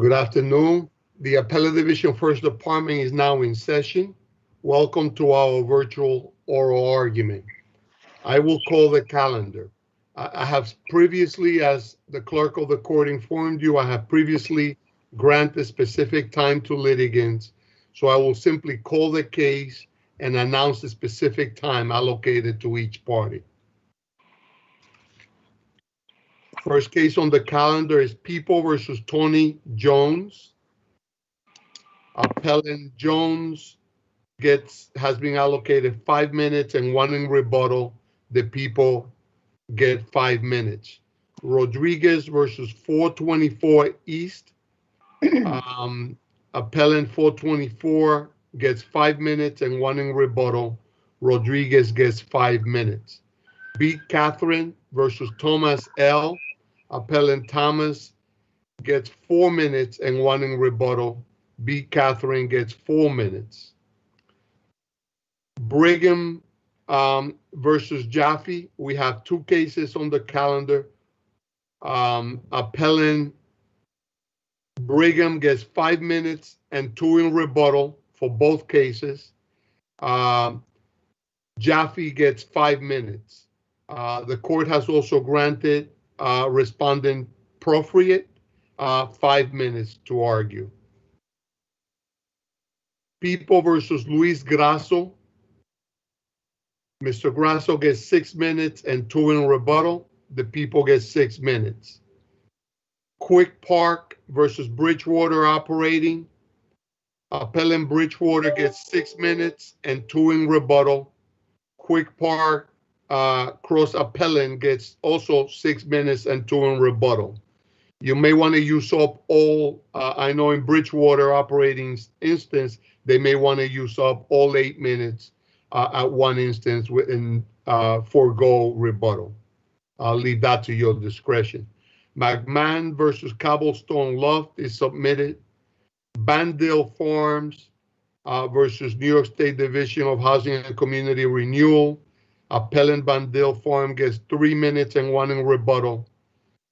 Good afternoon. The Appellate Division First Department is now in session. Welcome to our virtual oral argument. I will call the calendar. I have previously, as the clerk of the court informed you, I have previously granted specific time to litigants. So I will simply call the case and announce the specific time allocated to each party. First case on the calendar is People versus Tony Jones. Appellant Jones has been allocated 5 minutes and 1 in rebuttal. The people get 5 minutes. Rodriguez versus 424 East. Appellant 424 gets 5 minutes and 1 in rebuttal. Rodriguez gets 5 minutes. B. Catherine versus Thomas L. Appellant Thomas gets 4 minutes and 1 in rebuttal. B. Catherine gets 4 minutes. Brigham versus Jaffe. We have 2 cases on the calendar. Appellant Brigham gets 5 minutes and 2 in rebuttal for both cases. Jaffe gets 5 minutes. The court has also granted respondent Profriet 5 minutes to argue. People versus Luis Grasso. Mr. Grasso gets 6 minutes and 2 in rebuttal. The people get 6 minutes. Quick Park versus Bridgewater Operating. Appellant Bridgewater gets 6 minutes and 2 in rebuttal. Quick Park cross appellant gets also 6 minutes and 2 in rebuttal. You may want to use up all, I know in Bridgewater Operating instance, they may want to use up all 8 minutes at one instance and forego rebuttal. I'll leave that to your discretion. McMahon versus Cobblestone Loft is submitted. Bandale Farms versus New York State Division of Housing and Community Renewal. Appellant Bandale Farm gets 3 minutes and 1 in rebuttal.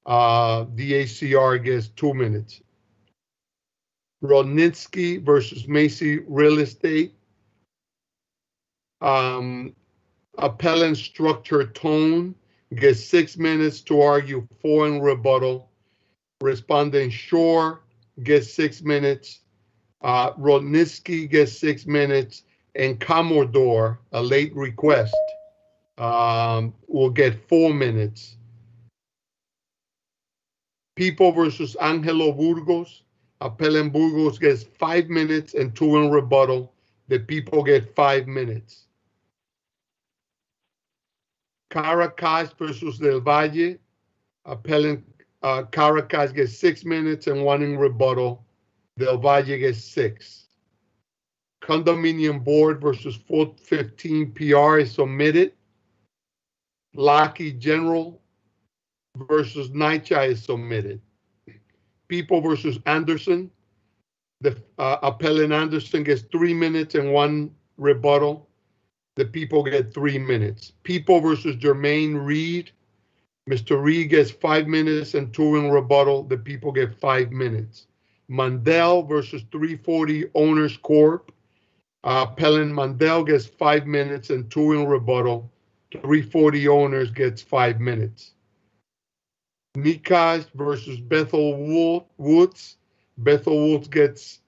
DACR gets 2 minutes. Rodnitsky versus Macy Real Estate. Appellant Structure Tone gets 6 minutes to argue, 4 in rebuttal. Respondent Shore gets 6 minutes. Rodnitsky gets 6 minutes, and Commodore, a late request, will get 4 minutes. People versus Angelo Burgos. Appellant Burgos gets 5 minutes and 2 in rebuttal. The people get 5 minutes. Caracas versus Del Valle. Appellant Caracas gets 6 minutes and 1 in rebuttal. Del Valle gets 6. Condominium Board versus 415 PR is submitted. Lockheed General versus NYCHA is submitted. People versus Anderson. The appellant Anderson gets 3 minutes and 1 rebuttal. The people get 3 minutes. People versus Jermaine Reed. Mr. Reed gets 5 minutes and 2 in rebuttal. The people get 5 minutes. Mandel versus 340 Owners Corp. Appellant Mandel gets 5 minutes and 2 in rebuttal. 340 Owners gets 5 minutes. Nikaj versus Bethel Woods. Bethel Woods gets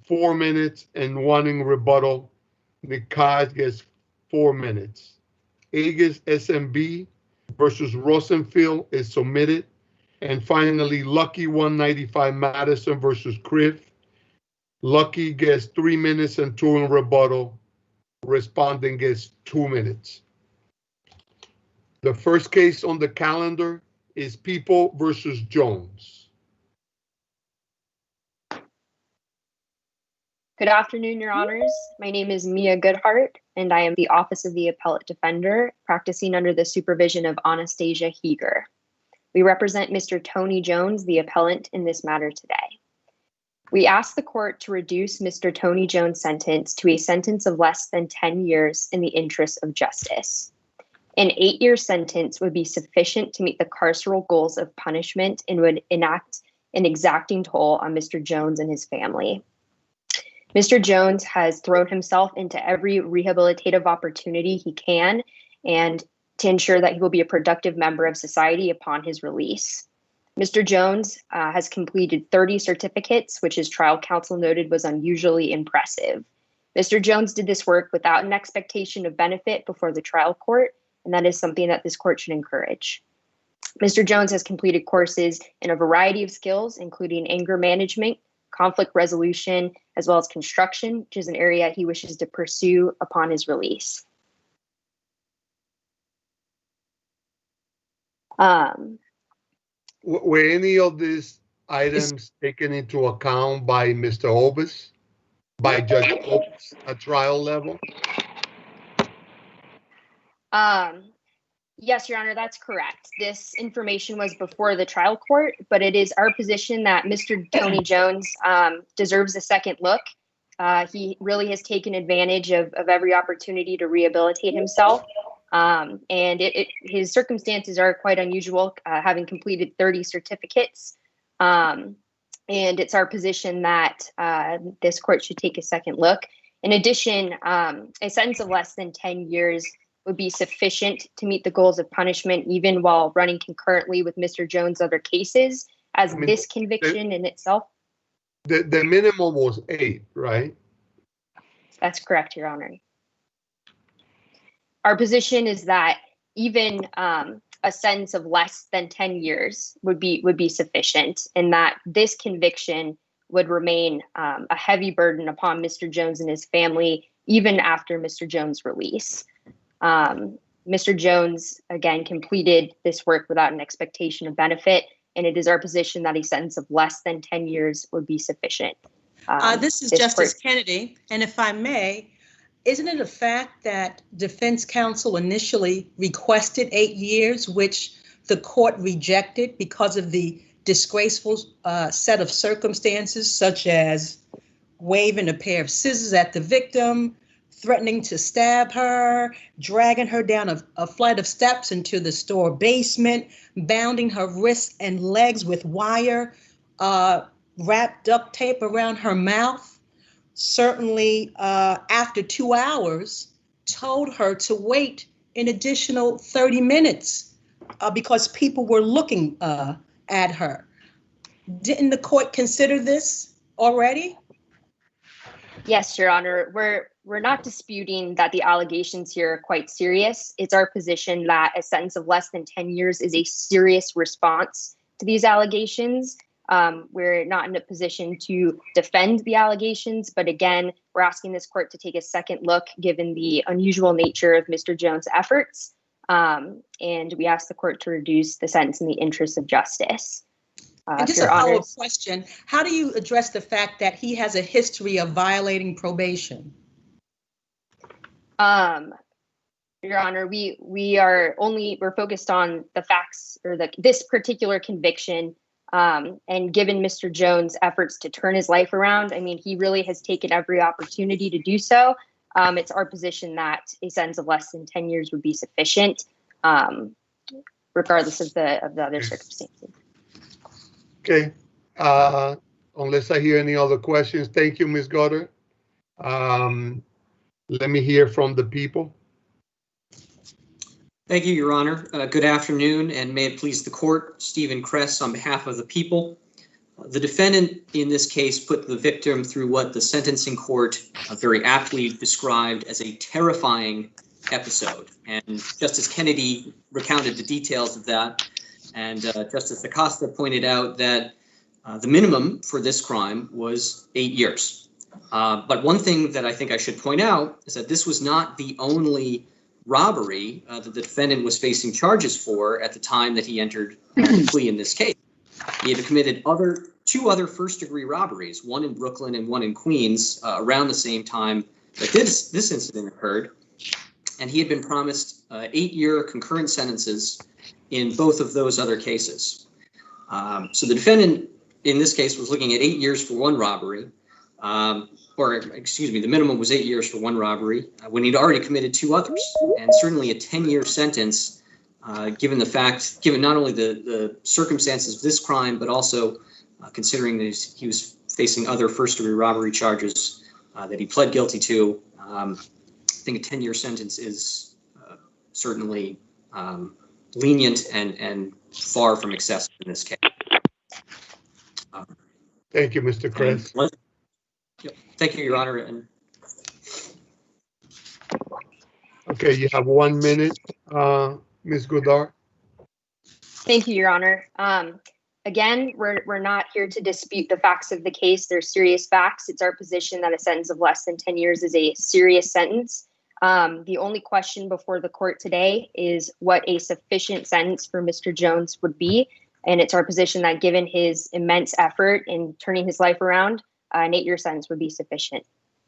4 minutes and 1 in rebuttal. Nikaj gets 4 minutes. Aegis SMB versus Rosenfield is submitted. And finally, Lucky 195 Madison versus Criff. Lucky gets 3 minutes and 2 in rebuttal. Respondent gets 2 minutes. The first case on the calendar is People versus Jones. Good afternoon, Your Honors. My name is Mia Goodhart, and I am the Office of the Appellate Defender, practicing under the supervision of Anastasia Heeger. We represent Mr. Tony Jones, the appellant, in this matter today. We ask the court to reduce Mr. Tony Jones' sentence to a sentence of less than 10 years in the interest of justice. An 8-year sentence would be sufficient to meet the carceral goals of punishment and would enact an exacting toll on Mr. Jones and his family. Mr. Jones has thrown himself into every rehabilitative opportunity he can and to ensure that he will be a productive member of society upon his release. Mr. Jones has completed 30 certificates, which his trial counsel noted was unusually impressive. Mr. Jones did this work without an expectation of benefit before the trial court, and that is something that this court should encourage. Mr. Jones has completed courses in a variety of skills, including anger management, conflict resolution, as well as construction, which is an area he wishes to pursue upon his release. Were any of these items taken into account by Mr. Obis, by Judge Obis at trial level? Yes, Your Honor, that's correct. This information was before the trial court, but it is our position that Mr. Tony Jones deserves a second look. He really has taken advantage of every opportunity to rehabilitate himself. And his circumstances are quite unusual, having completed 30 certificates. And it's our position that this court should take a second look. In addition, a sentence of less than 10 years would be sufficient to meet the goals of punishment, even while running concurrently with Mr. Jones' other cases, as this conviction in itself. The minimum was 8, right? That's correct, Your Honor. Our position is that even a sentence of less than 10 years would be sufficient, and that this conviction would remain a heavy burden upon Mr. Jones and his family, even after Mr. Jones' release. Mr. Jones, again, completed this work without an expectation of benefit, and it is our position that a sentence of less than 10 years would be sufficient. This is Justice Kennedy, and if I may, isn't it a fact that defense counsel initially requested 8 years, which the court rejected because of the disgraceful set of circumstances, such as waving a pair of scissors at the victim, threatening to stab her, dragging her down a flight of steps into the store basement, bounding her wrists and legs with wire, wrapped duct tape around her mouth? Certainly, after 2 hours, told her to wait an additional 30 minutes because people were looking at her. Didn't the court consider this already? Yes, Your Honor. We're not disputing that the allegations here are quite serious. It's our position that a sentence of less than 10 years is a serious response to these allegations. We're not in a position to defend the allegations, but again, we're asking this court to take a second look given the unusual nature of Mr. Jones' efforts. And we ask the court to reduce the sentence in the interest of justice. And just a follow-up question. How do you address the fact that he has a history of violating probation? Your Honor, we're focused on the facts or this particular conviction. And given Mr. Jones' efforts to turn his life around, I mean, he really has taken every opportunity to do so. It's our position that a sentence of less than 10 years would be sufficient, regardless of the other circumstances. Okay. Unless I hear any other questions, thank you, Ms. Goddard. Let me hear from the people. Thank you, Your Honor. Good afternoon, and may it please the court. Stephen Kress on behalf of the people. The defendant in this case put the victim through what the sentencing court very aptly described as a terrifying episode. And Justice Kennedy recounted the details of that. And Justice Acosta pointed out that the minimum for this crime was 8 years. But one thing that I think I should point out is that this was not the only robbery that the defendant was facing charges for at the time that he entered the plea in this case. He had committed two other first-degree robberies, one in Brooklyn and one in Queens, around the same time that this incident occurred. And he had been promised 8-year concurrent sentences in both of those other cases. So the defendant in this case was looking at 8 years for one robbery, the minimum was 8 years for one robbery when he'd already committed 2 others, and certainly a 10-year sentence, given not only the circumstances of this crime, but also considering that he was facing other first-degree robbery charges that he pled guilty to. I think a 10-year sentence is certainly lenient and far from excessive in this case. Thank you, Mr. Kress. Yep. Thank you, Your Honor. And okay, you have 1 minute, Ms. Godard. Thank you, Your Honor. Again, we're not here to dispute the facts of the case. They're serious facts. It's our position that a sentence of less than 10 years is a serious sentence. The only question before the court today is what a sufficient sentence for Mr. Jones would be. And it's our position that given his immense effort in turning his life around, an 8-year sentence would be sufficient.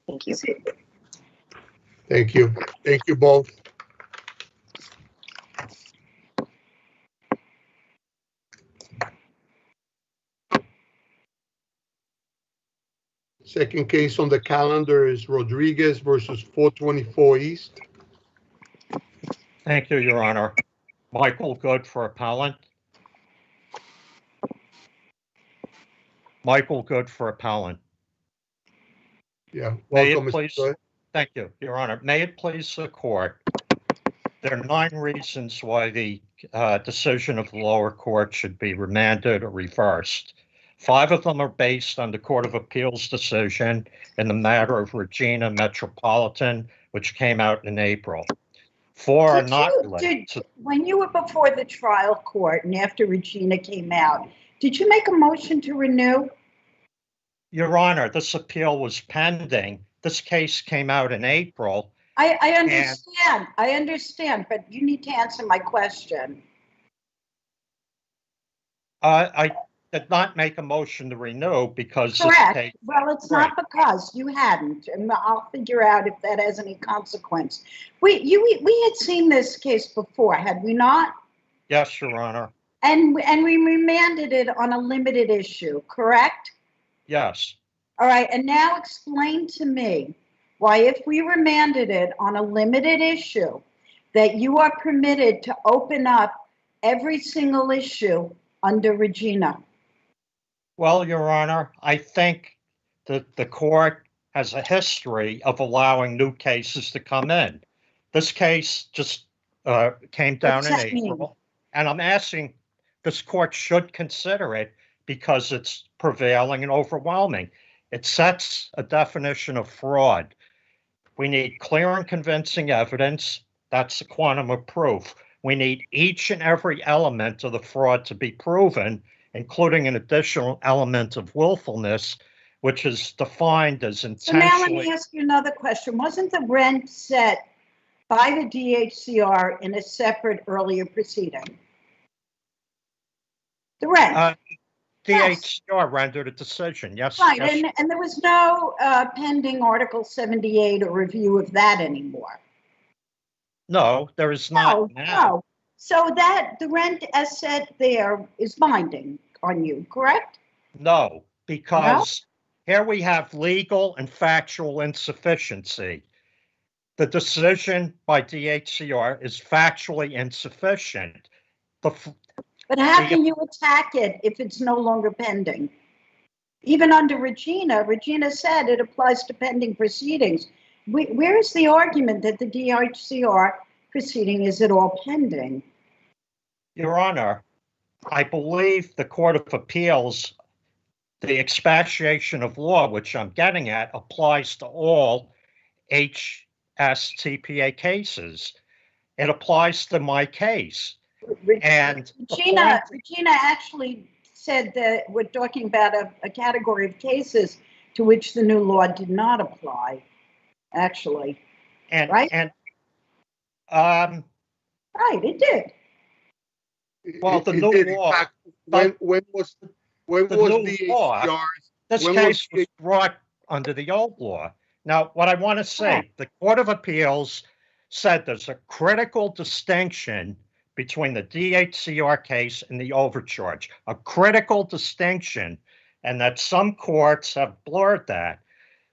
Thank you. Thank you. Thank you both. Second case on the calendar is Rodriguez versus 424 East. Thank you, Your Honor. Michael Good for appellant. Michael Good for appellant. Yeah, May welcome, it Mr. please, Good. thank you, Your Honor. May it please the court. There are 9 reasons why the decision of the lower court should be remanded or reversed. 5 of them are based on the Court of Appeals decision in the matter of Regina Metropolitan, which came out in April. 4 are not related to. When you were before the trial court and after Regina came out, did you make a motion to renew? Your Honor, this appeal was pending. This case came out in April. I understand. I understand, but you need to answer my question. I did not make a motion to renew because Correct. This case, well, it's right. not because you hadn't, and I'll figure out if that has any consequence. We had seen this case before, had we not? Yes, Your Honor. And we remanded it on a limited issue, correct? Yes. All right, and now explain to me why if we remanded it on a limited issue, that you are permitted to open up every single issue under Regina. Well, Your Honor, I think that the court has a history of allowing new cases to come in. This case just came down in April, and I'm asking this court should consider it because it's prevailing and overwhelming. It sets a definition of fraud. We need clear and convincing evidence. That's the quantum of proof. We need each and every element of the fraud to be proven, including an additional element of willfulness, which is defined as intentionally. So now let me ask you another question. Wasn't the rent set by the DHCR in a separate earlier proceeding? The rent. DHCR rendered a decision, yes. Right, yes. and there was no pending Article 78 or review of that anymore. No, there is not now. No. So that the rent as set there is binding on you, correct? No, because here we have legal and factual insufficiency. The decision by DHCR is factually insufficient. But how can you attack it if it's no longer pending? Even under Regina, Regina said it applies to pending proceedings. Where is the argument that the DHCR proceeding is at all pending? Your Honor, I believe the Court of Appeals, the expatiation of law, which I'm getting at, applies to all HSTPA cases. It applies to my case. And Regina actually said that we're talking about a category of cases to which the new law did not apply, actually. Right? Right, it did. Well, the new law. When was the law? This case was brought under the old law. Now, what I want to say, the Court of Appeals said there's a critical distinction between the DHCR case and the overcharge, a critical distinction, and that some courts have blurred that.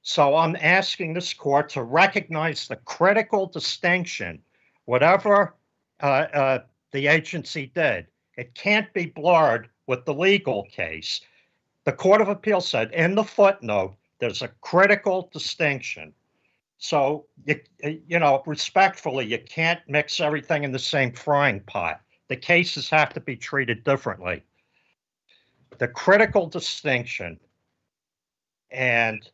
So I'm asking this court to recognize the critical distinction, whatever the agency did. It can't be blurred with the legal case. the Court of Appeal said in the footnote, there's a critical distinction. So, respectfully, you can't mix everything in the same frying pot. The cases have to be treated differently. The critical distinction, and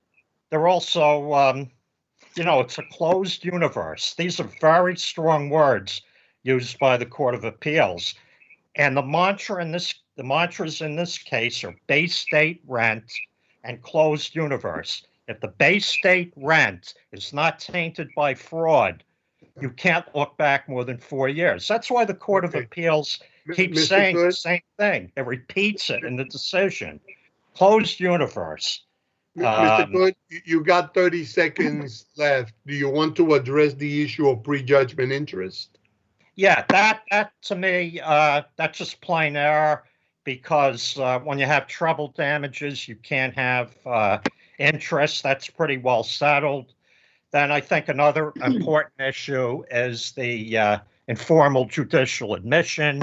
they're also, it's a closed universe. These are very strong words used by the Court of Appeals. And the mantras in this case are base state rent and closed universe. If the base state rent is not tainted by fraud, you can't look back more than 4 years. That's why the Court of Appeals keeps saying the same thing. It repeats it in the decision. Closed universe. Mr. Good, you got 30 seconds left. Do you want to address the issue of prejudgment interest? Yeah, that to me, that's just plain error, because when you have treble damages, you can't have interest. That's pretty well settled. Then I think another important issue is the informal judicial admission.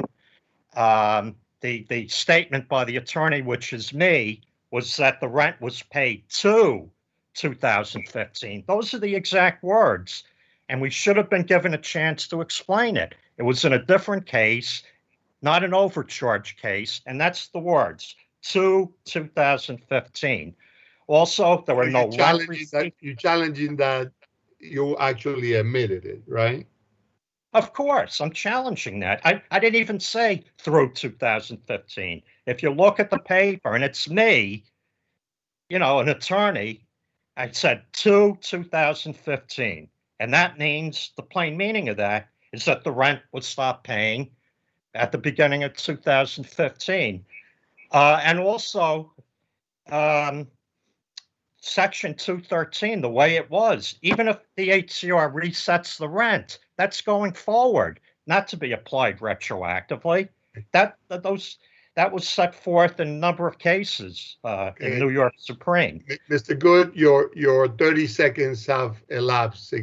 The statement by the attorney, which is me, was that the rent was paid to 2015. Those are the exact words, and we should have been given a chance to explain it. It was in a different case, not an overcharge case, and that's the words, to 2015. Also, there were no rent receipts. You're challenging that you actually admitted it, right? Of course, I'm challenging that. I didn't even say through 2015. If you look at the paper, and it's me, an attorney, I said to 2015. And that means, the plain meaning of that is that the rent would stop paying at the beginning of 2015. And also, Section 213, the way it was, even if the HCR resets the rent, that's going forward, not to be applied retroactively. That was set forth in a number of cases in New York Supreme. Mr. Good, your 30 seconds have elapsed.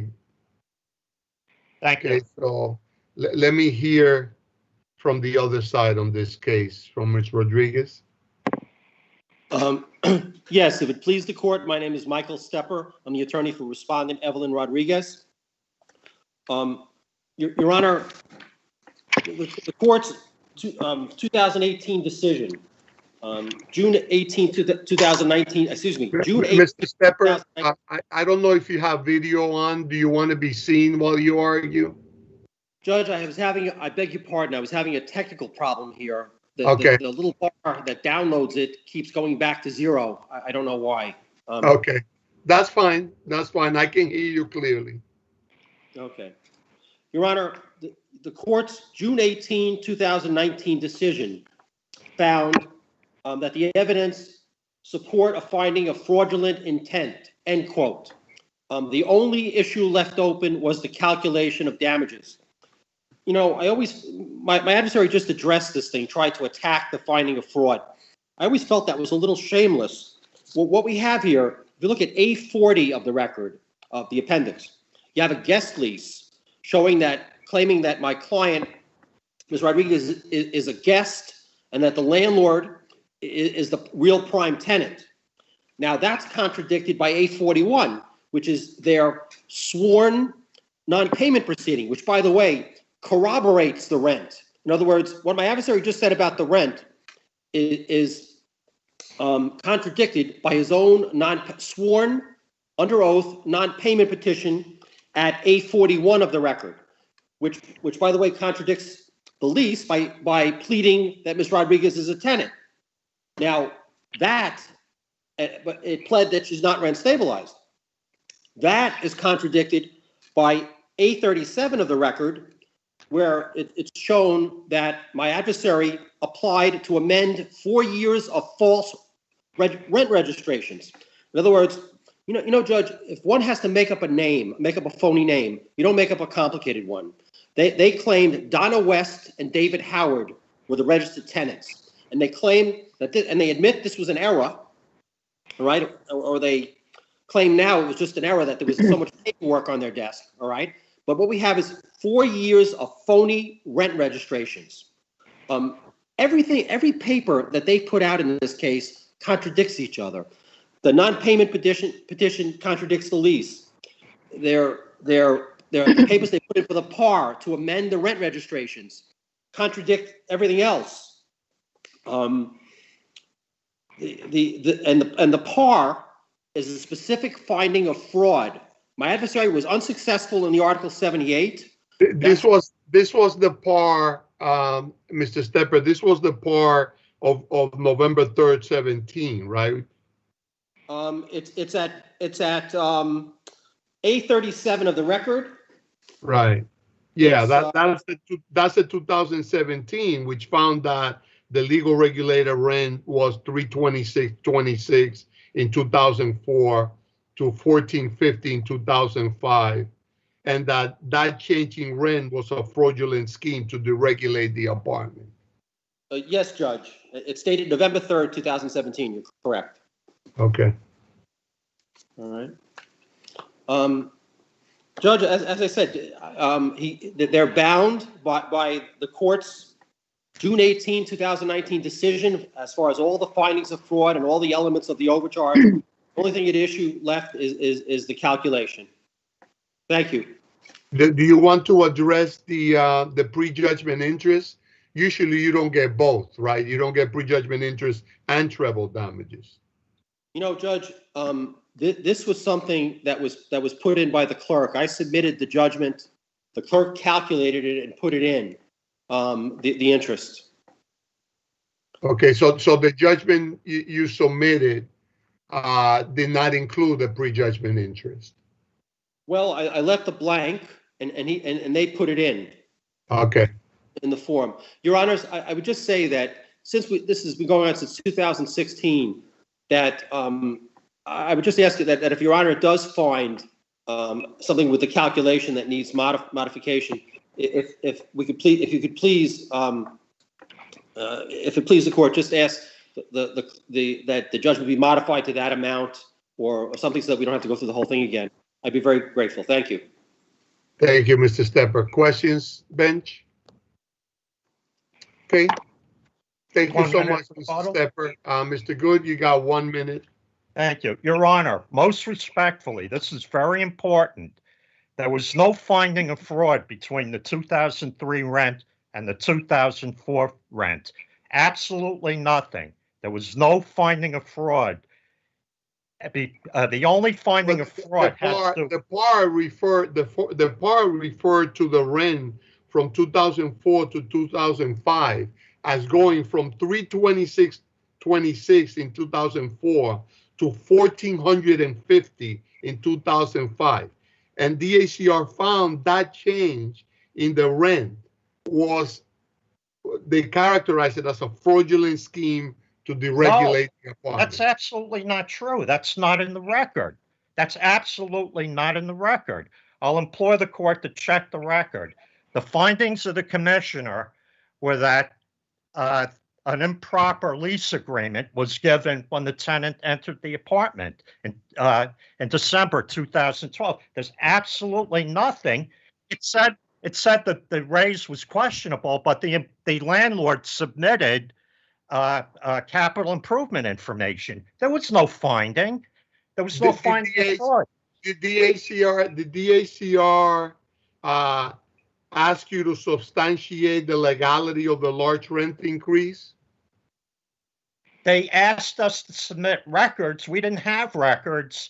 Thank you. So let me hear from the other side on this case, from Ms. Rodriguez. Yes, if it please the court, my name is Michael Stepper. I'm the attorney for respondent Evelyn Rodriguez. Your Honor, the court's 2018 decision, June 18, 2019, excuse me, June 8. Mr. Stepper, I don't know if you have video on. Do you want to be seen while you argue? Judge, I beg your pardon, I was having a technical problem here. Okay. The little bar that downloads it keeps going back to zero. I don't know why. Okay, that's fine. That's fine. I can hear you clearly. Okay. Your Honor, the court's June 18, 2019 decision found that the evidence support a finding of fraudulent intent, end quote. The only issue left open was the calculation of damages. My adversary just addressed this thing, tried to attack the finding of fraud. I always felt that was a little shameless. Well, what we have here, if you look at A40 of the record of the appendix, you have a guest lease claiming that my client, Ms. Rodriguez, is a guest and that the landlord is the real prime tenant. Now that's contradicted by A41, which is their sworn non-payment proceeding, which, by the way, corroborates the rent. In other words, what my adversary just said about the rent is contradicted by his own sworn, under oath, non-payment petition at A41 of the record, which by the way contradicts the lease by pleading that Ms. Rodriguez is a tenant. Now but it pled that she's not rent stabilized. That is contradicted by A37 of the record, where it's shown that my adversary applied to amend 4 years of false rent registrations. In other words, Judge, if one has to make up a phony name, you don't make up a complicated one. They claimed Donna West and David Howard were the registered tenants, and they claim that and they admit this was an error, all right? Or they claim now it was just an error that there was so much paperwork on their desk, all right? But what we have is 4 years of phony rent registrations. Every paper that they put out in this case contradicts each other. The non-payment petition contradicts the lease. The papers they put in for the PAR to amend the rent registrations contradict everything else. The PAR is a specific finding of fraud. My adversary was unsuccessful in the Article 78. This was the PAR, Mr. Stepper. This was the PAR of November 3rd, 17, right? It's at A37 of the record. Right. Yeah, It's, that's the 2017, which found that the legal regulated rent was $326.26 in 2004 to $14.50 in 2005, and that change in rent was a fraudulent scheme to deregulate the apartment. Yes, Judge. It's dated November 3rd, 2017. You're correct. Okay. All right. Judge, as I said, they're bound by the court's June 18, 2019 decision as far as all the findings of fraud and all the elements of the overcharge. The only thing at issue left is the calculation. Thank you. Do you want to address the prejudgment interest? Usually you don't get both, right? You don't get prejudgment interest and treble damages. You know, Judge, this was something that was put in by the clerk. I submitted the judgment. The clerk calculated it and put it in, the interest. Okay, so the judgment you submitted did not include the prejudgment interest. Well, I left the blank, and they put it in. Okay. In the form. Your Honors, I would just say that since this has been going on since 2016, that I would just ask you that if Your Honor does find something with the calculation that needs modification, if it please the court, just ask that the judgment be modified to that amount or something so that we don't have to go through the whole thing again. I'd be very grateful. Thank you. Thank you, Mr. Stepper. Questions, bench? Okay. Thank you so much, Mr. Stepper. Mr. Good, you got 1 minute. Thank you. Your Honor, most respectfully, this is very important. There was no finding of fraud between the 2003 rent and the 2004 rent. Absolutely nothing. There was no finding of fraud. The only finding of fraud the PAR referred to the rent from 2004 to 2005 as going from $326.26 in 2004 to $1,450 in 2005. And DACR found that change in the rent they characterized it as a fraudulent scheme to deregulate the apartment. That's absolutely not true. That's not in the record. That's absolutely not in the record. I'll implore the court to check the record. The findings of the commissioner were that an improper lease agreement was given when the tenant entered the apartment in December 2012. There's absolutely nothing. It said that the raise was questionable, but the landlord submitted capital improvement information. There was no finding. There was no finding of fraud. Did DACR ask you to substantiate the legality of the large rent increase? They asked us to submit records. We didn't have records.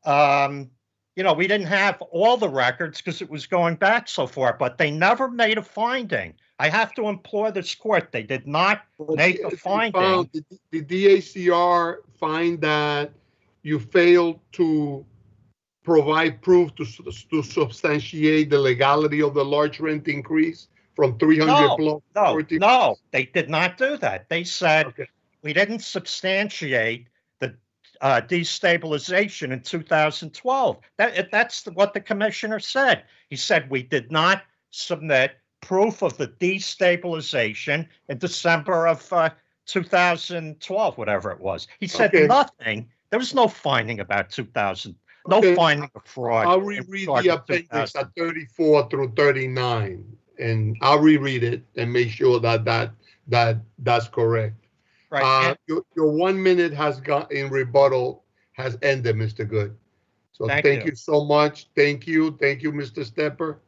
We didn't have all the records because it was going back so far, but they never made a finding. I have to implore this court. They did not make a finding. Did DACR find that you failed to provide proof to substantiate the legality of the large rent increase from 300 plus? No, they did not do that. They said we didn't substantiate the destabilization in 2012. That's what the commissioner said. He said we did not submit proof of the destabilization in December of 2012, whatever it was. He said nothing. There was no finding about 2000. No finding of fraud. I'll reread the appendix at 34 through 39, and I'll reread it and make sure that's correct. Right. Your 1 minute has got in rebuttal has ended, Mr. Good. So thank you so much. Thank you, Mr. Stepper.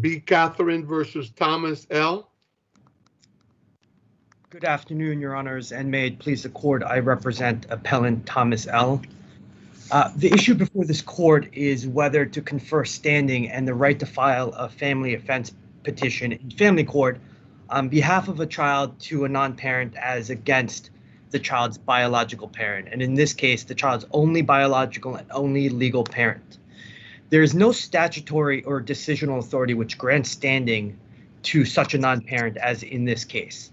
B. Catherine versus Thomas L. Good afternoon, Your Honors, and may it please the court, I represent Appellant Thomas L. The issue before this court is whether to confer standing and the right to file a family offense petition in family court on behalf of a child to a non-parent as against the child's biological parent, and in this case, the child's only biological and only legal parent. There is no statutory or decisional authority which grants standing to such a non-parent as in this case.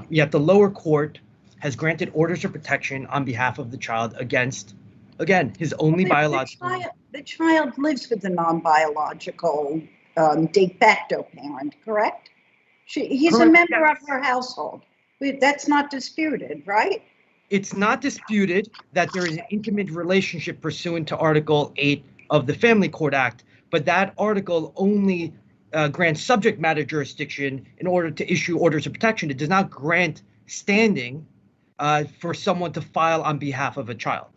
Yet the lower court has granted orders of protection on behalf of the child against, again, his only biological. The child lives with the non-biological de facto parent, correct? He's correct, a member of her household. That's not disputed, right? It's not disputed that there is an intimate relationship pursuant to Article 8 of the Family Court Act, but that article only grants subject matter jurisdiction in order to issue orders of protection. It does not grant standing for someone to file on behalf of a child.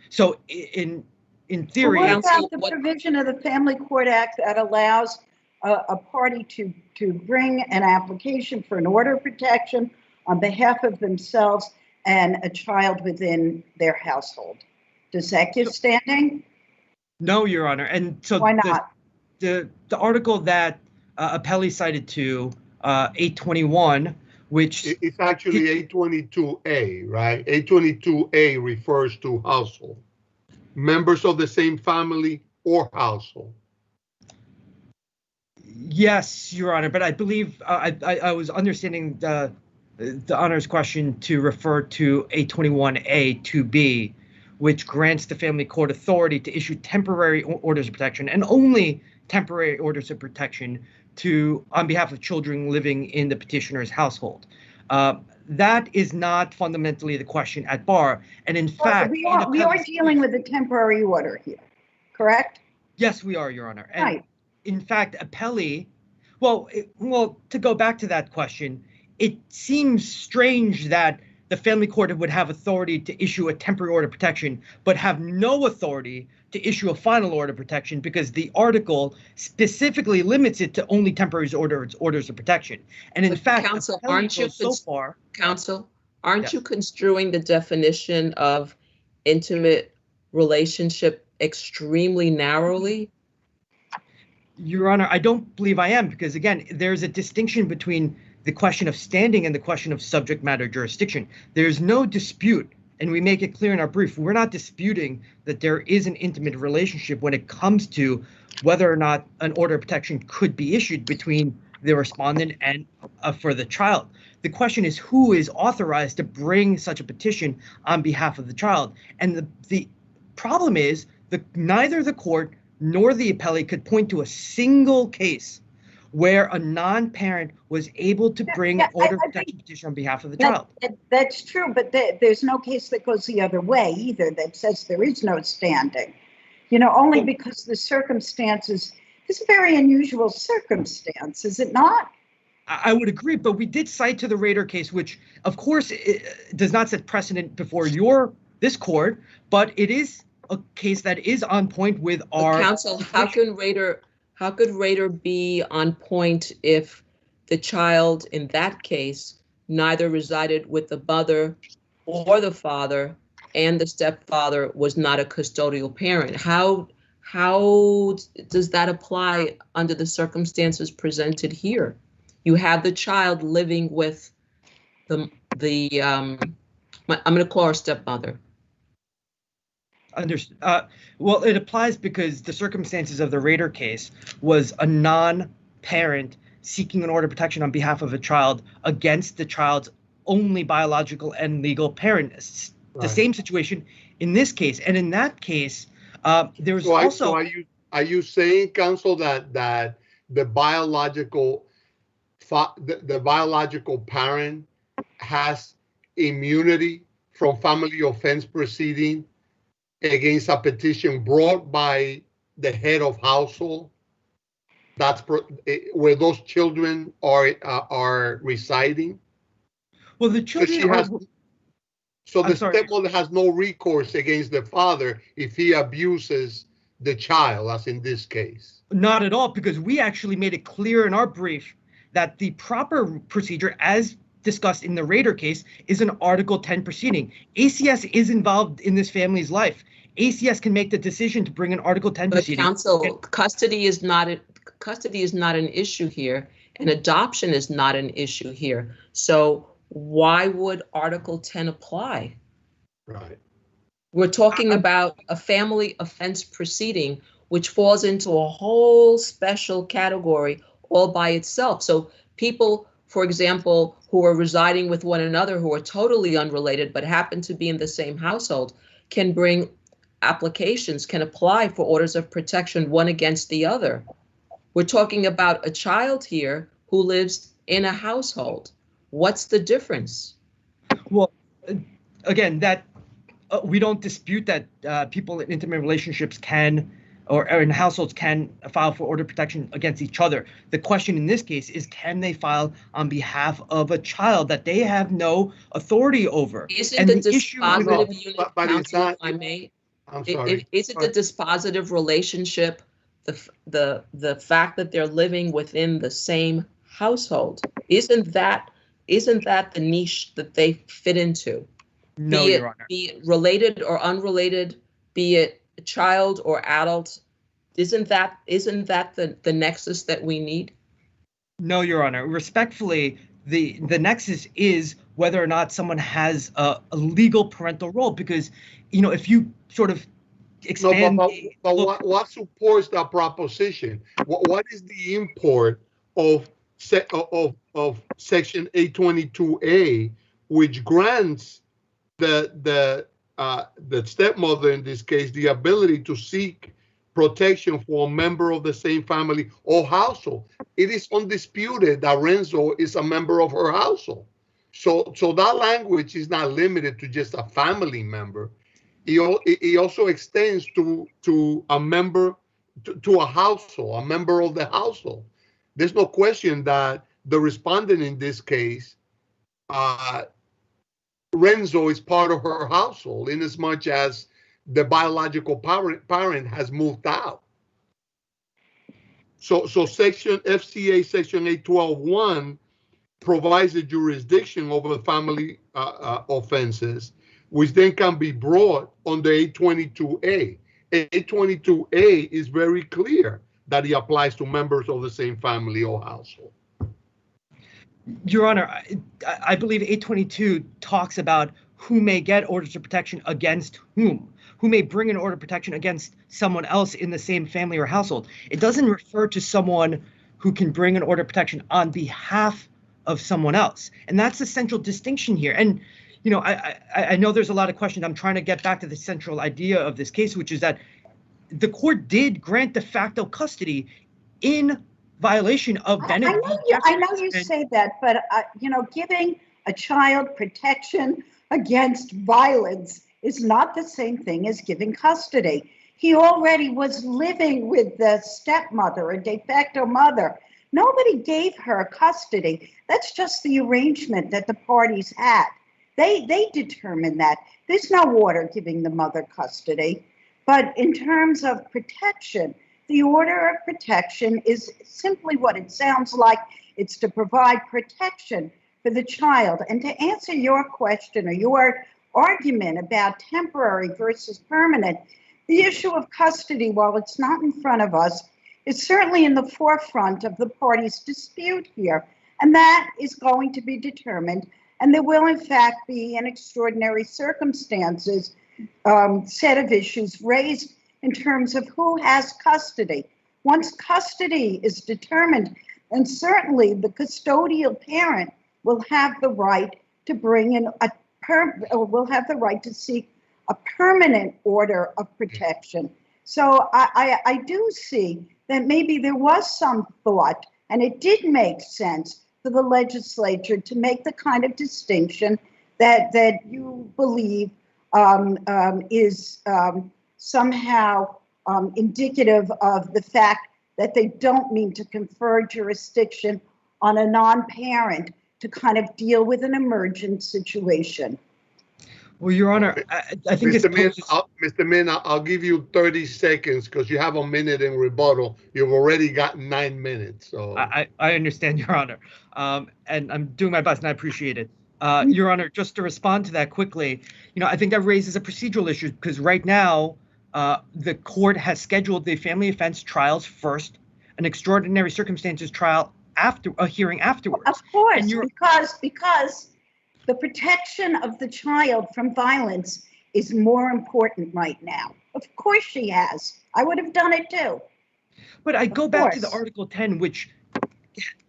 So in theory, what about the provision of the Family Court Act that allows a party to bring an application for an order of protection on behalf of themselves and a child within their household? Does that give standing? No, Your Honor. And so why not? The article that Appellate cited to 821, which it's actually 822A, right? 822A refers to household, members of the same family or household. Yes, Your Honor, but I believe I was understanding the Honor's question to refer to 821A 2B, which grants the family court authority to issue temporary orders of protection and only temporary orders of protection on behalf of children living in the petitioner's household. That is not fundamentally the question at bar. And in fact, we are dealing with a temporary order here, correct? Yes, we are, Your Honor. And right. In fact, Appellate, well, to go back to that question, it seems strange that the family court would have authority to issue a temporary order of protection, but have no authority to issue a final order of protection because the article specifically limits it to only temporary orders of protection. And in fact, Counsel, aren't you construing the definition of intimate relationship extremely narrowly? Your Honor, I don't believe I am, because again, there's a distinction between the question of standing and the question of subject matter jurisdiction. There's no dispute, and we make it clear in our brief, we're not disputing that there is an intimate relationship when it comes to whether or not an order of protection could be issued between the respondent and for the child. The question is who is authorized to bring such a petition on behalf of the child. And the problem is that neither the court nor the appellate could point to a single case where a non-parent was able to bring an order of protection petition on behalf of the child. That's true, but there's no case that goes the other way either that says there is no standing. Only because the circumstances, it's a very unusual circumstance, is it not? I would agree, but we did cite to the Rader case, which of course it does not set precedent before this court, but it is a case that is on point with our counsel. How could Rader be on point if the child in that case neither resided with the mother or the father and the stepfather was not a custodial parent? How does that apply under the circumstances presented here? You have the child living with I'm going to call her stepmother. Understood. Well, it applies because the circumstances of the Rader case was a non-parent seeking an order of protection on behalf of a child against the child's only biological and legal parent. The same situation in this case, and in that case, there's also. So are you saying, counsel, that the biological parent has immunity from family offense proceeding against a petition brought by the head of household. That's where those children are residing. Well, the children so the stepmother has no recourse against the father if he abuses the child, as in this case. Not at all, because we actually made it clear in our brief that the proper procedure, as discussed in the Rader case, is an Article 10 proceeding. ACS is involved in this family's life. ACS can make the decision to bring an Article 10 proceeding. Counsel, custody is not an issue here, and adoption is not an issue here. So why would Article 10 apply? Right. We're talking about a family offense proceeding, which falls into a whole special category all by itself. So people, for example, who are residing with one another, who are totally unrelated but happen to be in the same household, can bring applications, can apply for orders of protection one against the other. We're talking about a child here who lives in a household. What's the difference? Well, again, that we don't dispute that people in intimate relationships can, or in households can file for order of protection against each other. The question in this case is, can they file on behalf of a child that they have no authority over? Isn't the dispositive unit, counsel, if I may? I'm sorry. Isn't the dispositive relationship the fact that they're living within the same household? Isn't that the niche that they fit into? No, Your Honor. Be it related or unrelated, be it a child or adult, isn't that the nexus that we need? No, Your Honor. Respectfully, the nexus is whether or not someone has a legal parental role, because, you know, if you sort of expand. No, but what supports that proposition? What is the import of Section 822A, which grants the stepmother in this case the ability to seek protection for a member of the same family or household? It is undisputed that Renzo is a member of her household. So that language is not limited to just a family member. It also extends to a member, to a household, a member of the household. There's no question that the respondent in this case, Renzo, is part of her household in as much as the biological parent has moved out. So FCA Section 812.1 provides a jurisdiction over family offenses, which then can be brought under 822A. 822A is very clear that it applies to members of the same family or household. Your Honor, I believe 822 talks about who may get orders of protection against whom, who may bring an order of protection against someone else in the same family or household. It doesn't refer to someone who can bring an order of protection on behalf of someone else. And that's the central distinction here. And, you know, I know there's a lot of questions. I'm trying to get back to the central idea of this case, which is that the court did grant de facto custody in violation of Bennett. I know you say that, but you know, giving a child protection against violence is not the same thing as giving custody. He already was living with the stepmother, a de facto mother. Nobody gave her custody. That's just the arrangement that the parties had. They determined that. There's no order giving the mother custody. But in terms of protection, the order of protection is simply what it sounds like. It's to provide protection for the child. And to answer your question or your argument about temporary versus permanent, the issue of custody, while it's not in front of us, is certainly in the forefront of the parties' dispute here. And that is going to be determined. And there will, in fact, be an extraordinary circumstances set of issues raised in terms of who has custody. Once custody is determined, and certainly the custodial parent will have the right to bring in will have the right to seek a permanent order of protection. So I do see that maybe there was some thought, and it did make sense for the legislature to make the kind of distinction that you believe is somehow indicative of the fact that they don't mean to confer jurisdiction on a non-parent to kind of deal with an emergent situation. Well, Your Honor, I think Mr. Min, poses... Mr. Min, I'll give you 30 seconds because you have a minute in rebuttal. You've already got 9 minutes. So I understand, Your Honor, and I'm doing my best, and I appreciate it. Your Honor, just to respond to that quickly, I think that raises a procedural issue because right now the court has scheduled the family offense trials first, an extraordinary circumstances trial after a hearing afterwards. Of course, because the protection of the child from violence is more important right now. Of course she has. I would have done it too. But I go back to the Article 10, which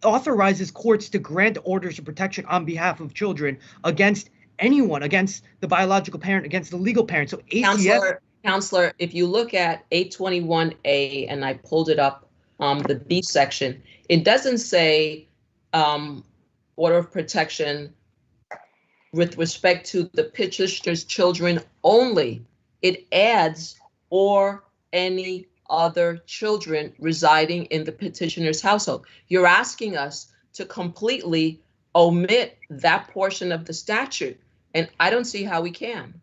authorizes courts to grant orders of protection on behalf of children against anyone, against the biological parent, against the legal parent. So ACS... Counselor, if you look at 821A, and I pulled it up, the B section, it doesn't say order of protection with respect to the petitioner's children only. It adds or any other children residing in the petitioner's household. You're asking us to completely omit that portion of the statute, and I don't see how we can.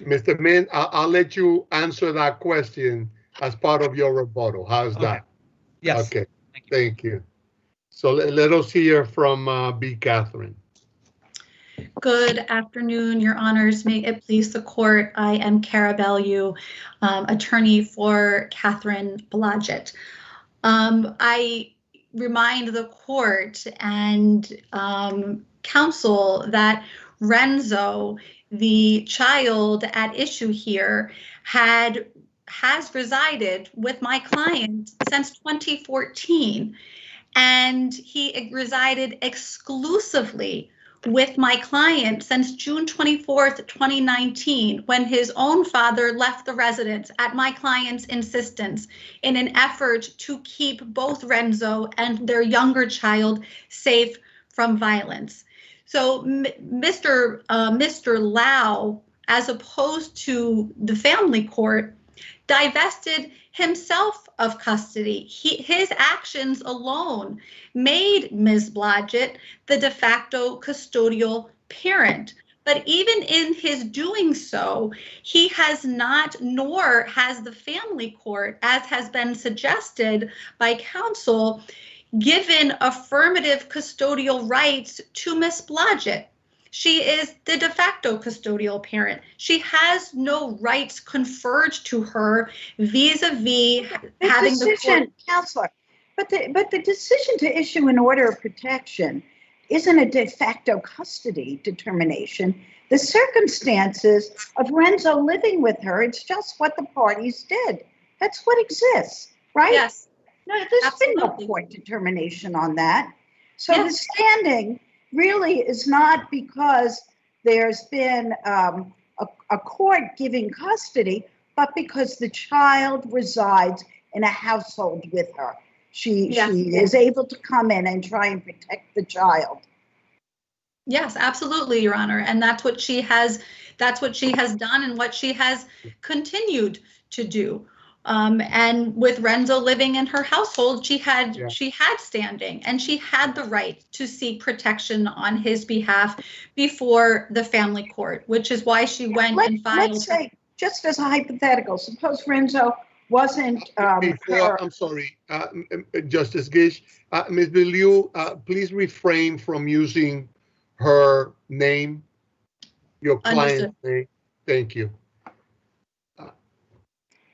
Mr. Min, I'll let you answer that question as part of your rebuttal. How's that? Yes. Okay. Thank you. So let us hear from B. Catherine. Good afternoon, Your Honors. May it please the court. I am Cara Bellew, attorney for Catherine Blodgett. I remind the court and counsel that Renzo, the child at issue here, has resided with my client since 2014, and he resided exclusively with my client since June 24th, 2019, when his own father left the residence at my client's insistence in an effort to keep both Renzo and their younger child safe from violence. So Mr. Lau, as opposed to the family court, divested himself of custody. His actions alone made Ms. Blodgett the de facto custodial parent. But even in his doing so, he has not, nor has the family court, as has been suggested by counsel, given affirmative custodial rights to Ms. Blodgett. She is the de facto custodial parent. She has no rights conferred to her vis-a-vis having the court. Counselor, but the decision to issue an order of protection isn't a de facto custody determination. The circumstances of Renzo living with her, it's just what the parties did. That's what exists, right? Yes. No, there's been no court determination on that. So the standing really is not because there's been a court giving custody, but because the child resides in a household with her. She is able to come in and try and protect the child. Yes, absolutely, Your Honor. And that's what she has done and what she has continued to do. And with Renzo living in her household, she had standing, and she had the right to seek protection on his behalf before the family court, which is why she went and filed. Let's say, just as a hypothetical, suppose Renzo wasn't. I'm sorry, Justice Gish. Ms. Bellew, please refrain from using her name, your client's name. Thank you.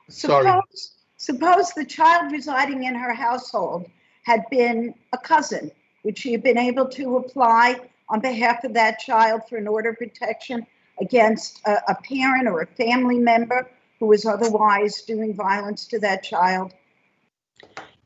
Suppose the child residing in her household had been a cousin. Would she have been able to apply on behalf of that child for an order of protection against a parent or a family member who was otherwise doing violence to that child?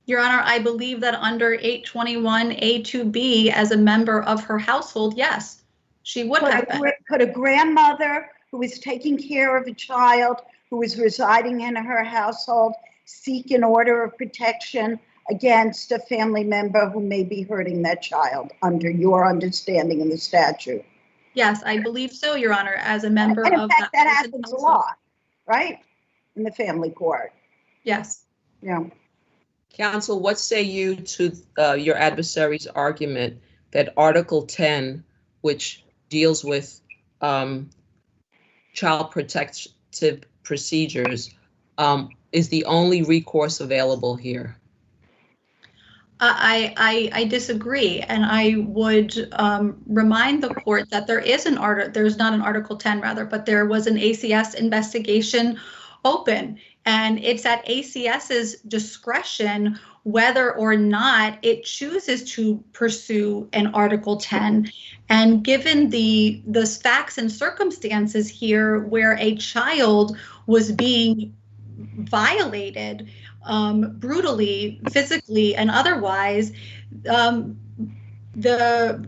Your Honor, I believe that under 821A2B, as a member of her household, yes, she would have been. Could a grandmother who is taking care of a child who is residing in her household seek an order of protection against a family member who may be hurting that child under your understanding in the statute? Yes, I believe so, Your Honor, as a member And in of fact, that prison happens a council. lot, right? In the family court. Yes. Yeah. Counsel, what say you to your adversary's argument that Article 10, which deals with child protective procedures, is the only recourse available here? I disagree, and I would remind the court that there's not an Article 10 rather, but there was an ACS investigation open, and it's at ACS's discretion whether or not it chooses to pursue an Article 10. And given the facts and circumstances here where a child was being violated brutally, physically, and otherwise, the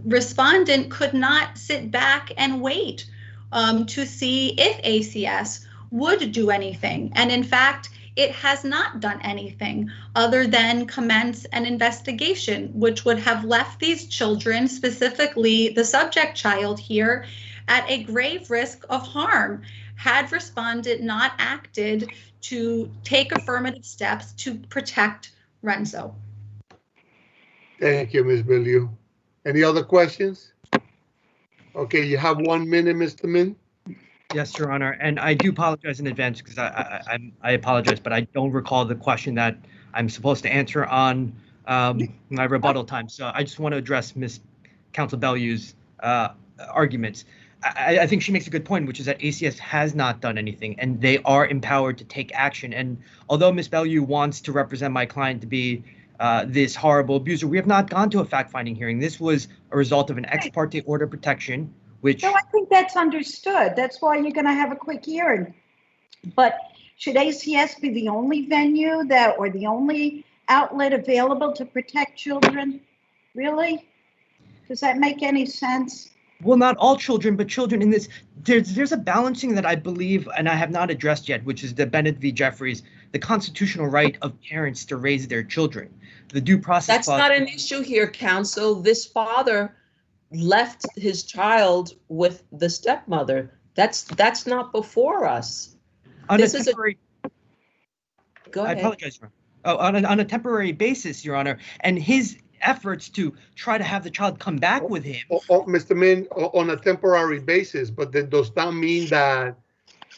respondent could not sit back and wait to see if ACS would do anything. And in fact, it has not done anything other than commence an investigation, which would have left these children, specifically the subject child here, at a grave risk of harm had respondent not acted to take affirmative steps to protect Renzo. Thank you, Ms. Bellew. Any other questions? Okay, you have 1 minute, Mr. Min. Yes, Your Honor, and I do apologize in advance because I apologize, but I don't recall the question that I'm supposed to answer on my rebuttal time. So I just want to address Ms. Counsel Bellew's arguments. I think she makes a good point, which is that ACS has not done anything, and they are empowered to take action. And although Ms. Bellew wants to represent my client to be this horrible abuser, we have not gone to a fact-finding hearing. This was a result of an ex parte order protection, which... No, I think that's understood. That's why you're going to have a quick hearing. But should ACS be the only venue or the only outlet available to protect children? Really? Does that make any sense? Well, not all children, but children in this. There's a balancing that I believe, and I have not addressed yet, which is the Bennett v. Jeffries, the constitutional right of parents to raise their children. The due process. That's not an issue here, counsel. This father left his child with the stepmother. That's not before us. On this a is temporary, Go ahead. I apologize, Your Honor. On a temporary basis, Your Honor, and his efforts to try to have the child come back with him. Mr. Min, on a temporary basis, but then does that mean that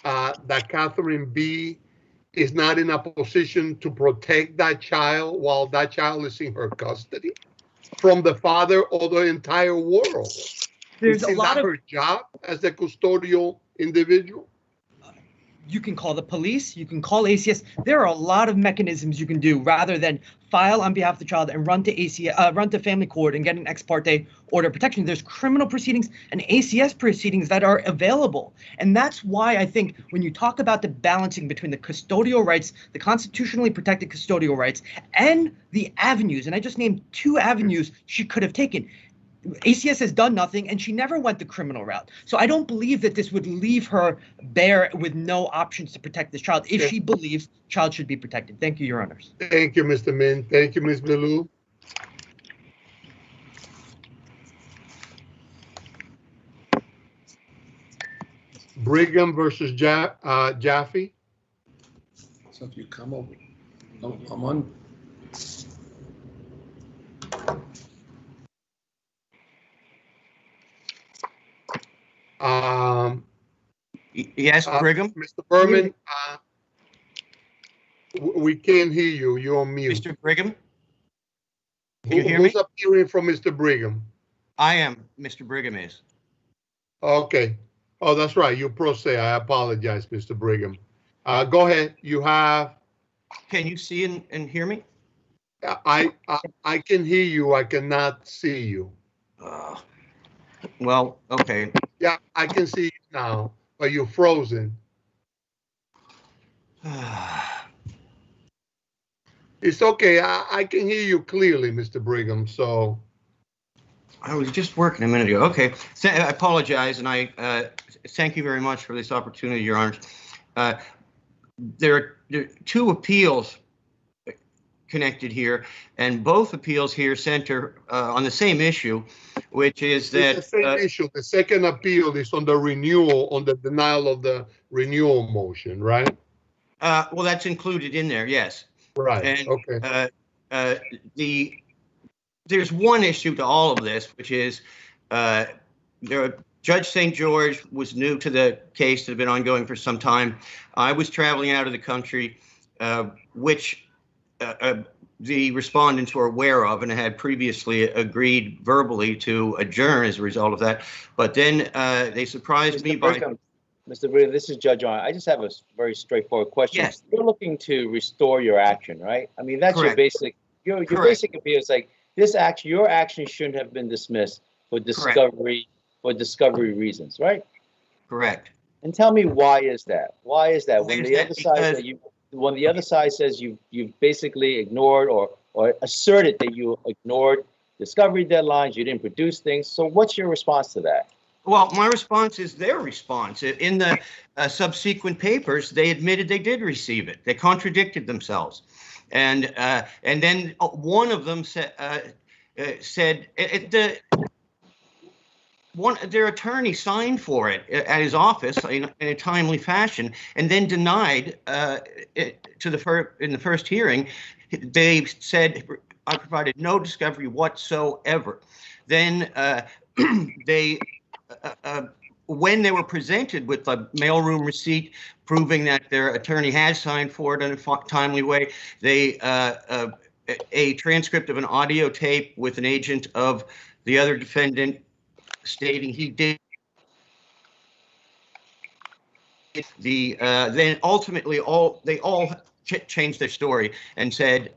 that Catherine B is not in a position to protect that child while that child is in her custody from the father or the entire world? There's Is a lot that of her job as a custodial individual? You can call the police, you can call ACS. There are a lot of mechanisms you can do rather than file on behalf of the child and run to ACS, run to family court and get an ex parte order of protection. There's criminal proceedings and ACS proceedings that are available. And that's why I think when you talk about the balancing between the custodial rights, the constitutionally protected custodial rights, and the avenues, and I just named 2 avenues she could have taken. ACS has done nothing, and she never went the criminal route. So I don't believe that this would leave her bare with no options to protect this child if she believes child should be protected. Thank you, Your Honors. Thank you, Mr. Min. Thank you, Ms. Bellew. Brigham versus Jaffe. So if you come over, I'm on. Yes, Brigham. Mr. Berman, we can't hear you. You're on mute. Mr. Brigham, can you hear me? Who's appearing from Mr. Brigham? I am. Mr. Brigham is. Okay. Oh, that's right. You pro se. I apologize, Mr. Brigham. Go ahead. You have. Can you see and hear me? I can hear you. I cannot see you. Well, okay. Yeah, I can see you now, but you're frozen. It's okay. I can hear you clearly, Mr. Brigham. So I was just working a minute ago. Okay. I apologize, and I thank you very much for this opportunity, Your Honors. There are 2 appeals connected here, and both appeals here center on the same issue, which is It's the that same issue. The second appeal is on the renewal, on the denial of the renewal motion, right? well, that's included in there, yes. Right. And okay. There's one issue to all of this, which is Judge St. George was new to the case that had been ongoing for some time. I was traveling out of the country, which the respondents were aware of and had previously agreed verbally to adjourn as a result of that. But then they surprised me by... Mr. Brigham, this is Judge Arnn. I just have a very straightforward question. Yes. You're looking to restore your action, right? I mean, that's Correct. your basic appeal is like this action, your action shouldn't have been dismissed for discovery, for discovery reasons, right? Correct. And tell me, why is that? Why is that? When Why is the that? other side Because- that when the other side says you've basically ignored or asserted that you ignored discovery deadlines, you didn't produce things. So what's your response to that? Well, my response is their response. In the subsequent papers, they admitted they did receive it. They contradicted themselves. And then one of them said their attorney signed for it at his office in a timely fashion, and then denied it in the first hearing. They said, I provided no discovery whatsoever. Then when they were presented with the mailroom receipt proving that their attorney had signed for it in a timely way, a transcript of an audio tape with an agent of the other defendant stating he did. Then ultimately they all changed their story and said,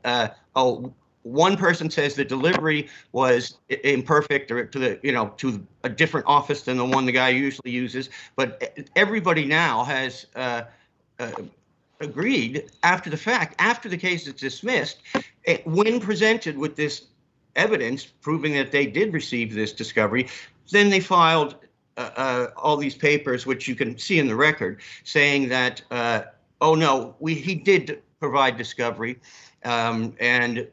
one person says the delivery was imperfect or to a different office than the one the guy usually uses. But everybody now has agreed after the fact, after the case is dismissed, when presented with this evidence proving that they did receive this discovery, then they filed all these papers, which you can see in the record, saying that, oh no, he did provide discovery, and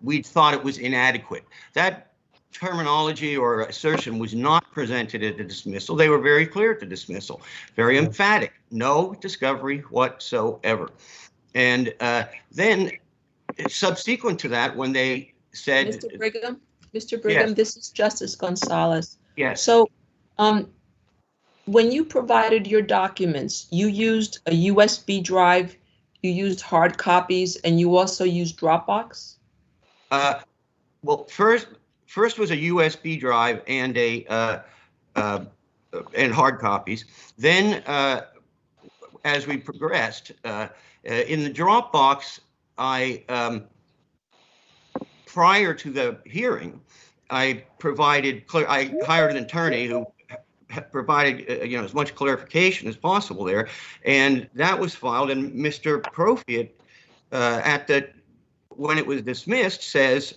we thought it was inadequate. That terminology or assertion was not presented at the dismissal. They were very clear at the dismissal, very emphatic, no discovery whatsoever. And then subsequent to that, when they said— Mr. Brigham, Yes. This is Justice Gonzalez. Yes. So when you provided your documents, you used a USB drive, you used hard copies, and you also used Dropbox? Well, first was a USB drive and and hard copies. Then, as we progressed, in the Dropbox, prior to the hearing, I hired an attorney who provided as much clarification as possible there, and that was filed. And Mr. Profiat, when it was dismissed, says,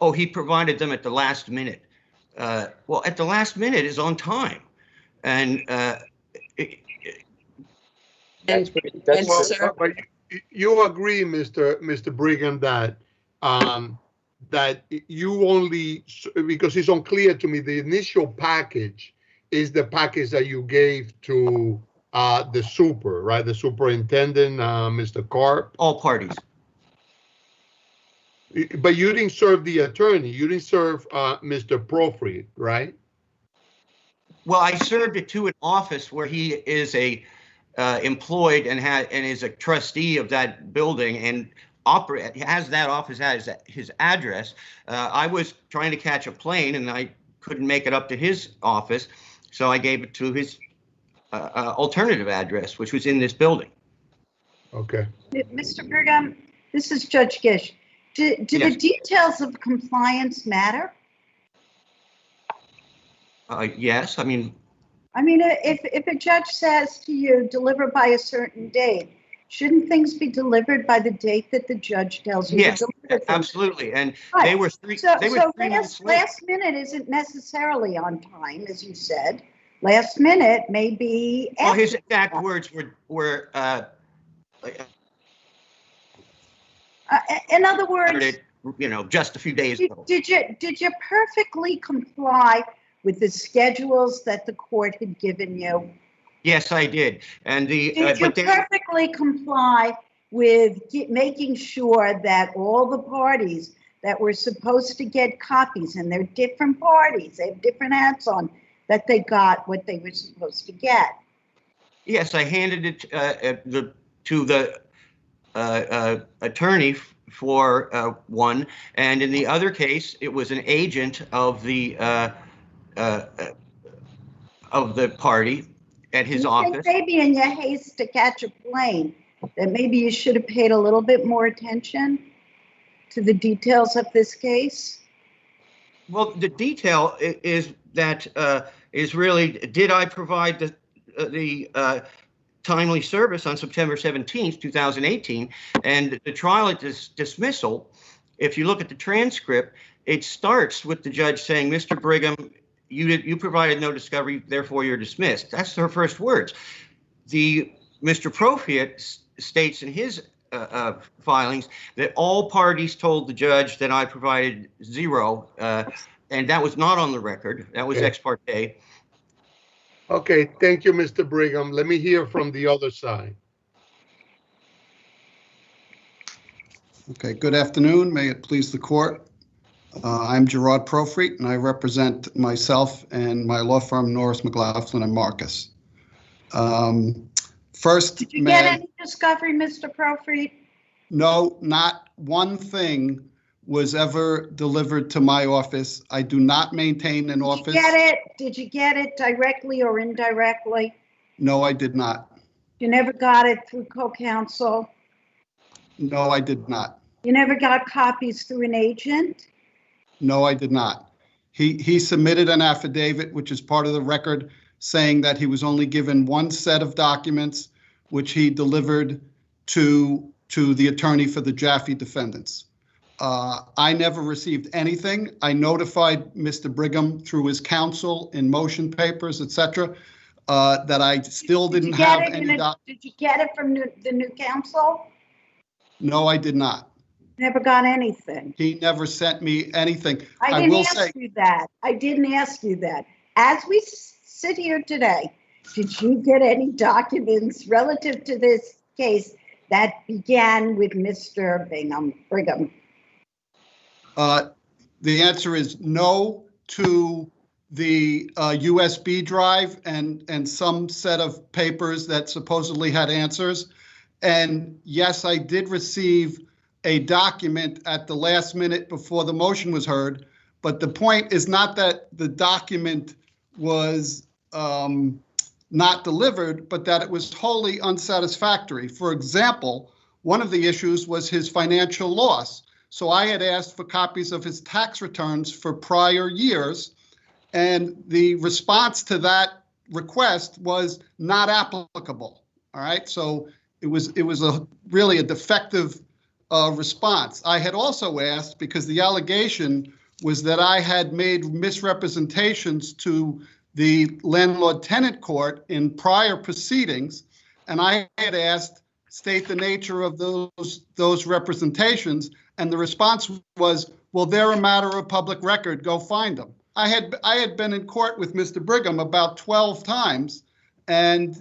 oh, he provided them at the last minute. Well, at the last minute is on time. And But you agree, Mr. Brigham, that you only, because it's unclear to me, the initial package is the package that you gave to the super, right? The superintendent, Mr. Karp. all parties. But you didn't serve the attorney. You didn't serve Mr. Profiat, right? Well, I served it to an office where he is employed and is a trustee of that building and has that office as his address. I was trying to catch a plane and I couldn't make it up to his office, so I gave it to his alternative address, which was in this building. Okay. Mr. Brigham, this is Judge Gish. Do Yes. the details of compliance matter? Yes, I mean, if a judge says to you, deliver by a certain date, shouldn't things be delivered by the date that the judge tells you yes, to deliver them? absolutely. And Right. they were three So months late. last minute isn't necessarily on time, as you said. Last minute may be Well, his after exact that. words were In other words, just a few days ago. Did you perfectly comply with the schedules that the court had given you? Yes, I did. And Did you perfectly comply with making sure that all the parties that were supposed to get copies, and they're different parties, they have different hats on, that they got what they were supposed to get? Yes, I handed it to the attorney for one, and in the other case, it was an agent of the party at his office. Maybe in your haste to catch a plane, that maybe you should have paid a little bit more attention to the details of this case? Well, the detail is that is really, did I provide the timely service on September 17th, 2018, and the trial at this dismissal, if you look at the transcript, it starts with the judge saying, Mr. Brigham, you provided no discovery, therefore you're dismissed. That's her first words. Mr. Profiat states in his filings that all parties told the judge that I provided zero, and that was not on the record. That was ex parte. Okay, thank you, Mr. Brigham. Let me hear from the other side. Okay, good afternoon. May it please the court. I'm Gerard Profreet, and I represent myself and my law firm, Norris, McLaughlin, and Marcus. First, did you get any discovery, Mr. Profreet? No, not one thing was ever delivered to my office. I do not maintain an office. Did you get it directly or indirectly? No, I did not. You never got it through co-counsel? No, I did not. You never got copies through an agent? No, I did not. He submitted an affidavit, which is part of the record, saying that he was only given one set of documents, which he delivered to the attorney for the Jaffe defendants. I never received anything. I notified Mr. Brigham through his counsel in motion papers, etc., that I still didn't have any documents. Did you get it from the new counsel? No, I did not. Never got anything. He never sent me anything. I didn't ask you that. I didn't ask you that. As we sit here today, did you get any documents relative to this case that began with Mr. Brigham? The answer is no to the USB drive and some set of papers that supposedly had answers. And yes, I did receive a document at the last minute before the motion was heard. But the point is not that the document was not delivered, but that it was wholly unsatisfactory. For example, one of the issues was his financial loss. So I had asked for copies of his tax returns for prior years, and the response to that request was not applicable. All right, so it was really a defective response. I had also asked, because the allegation was that I had made misrepresentations to the landlord-tenant court in prior proceedings, and I had asked, state the nature of those representations, and the response was, well, they're a matter of public record, go find them. I had been in court with Mr. Brigham about 12 times, and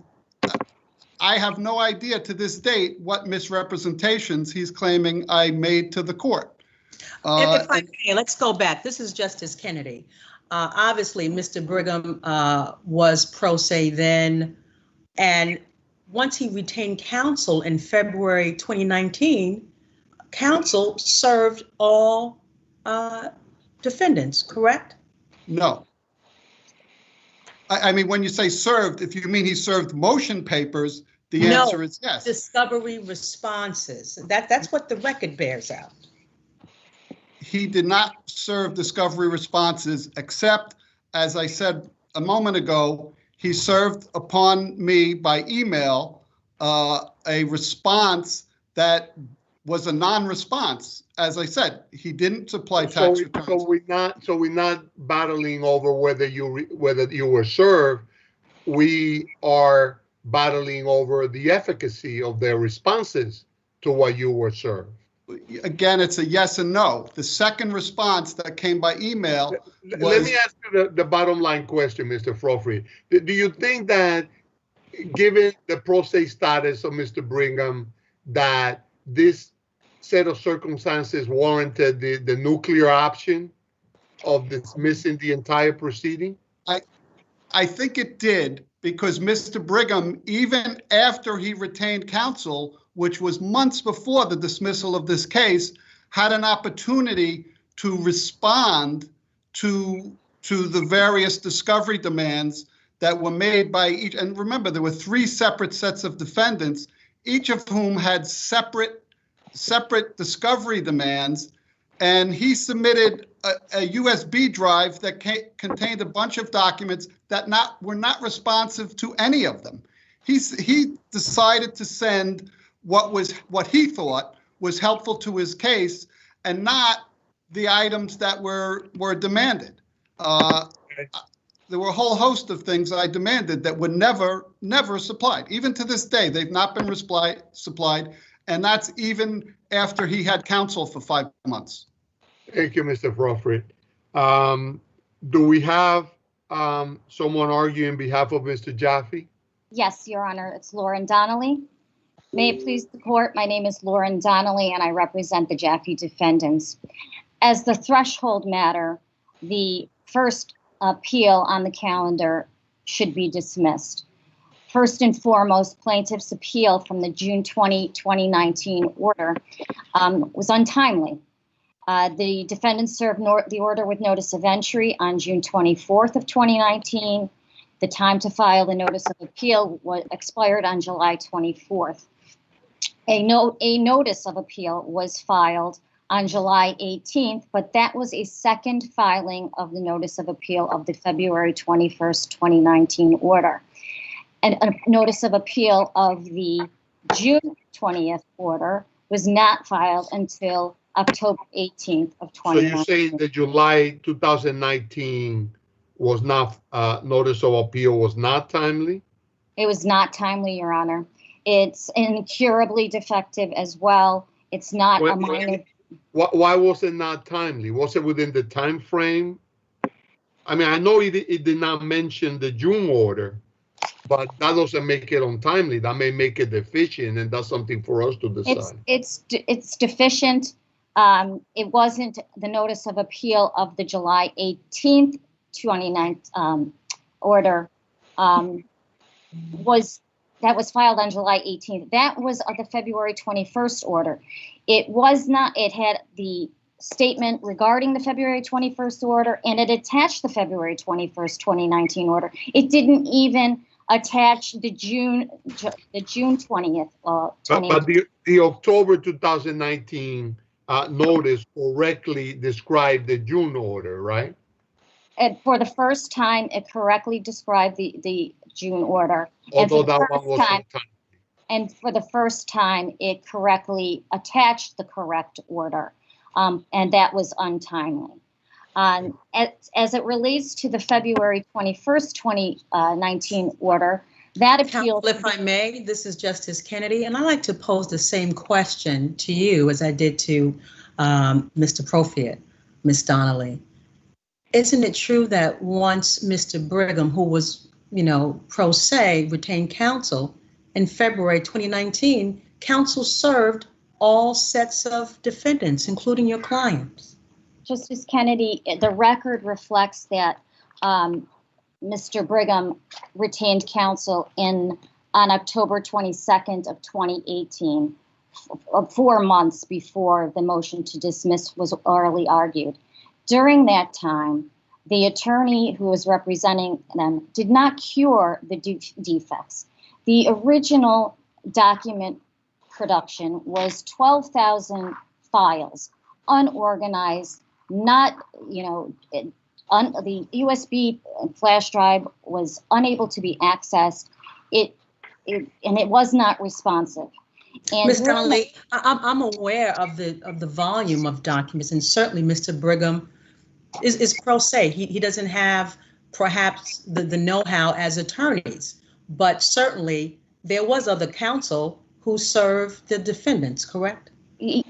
I have no idea to this date what misrepresentations he's claiming I made to the court. If I may, let's go back. This is Justice Kennedy. Obviously, Mr. Brigham was pro se then, and once he retained counsel in February 2019, counsel served all defendants, correct? No. I mean, when you say served, if you mean he served motion papers, the answer is yes. Discovery responses. That's what the record bears out. He did not serve discovery responses, except, as I said a moment ago, he served upon me by email a response that was a non-response. As I said, he didn't supply tax returns. So we're not battling over whether you were served. We are battling over the efficacy of their responses to what you were served. Again, it's a yes and no. The second response that came by email was... Let me ask you the bottom line question, Mr. Frofri. Do you think that, given the pro se status of Mr. Brigham, that this set of circumstances warranted the nuclear option of dismissing the entire proceeding? I think it did, because Mr. Brigham, even after he retained counsel, which was months before the dismissal of this case, had an opportunity to respond to the various discovery demands that were made by each. And remember, there were 3 separate sets of defendants, each of whom had separate discovery demands. And he submitted a USB drive that contained a bunch of documents that were not responsive to any of them. He decided to send what he thought was helpful to his case, and not the items that were demanded. There were a whole host of things I demanded that were never supplied. Even to this day, they've not been supplied, and that's even after he had counsel for 5 months. Thank you, Mr. Frofri. Do we have someone arguing on behalf of Mr. Jaffe? Yes, Your Honor, it's Lauren Donnelly. May it please the court, my name is Lauren Donnelly and I represent the Jaffe defendants. As the threshold matter, the first appeal on the calendar should be dismissed. First and foremost, plaintiff's appeal from the June 20, 2019 order was untimely. The defendants served the order with notice of entry on June 24th of 2019. The time to file the notice of appeal expired on July 24th. A notice of appeal was filed on July 18th, but that was a second filing of the notice of appeal of the February 21st, 2019 order. And a notice of appeal of the June 20th order was not filed until October 18th of 2019. So you're saying the July 2019 was not, notice of appeal was not timely? It was not timely, Your Honor. It's incurably defective as well. It's not a minor. Why was it not timely? Was it within the time frame? I mean, I know it did not mention the June order, but that doesn't make it untimely. That may make it deficient, and that's something for us to decide. It's deficient. It wasn't the notice of appeal of the July 18th, 2019 order that was filed on July 18th. That was the February 21st order. It was not, it had the statement regarding the February 21st order, and it attached the February 21st, 2019 order. It didn't even attach the June 20th. But the October 2019 notice correctly described the June order, right? And for the first time, it correctly described the June order. Although that one was untimely. And for the first time, it correctly attached the correct order, and that was untimely. As it relates to the February 21st, 2019 order, that appeal. If I may, this is Justice Kennedy, and I'd like to pose the same question to you as I did to Mr. Profiat, Ms. Donnelly. Isn't it true that once Mr. Brigham, who was, pro se, retained counsel in February 2019, counsel served all sets of defendants, including your clients? Justice Kennedy, the record reflects that Mr. Brigham retained counsel on October 22nd of 2018, 4 months before the motion to dismiss was orally argued. During that time, the attorney who was representing them did not cure the defects. The original document production was 12,000 files, unorganized, not, the USB flash drive was unable to be accessed, and it was not responsive. Ms. Donnelly, I'm aware of the volume of documents, and certainly Mr. Brigham is pro se. He doesn't have perhaps the know-how as attorneys, but certainly there was other counsel who served the defendants, correct?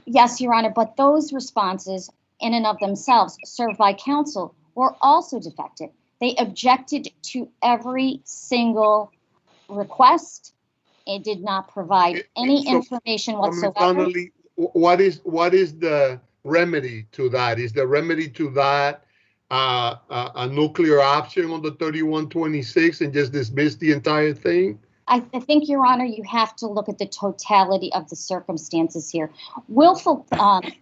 Yes, Your Honor, but those responses in and of themselves served by counsel were also defective. They objected to every single request. It did not provide any information whatsoever. Donnelly, what is the remedy to that? Is the remedy to that a nuclear option on the 3126 and just dismiss the entire thing? I think, Your Honor, you have to look at the totality of the circumstances here. Willful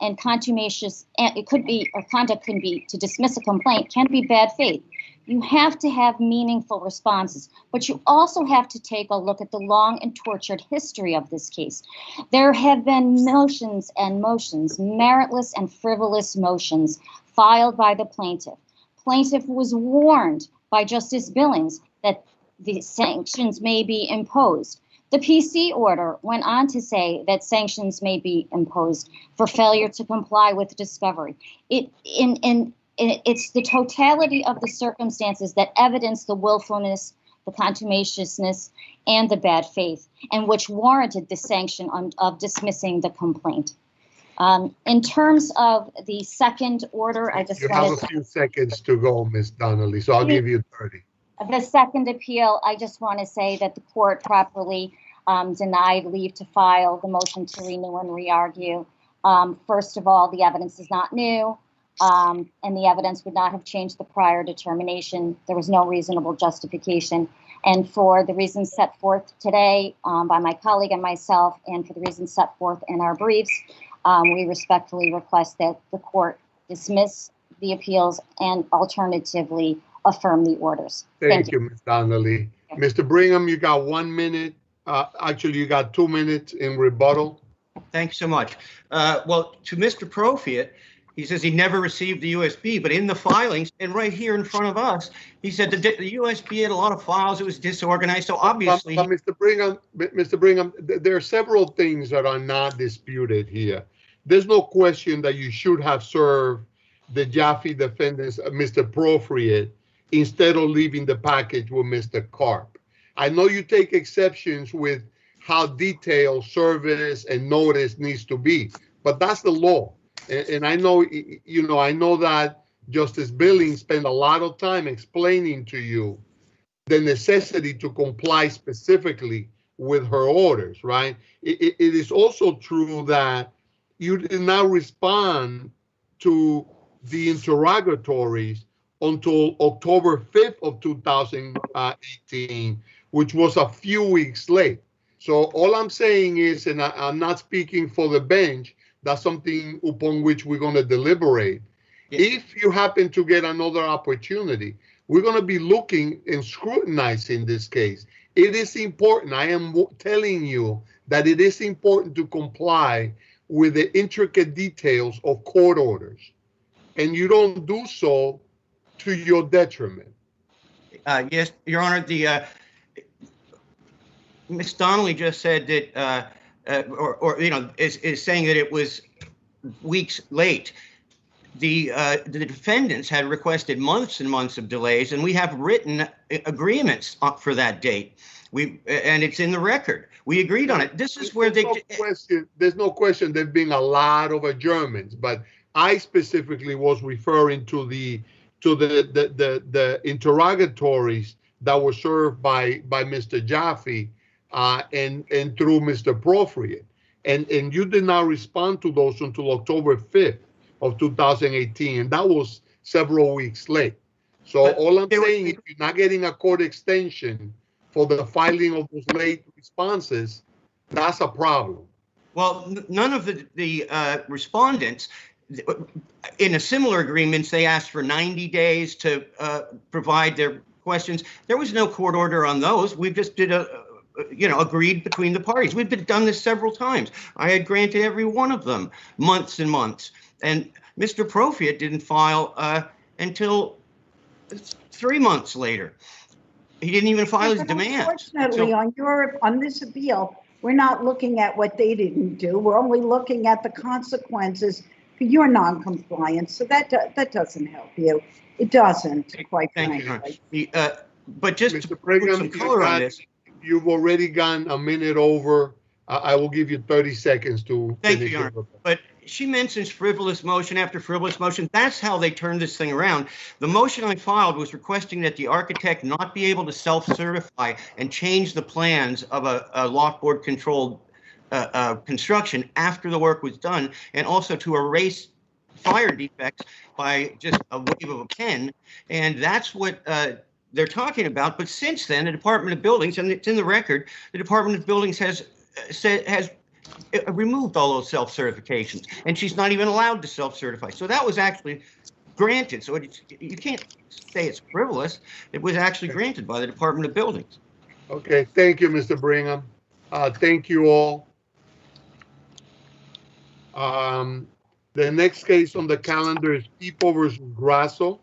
and contumacious, it could be, or conduct can be, to dismiss a complaint can be bad faith. You have to have meaningful responses, but you also have to take a look at the long and tortured history of this case. There have been motions and motions, meritless and frivolous motions, filed by the plaintiff. Plaintiff was warned by Justice Billings that the sanctions may be imposed. The PC order went on to say that sanctions may be imposed for failure to comply with discovery. It's the totality of the circumstances that evidence the willfulness, the contumaciousness, and the bad faith, and which warranted the sanction of dismissing the complaint. In terms of the second order, I just you have a few seconds to go, Ms. Donnelly, so I'll give you 30. The second appeal, I just want to say that the court properly denied leave to file the motion to renew and re-argue. First of all, the evidence is not new, and the evidence would not have changed the prior determination. There was no reasonable justification. And for the reasons set forth today by my colleague and myself, and for the reasons set forth in our briefs, we respectfully request that the court dismiss the appeals and alternatively affirm the orders. Thank you, Ms. Donnelly. Mr. Brigham, you got 1 minute. Actually, you got 2 minutes in rebuttal. Thanks so much. Well, to Mr. Profiat, he says he never received the USB, but in the filings and right here in front of us, he said the USB had a lot of files. It was disorganized. So obviously, Mr. Brigham, there are several things that are not disputed here. There's no question that you should have served the Jaffe defendants, Mr. Profiat, instead of leaving the package with Mr. Karp. I know you take exceptions with how detailed service and notice needs to be, but that's the law. And I know, I know that Justice Billings spent a lot of time explaining to you the necessity to comply specifically with her orders, right? It is also true that you did not respond to the interrogatories until October 5th of 2018, which was a few weeks late. So all I'm saying is, and I'm not speaking for the bench, that's something upon which we're going to deliberate. Yes. If you happen to get another opportunity, we're going to be looking and scrutinizing this case. It is important. I am telling you that it is important to comply with the intricate details of court orders. And you don't do so to your detriment. Yes, Your Honor, Ms. Donnelly just said that, is saying that it was weeks late. The defendants had requested months and months of delays, and we have written agreements for that date. And it's in the record. We agreed on it. This is where there's no question there've been a lot of adjournments, but I specifically was referring to the interrogatories that were served by Mr. Jaffe and through Mr. Profiat. And you did not respond to those until October 5th of 2018, and that was several weeks late. So all I'm saying, if you're not getting a court extension for the filing of those late responses, that's a problem. Well, none of the respondents, in a similar agreements, they asked for 90 days to provide their questions. There was no court order on those. We just did agreed between the parties. We've done this several times. I had granted every one of them months and months. And Mr. Profiat didn't file until 3 months later. He didn't even file his demand. Unfortunately, on this appeal, we're not looking at what they didn't do. We're only looking at the consequences for your non-compliance. So that doesn't help you. It doesn't, quite frankly. But just to put some color on this, you've already gone a minute over. I will give you 30 seconds to finish. Thank you, Your Honor. But she mentions frivolous motion after frivolous motion. That's how they turned this thing around. The motion I filed was requesting that the architect not be able to self-certify and change the plans of a lock board controlled construction after the work was done, and also to erase fire defects by just a wave of a pen. And that's what they're talking about. But since then, the Department of Buildings, and it's in the record, the Department of Buildings has removed all those self-certifications, and she's not even allowed to self-certify. So that was actually granted. So you can't say it's frivolous. It was actually granted by the Department of Buildings. Okay, thank you, Mr. Brigham. Thank you all. The next case on the calendar is People versus Grasso.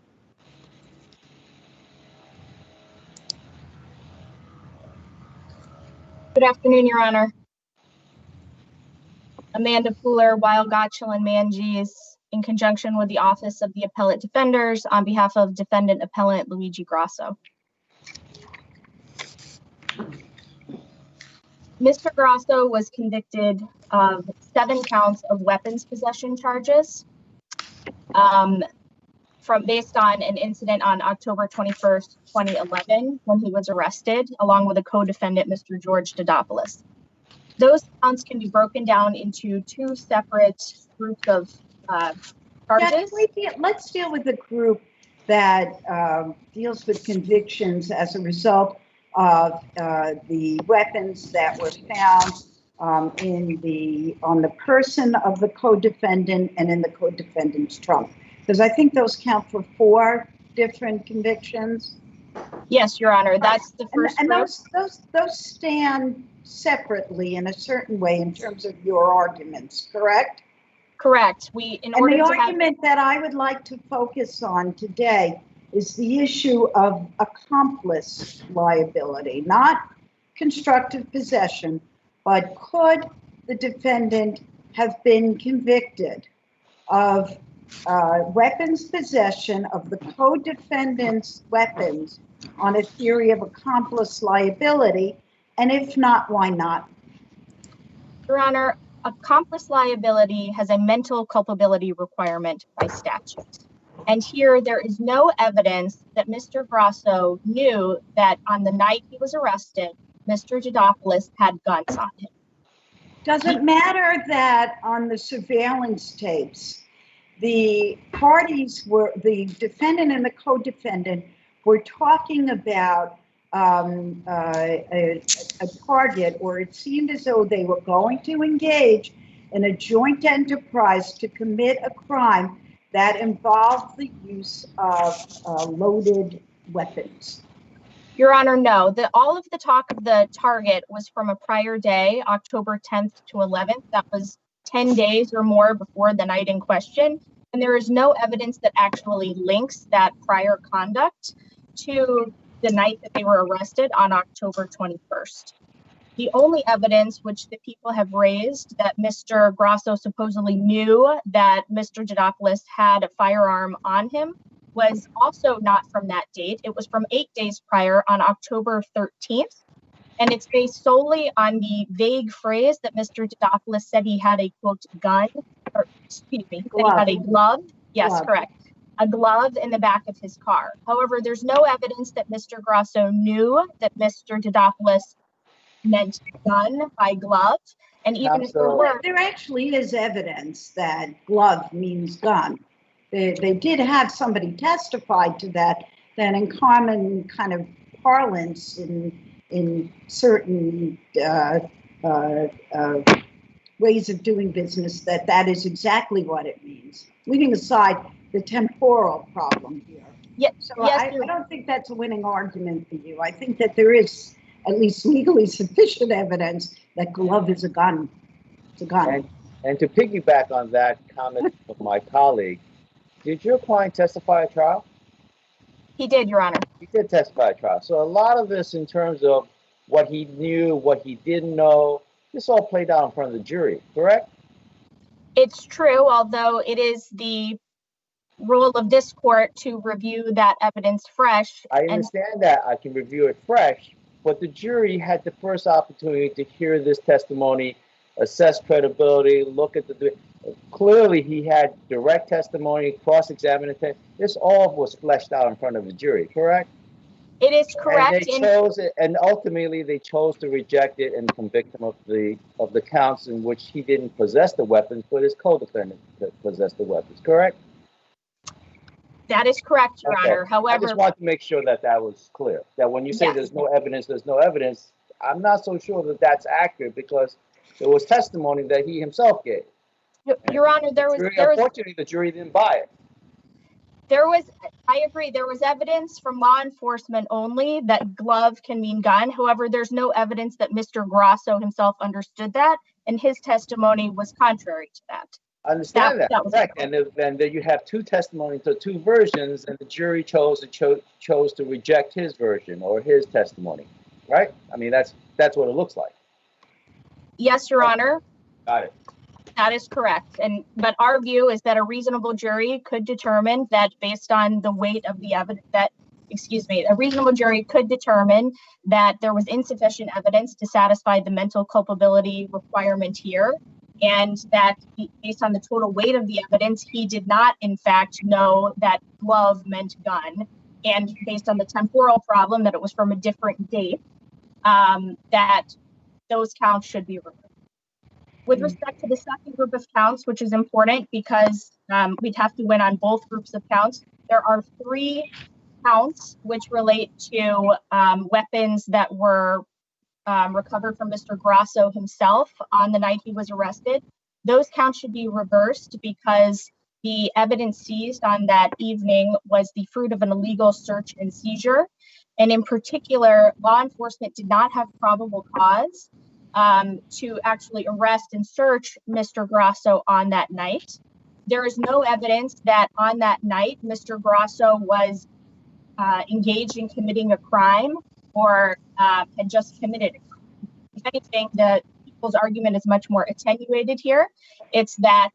Good afternoon, Your Honor. Amanda Fuller, Weil, Gotchel, and Manges, in conjunction with the Office of the Appellate Defenders, on behalf of Defendant Appellant Luigi Grasso. Mr. Grasso was convicted of 7 counts of weapons possession charges based on an incident on October 21st, 2011, when he was arrested, along with a co-defendant, Mr. George Dodopoulos. Those counts can be broken down into 2 separate groups of charges. Let's deal with the group that deals with convictions as a result of the weapons that were found on the person of the co-defendant and in the co-defendant's trunk. Because I think those count for 4 different convictions. Yes, Your Honor, that's the first and group. Those stand separately in a certain way in terms of your arguments, correct? Correct. The argument that I would like to focus on today is the issue of accomplice liability, not constructive possession, but could the defendant have been convicted of weapons possession of the co-defendant's weapons on a theory of accomplice liability, and if not, why not? Your Honor, accomplice liability has a mental culpability requirement by statute. And here there is no evidence that Mr. Grasso knew that on the night he was arrested, Mr. Dodopoulos had guns on him. Does it matter that on the surveillance tapes, the parties were, the defendant and the co-defendant were talking about a target, or it seemed as though they were going to engage in a joint enterprise to commit a crime that involved the use of loaded weapons? Your Honor, no. All of the talk of the target was from a prior day, October 10th to 11th. That was 10 days or more before the night in question. And there is no evidence that actually links that prior conduct to the night that they were arrested on October 21st. The only evidence which the people have raised that Mr. Grasso supposedly knew that Mr. Dodopoulos had a firearm on him was also not from that date. It was from 8 days prior on October 13th. And it's based solely on the vague phrase that Mr. Dodopoulos said he had a, quote, gun, or excuse me, that he had a glove. Yes, glove. Correct. A glove in the back of his car. However, there's no evidence that Mr. Grasso knew that Mr. Dodopoulos meant gun by glove. And even if there actually is evidence that glove means gun. They did have somebody testify to that in common kind of parlance in certain ways of doing business, that is exactly what it means. Leaving aside the temporal problem here. So I don't think that's a winning argument for you. I think that there is at least legally sufficient evidence that glove is a gun. It's a gun. And to piggyback on that comment of my colleague, did your client testify at trial? He did, Your Honor. He did testify at trial. So a lot of this in terms of what he knew, what he didn't know, this all played out in front of the jury, correct? It's true, although it is the role of this court to review that evidence fresh. I understand that. I can review it fresh, but the jury had the first opportunity to hear this testimony assess credibility, look at the. Clearly, he had direct testimony, cross-examination. This all was fleshed out in front of the jury, correct? It is correct. And they chose it, and ultimately they chose to reject it and convict him of the counts in which he didn't possess the weapons, but his co-defendant possessed the weapons, correct? That is correct, Your Honor. However, I just want to make sure that that was clear. That when you say there's no evidence, there's no evidence. I'm not so sure that that's accurate because there was testimony that he himself gave. Your Honor, Unfortunately, the jury didn't buy it. I agree, there was evidence from law enforcement only that glove can mean gun. However, there's no evidence that Mr. Grasso himself understood that, and his testimony was contrary to that. I understand that correct. And then you have two testimonies, so two versions, and the jury chose to reject his version or his testimony, right? I mean, that's what it looks like. Yes, Your Honor. Got it. That is correct. But our view is that a reasonable jury could determine that based on the weight of the evidence a reasonable jury could determine that there was insufficient evidence to satisfy the mental culpability requirement here, and that based on the total weight of the evidence, he did not, in fact, know that glove meant gun, and based on the temporal problem that it was from a different date, that those counts should be removed. With respect to the second group of counts, which is important because we'd have to win on both groups of counts, there are 3 counts which relate to weapons that were recovered from Mr. Grasso himself on the night he was arrested. Those counts should be reversed because the evidence seized on that evening was the fruit of an illegal search and seizure. And in particular, law enforcement did not have probable cause to actually arrest and search Mr. Grasso on that night. There is no evidence that on that night, Mr. Grasso was engaged in committing a crime or had just committed a crime. If anything, the people's argument is much more attenuated here. It's that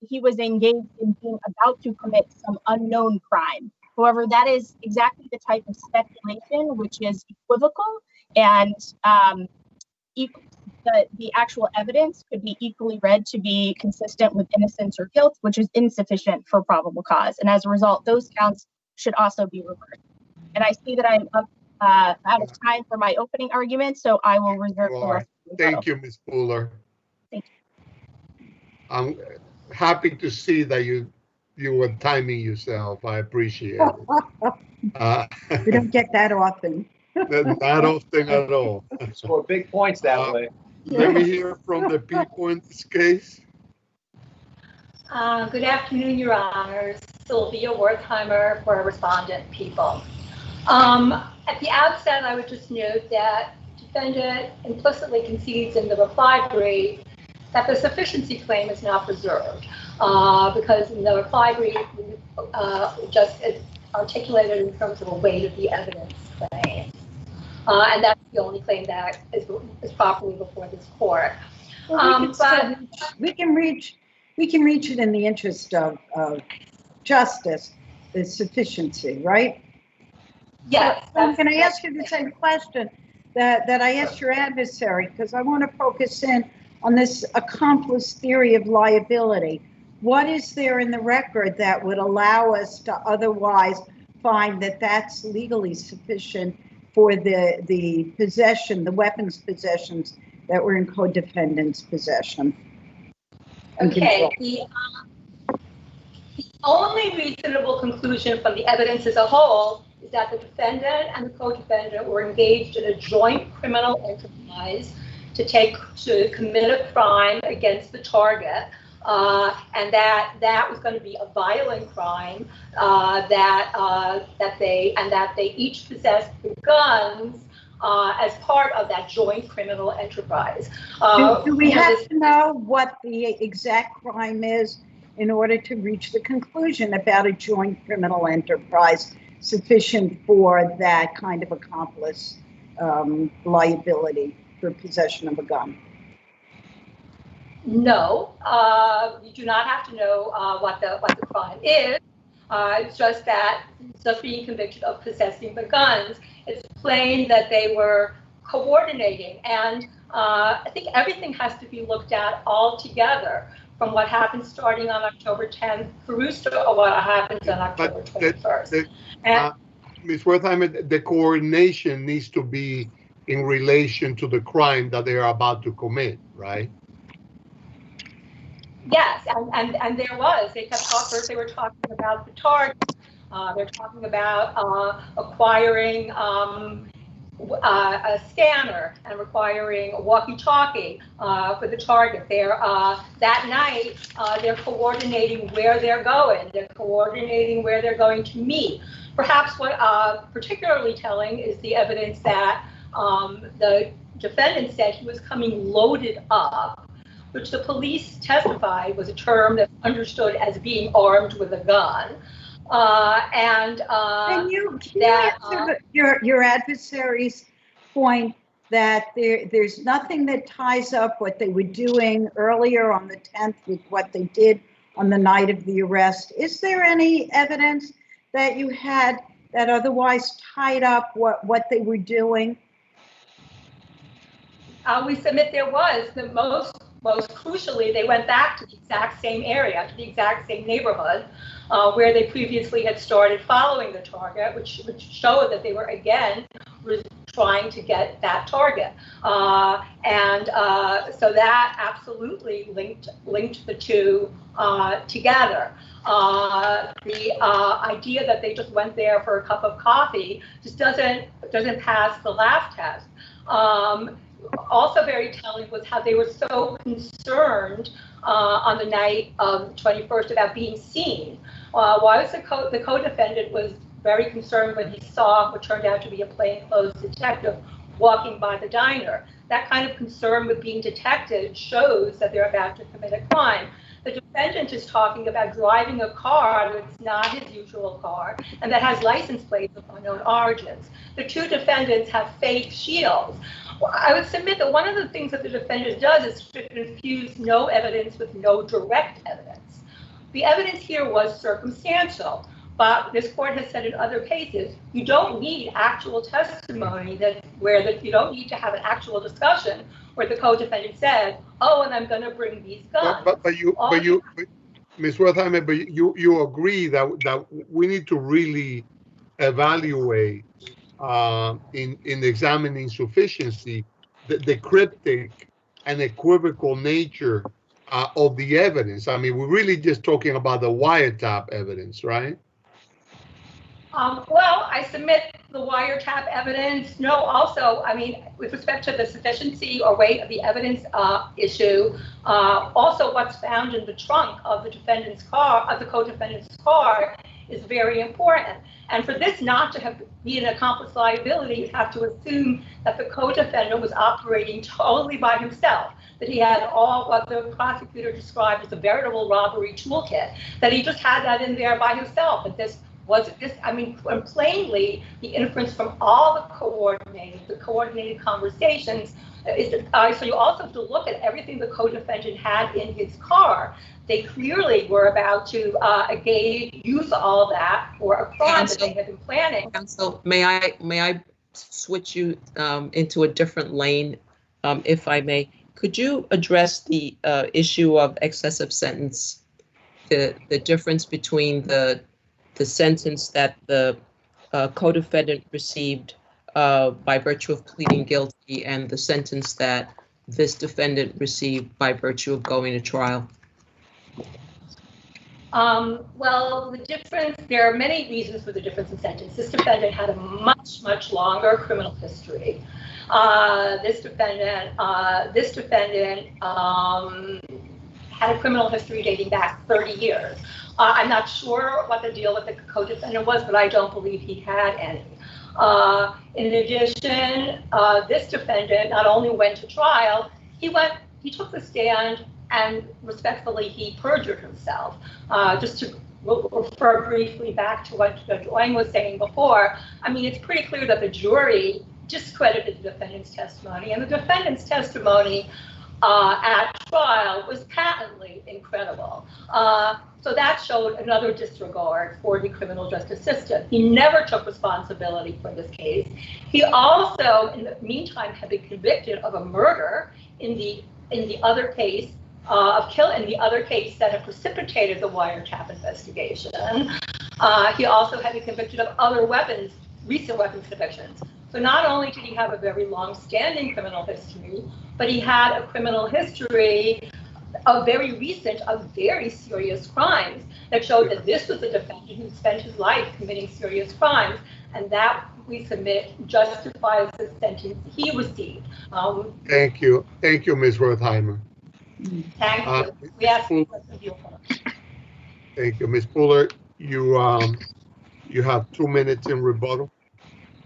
he was engaged in being about to commit some unknown crime. However, that is exactly the type of speculation which is equivocal, and the actual evidence could be equally read to be consistent with innocence or guilt, which is insufficient for probable cause. And as a result, those counts should also be reversed. And I see that I'm up out of time for my opening argument, so I will reserve the rest. Thank you, Ms. Fuller. Thank you. I'm happy to see that you were timing yourself. I appreciate it. We don't get that often. Not often at all. Score big points that way. Let me hear from the people in this case. Good afternoon, Your Honors. Sylvia Wertheimer for Respondent People. At the outset, I would just note that defendant implicitly concedes in the reply brief that the sufficiency claim is not preserved because in the reply brief, just articulated in terms of a weight of the evidence claim. And that's the only claim that is properly before this court. Well, we can reach it in the interest of justice, the sufficiency, right? Yes. So can I ask you the same question that I asked your adversary? Because I want to focus in on this accomplice theory of liability. What is there in the record that would allow us to otherwise find that that's legally sufficient for the possession, the weapons possessions that were in co-defendant's possession? Okay, the only reasonable conclusion from the evidence as a whole is that the defendant and the co-defendant were engaged in a joint criminal enterprise to commit a crime against the target, and that was going to be a violent crime, that they each possessed guns as part of that joint criminal enterprise. Do we have to know what the exact crime is in order to reach the conclusion about a joint criminal enterprise sufficient for that kind of accomplice liability for possession of a gun? No, you do not have to know what the crime is. It's just that just being convicted of possessing the guns, it's plain that they were coordinating. And I think everything has to be looked at all together, from what happens starting on October 10th through what happens on October 21st. Ms. Wertheimer, the coordination needs to be in relation to the crime that they are about to commit, right? Yes, and there was. They kept talking. First, they were talking about the target. They're talking about acquiring a scanner and requiring a walkie-talkie for the target. That night, they're coordinating where they're going. They're coordinating where they're going to meet. Perhaps what particularly telling is the evidence that the defendant said he was coming loaded up, which the police testified was a term that's understood as being armed with a gun. Can you answer your adversary's point that there's nothing that ties up what they were doing earlier on the 10th with what they did on the night of the arrest? Is there any evidence that you had that otherwise tied up what they were doing? We submit there was. The most crucially, they went back to the exact same area, to the exact same neighborhood where they previously had started following the target, which showed that they were again trying to get that target. So that absolutely linked the two together. The idea that they just went there for a cup of coffee just doesn't pass the laugh test. Also very telling was how they were so concerned on the night of the 21st about being seen. While the co-defendant was very concerned when he saw what turned out to be a plainclothes detective walking by the diner. That kind of concern with being detected shows that they're about to commit a crime. The defendant is talking about driving a car that's not his usual car and that has license plates of unknown origins. The two defendants have fake shields. I would submit that one of the things that the defendant does is to confuse no evidence with no direct evidence. The evidence here was circumstantial, but this court has said in other cases, you don't need actual testimony you don't need to have an actual discussion where the co-defendant said, "Oh, and I'm going to bring these guns." But Ms. Wertheimer, but you agree that we need to really evaluate in examining sufficiency the cryptic and equivocal nature of the evidence. I mean, we're really just talking about the wiretap evidence, right? Well, I submit the wiretap evidence. No, also, I mean, with respect to the sufficiency or weight of the evidence issue, also what's found in the trunk of the defendant's car, of the co-defendant's car, is very important. And for this not to be an accomplice liability, you have to assume that the co-defendant was operating totally by himself, that he had all what the prosecutor described as a veritable robbery toolkit, that he just had that in there by himself. But plainly, the inference from all the coordinated conversations is that, so you also have to look at everything the co-defendant had in his car. They clearly were about to use all that for a crime that they had been planning. Counsel, may I switch you into a different lane, if I may? Could you address the issue of excessive sentence, the difference between the sentence that the co-defendant received by virtue of pleading guilty and the sentence that this defendant received by virtue of going to trial? Well, the difference, there are many reasons for the difference in sentence. This defendant had a much, much longer criminal history. This defendant had a criminal history dating back 30 years. I'm not sure what the deal with the co-defendant was, but I don't believe he had any. In addition, this defendant not only went to trial, he took the stand and respectfully he perjured himself. Just to refer briefly back to what Judge Oeng was saying before, I mean, it's pretty clear that the jury discredited the defendant's testimony, and the defendant's testimony at trial was patently incredible. So that showed another disregard for the criminal justice system. He never took responsibility for this case. He also, in the meantime, had been convicted of a murder in the other case in the other case that had precipitated the wiretap investigation. He also had been convicted of other recent weapons convictions. So not only did he have a very long-standing criminal history, but he had a criminal history of very recent, of very serious crimes that showed that this was a defendant who spent his life committing serious crimes, and that, we submit, justifies the sentence he received. Thank you, Ms. Wertheimer. Thank you. We ask for your Thank you, Ms. Fuller. You have 2 minutes in rebuttal.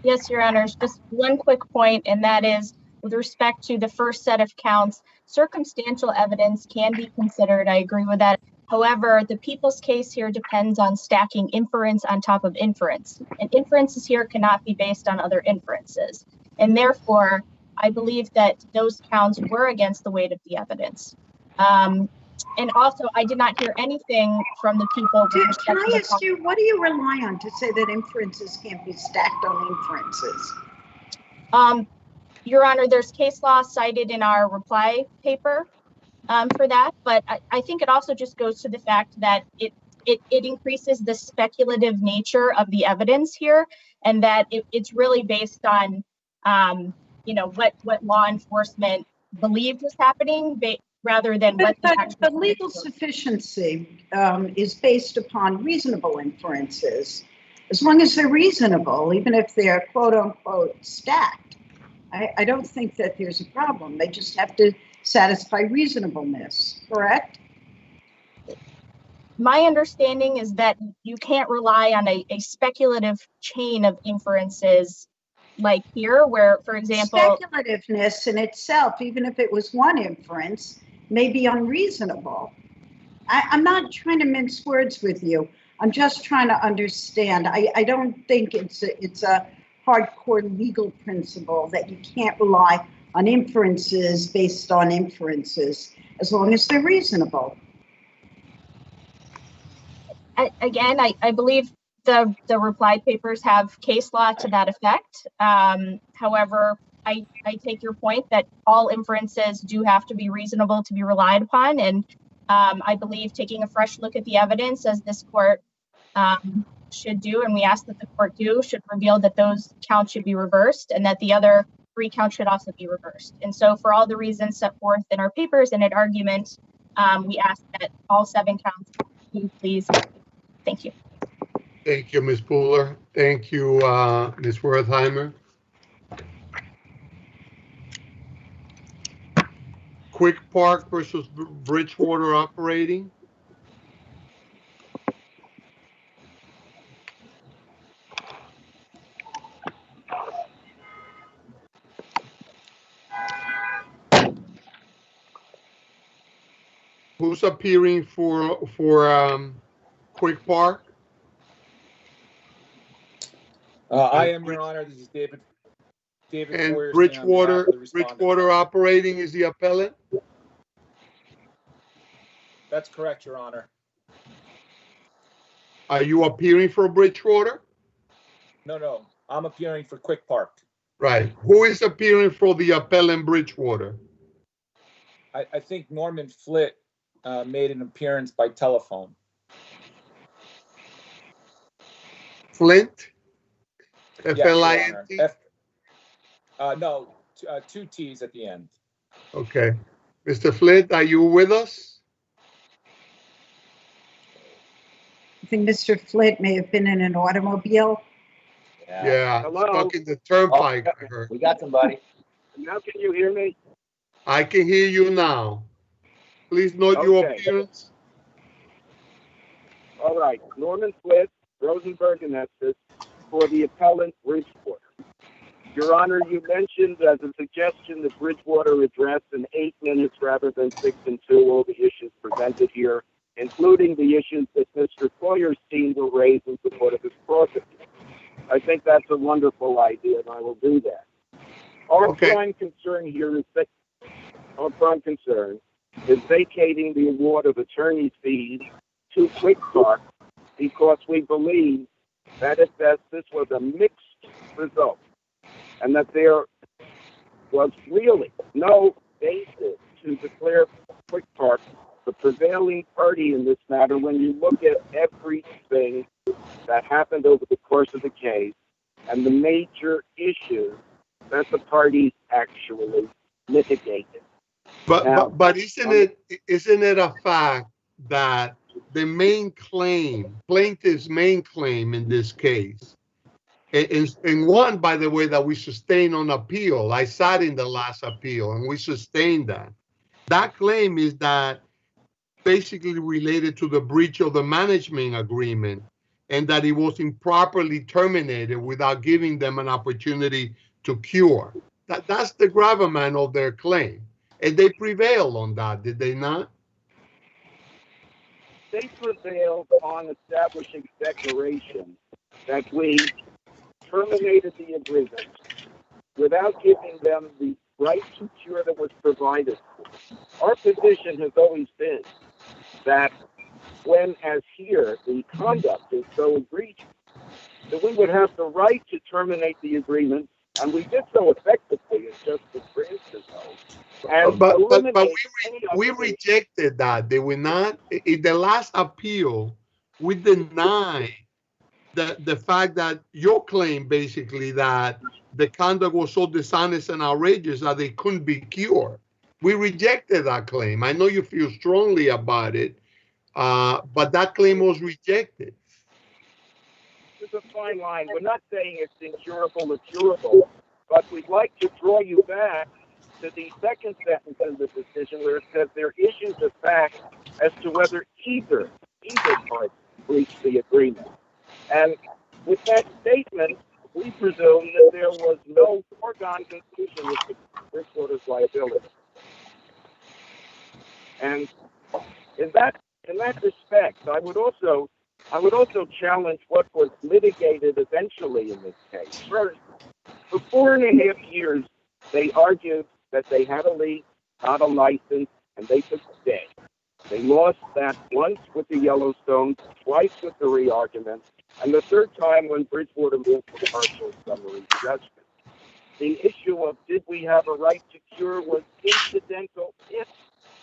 Yes, Your Honors. Just one quick point, and that is with respect to the first set of counts, circumstantial evidence can be considered. I agree with that. However, the people's case here depends on stacking inference on top of inference, and inferences here cannot be based on other inferences. And therefore, I believe that those counts were against the weight of the evidence. And also, I did not hear anything from the people. Can I ask you, what do you rely on to say that inferences can't be stacked on inferences? Your Honor, there's case law cited in our reply paper for that, but I think it also just goes to the fact that it increases the speculative nature of the evidence here, and that it's really based on, what law enforcement believed was happening, rather than what the actual. But legal sufficiency is based upon reasonable inferences. As long as they're reasonable, even if they're quote unquote stacked, I don't think that there's a problem. They just have to satisfy reasonableness, correct? My understanding is that you can't rely on a speculative chain of inferences like here, where, for example, speculativeness in itself, even if it was one inference, may be unreasonable. I'm not trying to mince words with you. I'm just trying to understand. I don't think it's a hardcore legal principle that you can't rely on inferences based on inferences, as long as they're reasonable. Again, I believe the reply papers have case law to that effect. However, I take your point that all inferences do have to be reasonable to be relied upon. And I believe taking a fresh look at the evidence, as this court should do, and we ask that the court do, should reveal that those counts should be reversed and that the other 3 counts should also be reversed. And so for all the reasons set forth in our papers and in argument, we ask that all 7 counts be please. Thank you. Thank you, Ms. Pooler. Thank you, Ms. Wertheimer. Quick Park versus Bridgewater Operating. Who's appearing for Quick Park? I am, Your Honor. This is David. And Bridgewater Operating is the appellant? That's correct, Your Honor. Are you appearing for Bridgewater? No. I'm appearing for Quick Park. Right. Who is appearing for the appellant Bridgewater? I think Norman Flitt made an appearance by telephone. Flint? Yes, F-L-I-N-T? No, 2 T's at the end. Okay. Mr. Flint, are you with us? I think Mr. Flint may have been in an automobile. Yeah. Hello? Stuck in the turnpike, I heard. We got somebody. Now can you hear me? I can hear you now. Please note your Okay. appearance. All right. Norman Flitt, Rosenberg and Estes, for the appellant Bridgewater. Your Honor, you mentioned as a suggestion that Bridgewater address in 8 minutes rather than 6 and 2 all the issues presented here, including the issues that Mr. Feuerstein will raise in support of his process. I think that's a wonderful idea, and I will do that. Our prime concern here is that or prime concern, is vacating the award of attorney's fees to Quick Park because we believe that at best this was a mixed result and that there was really no basis to declare Quick Park the prevailing party in this matter when you look at everything that happened over the course of the case and the major issues that the parties actually litigated. But isn't it a fact that the main claim, plaintiff's main claim in this case, and one, by the way, that we sustained on appeal, I sat in the last appeal and we sustained that. That claim is that basically related to the breach of the management agreement and that it was improperly terminated without giving them an opportunity to cure. That's the gravamen of their claim. And they prevailed on that, did they not? They prevailed on establishing declaration that we terminated the agreement without giving them the right to cure that was provided. Our position has always been that when, as here, the conduct is so egregious, that we would have the right to terminate the agreement, and we did so effectively, as Justice Branson knows. But we rejected that, did we not? In the last appeal, we denied the fact that your claim, basically, that the conduct was so dishonest and outrageous that they couldn't be cured. We rejected that claim. I know you feel strongly about it, but that claim was rejected. There's a fine line. We're not saying it's incurable or curable, but we'd like to draw you back to the second sentence in the decision where it says there are issues of fact as to whether either party breached the agreement. And with that statement, we presume that there was no foregone conclusion with the Bridgewater's liability. And in that respect, I would also challenge what was litigated eventually in this case. First, for 4.5 years, they argued that they had a lease, not a license, and they could stay. They lost that once with the Yellowstones, twice with the re-argument, and the third time when Bridgewater moved for partial summary judgment. The issue of did we have a right to cure was incidental if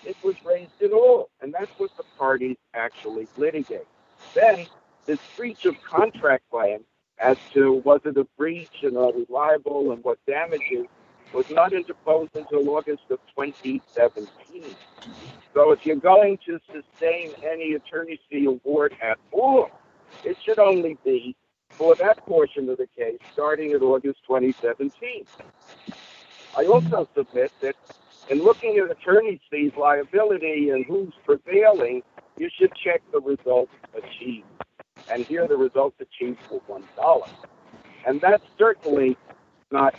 it was raised at all, and that's what the parties actually litigated. Then, this breach of contract claim as to was it a breach and are we liable and what damages was not interposed until August of 2017. So if you're going to sustain any attorney's fee award at all, it should only be for that portion of the case starting at August 2017. I also submit that in looking at attorney's fees liability and who's prevailing, you should check the results achieved. And here the results achieved were $1. And that's certainly not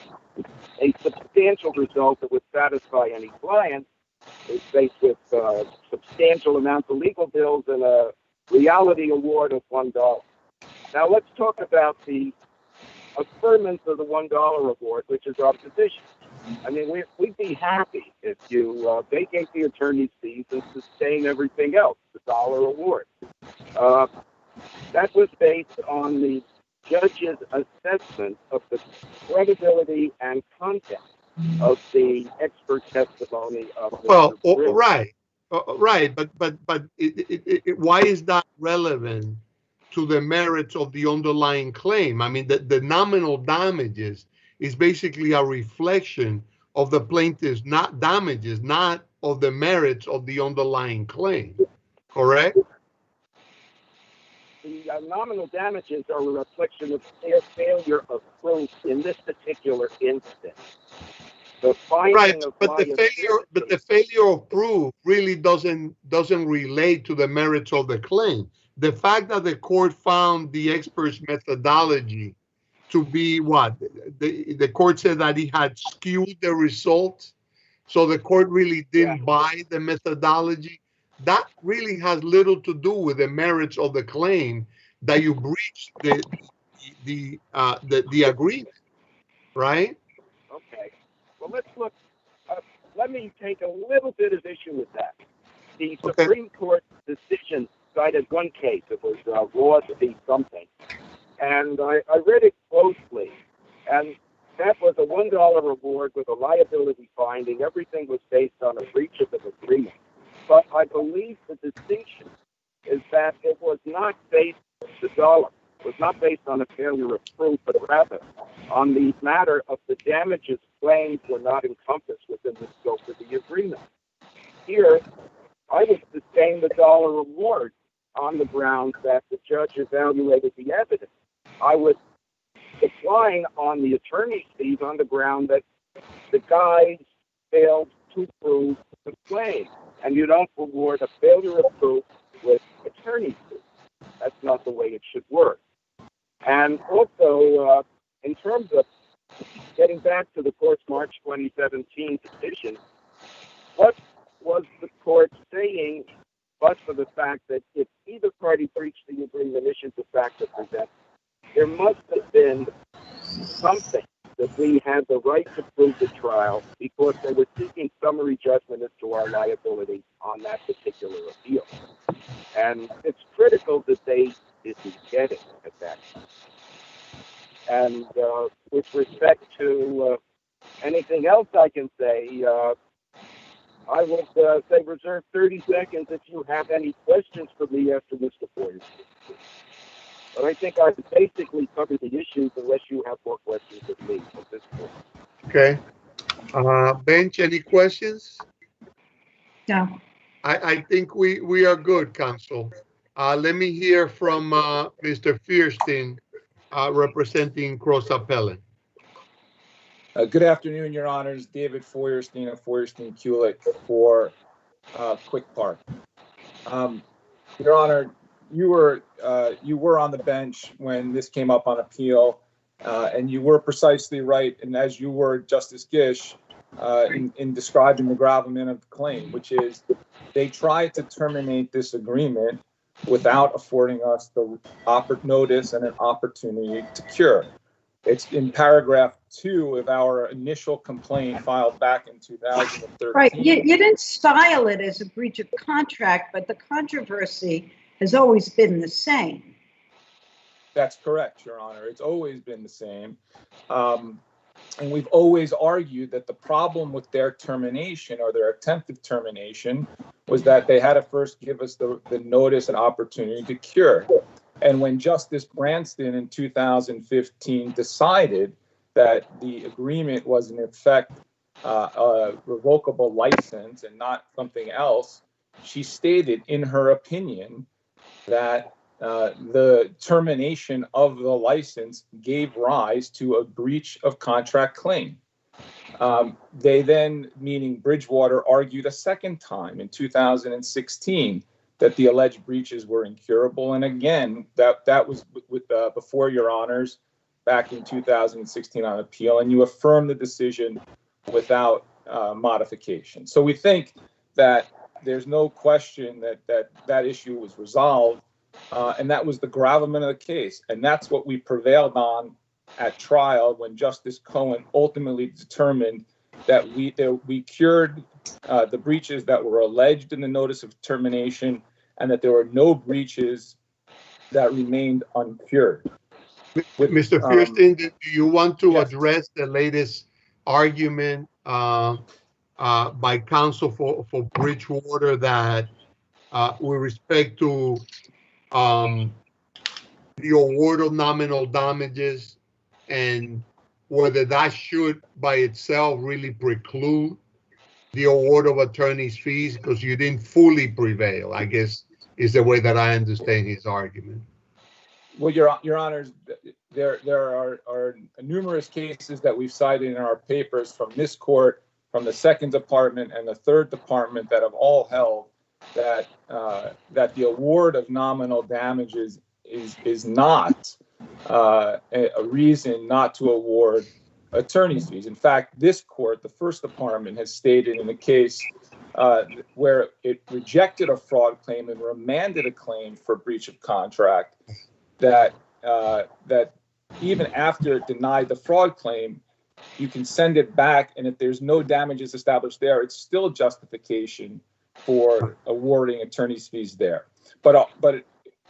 a substantial result that would satisfy any client who's faced with substantial amounts of legal bills and a reality award of $1. Now let's talk about the affirmance of the $1 award, which is our position. I mean, we'd be happy if you vacate the attorney's fees and sustain everything else, the dollar award. That was based on the judge's assessment of the credibility and content of the expert testimony of Mr. Well, right, but why is that relevant to the merits of the underlying claim? I mean, the nominal damages is basically a reflection of the plaintiff's damages, not of the merits of the underlying claim, correct? The nominal damages are a reflection of their failure of proof in this particular instance. Right, but the failure of proof really doesn't relate to the merits of the claim. The fact that the court found the expert's methodology to be what? The court said that he had skewed the results, so the court really didn't buy the methodology. That really has little to do with the merits of the claim that you breached the agreement, right? Okay. Well, let's look. let me take a little bit of issue with that. The Supreme Court decision cited one case. It was Ross v. something. And I read it closely. And that was a $1 reward with a liability finding. Everything was based on a breach of an agreement. But I believe the distinction is that it was not based, the dollar was not based on a failure of proof, but rather on the matter of the damages claimed were not encompassed within the scope of the agreement. Here, I would sustain the dollar reward on the grounds that the judge evaluated the evidence. I was decline on the attorney's fees on the ground that the guys failed to prove the claim. And you don't reward a failure of proof with attorney's fees. That's not the way it should work. And also, in terms of getting back to the court's March 2017 decision, what was the court saying but for the fact that if either party breached the agreement, issues of fact are presented? There must have been something that we had the right to prove the trial because they were seeking summary judgment as to our liability on that particular appeal. And it's critical that they didn't get it at that time. And with respect to anything else I can say, I would say reserve 30 seconds if you have any questions for me after Mr. Boyer. But I think I've basically covered the issues unless you have more questions of me at this point. Okay. Bench, any questions? No. I think we are good, counsel. Let me hear from Mr. Fierstein, representing Cross Appellate. Good afternoon, Your Honors. David Feuerstein of Feuerstein-Kulik for Quick Park. Your Honor, you were on the bench when this came up on appeal, and you were precisely right. And as you were, Justice Gish, in describing the gravamen of the claim, which is they tried to terminate this agreement without affording us the notice and an opportunity to cure. It's in paragraph 2 of our initial complaint filed back in 2013. Right. You didn't style it as a breach of contract, but the controversy has always been the same. That's correct, Your Honor. It's always been the same. And we've always argued that the problem with their termination or their attempted termination was that they had to first give us the notice and opportunity to cure. And when Justice Branston in 2015 decided that the agreement was in effect a revocable license and not something else, she stated in her opinion that the termination of the license gave rise to a breach of contract claim. They then, meaning Bridgewater, argued a second time in 2016 that the alleged breaches were incurable. And again, that was before Your Honors back in 2016 on appeal, and you affirmed the decision without modification. So we think that there's no question that issue was resolved, and that was the gravamen of the case. And that's what we prevailed on at trial when Justice Cohen ultimately determined that we cured the breaches that were alleged in the notice of termination and that there were no breaches that remained uncured. Mr. Fierstein, do you want to Yes. address the latest argument by counsel for Bridgewater that with respect to the award of nominal damages and whether that should by itself really preclude the award of attorney's fees because you didn't fully prevail, I guess, is the way that I understand his argument. Well, Your Honors, there are numerous cases that we've cited in our papers from this court, from the Second Department and the Third Department that have all held that the award of nominal damages is not a reason not to award attorney's fees. In fact, this court, the First Department, has stated in a case where it rejected a fraud claim and remanded a claim for breach of contract that even after it denied the fraud claim, you can send it back, and if there's no damages established there, it's still justification for awarding attorney's fees there. But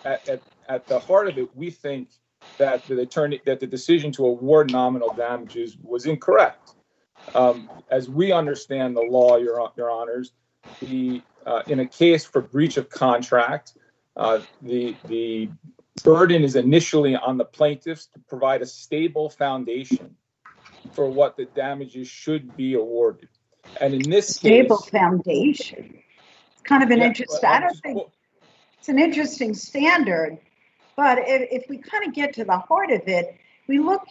at the heart of it, we think that the decision to award nominal damages was incorrect. As we understand the law, Your Honors, in a case for breach of contract, the burden is initially on the plaintiffs to provide a stable foundation for what the damages should be awarded. And in this stable case, foundation. It's kind of an interesting. I don't think it's an interesting standard, but if we kind of get to the heart of it, we look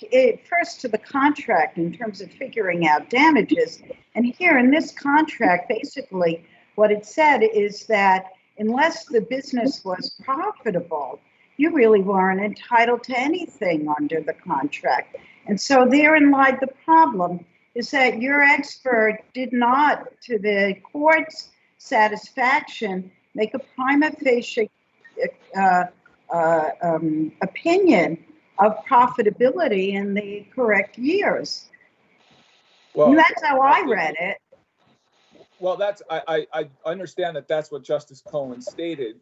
first to the contract in terms of figuring out damages. And here in this contract, basically, what it said is that unless the business was profitable, you really weren't entitled to anything under the contract. And so therein lied the problem, is that your expert did not, to the court's satisfaction, make a prima facie opinion of profitability in the correct years. Well, and that's how I read it. Well, I understand that that's what Justice Cohen stated.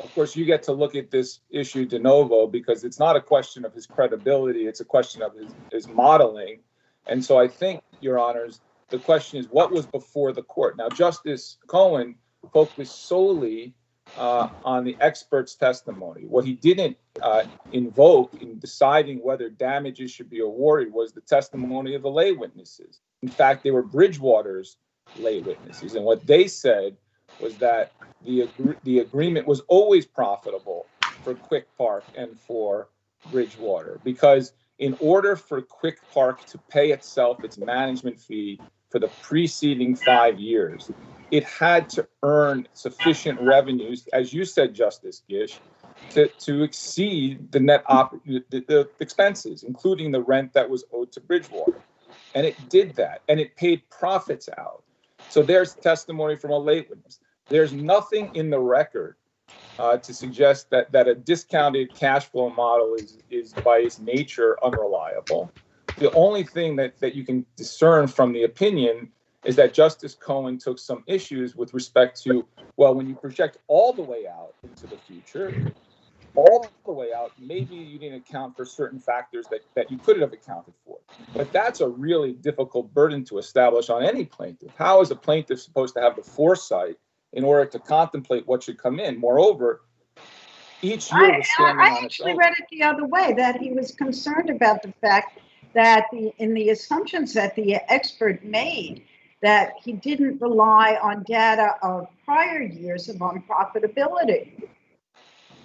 Of course, you get to look at this issue de novo because it's not a question of his credibility, it's a question of his modeling. And so I think, Your Honors, the question is what was before the court? Now, Justice Cohen focused solely on the expert's testimony. What he didn't invoke in deciding whether damages should be awarded was the testimony of the lay witnesses. In fact, they were Bridgewater's lay witnesses. And what they said was that the agreement was always profitable for Quick Park and for Bridgewater, because in order for Quick Park to pay itself its management fee for the preceding 5 years, it had to earn sufficient revenues, as you said, Justice Gish, to exceed the net the expenses, including the rent that was owed to Bridgewater. And it did that, and it paid profits out. So there's testimony from a lay witness. There's nothing in the record to suggest that a discounted cash flow model is by its nature unreliable. The only thing that you can discern from the opinion is that Justice Cohen took some issues with respect to, well, when you project all the way out into the future, all the way out, maybe you didn't account for certain factors that you could have accounted for. But that's a really difficult burden to establish on any plaintiff. How is a plaintiff supposed to have the foresight in order to contemplate what should come in? Moreover, each year was standing on its own. I actually read it the other way, that he was concerned about the fact that in the assumptions that the expert made, that he didn't rely on data of prior years of unprofitability.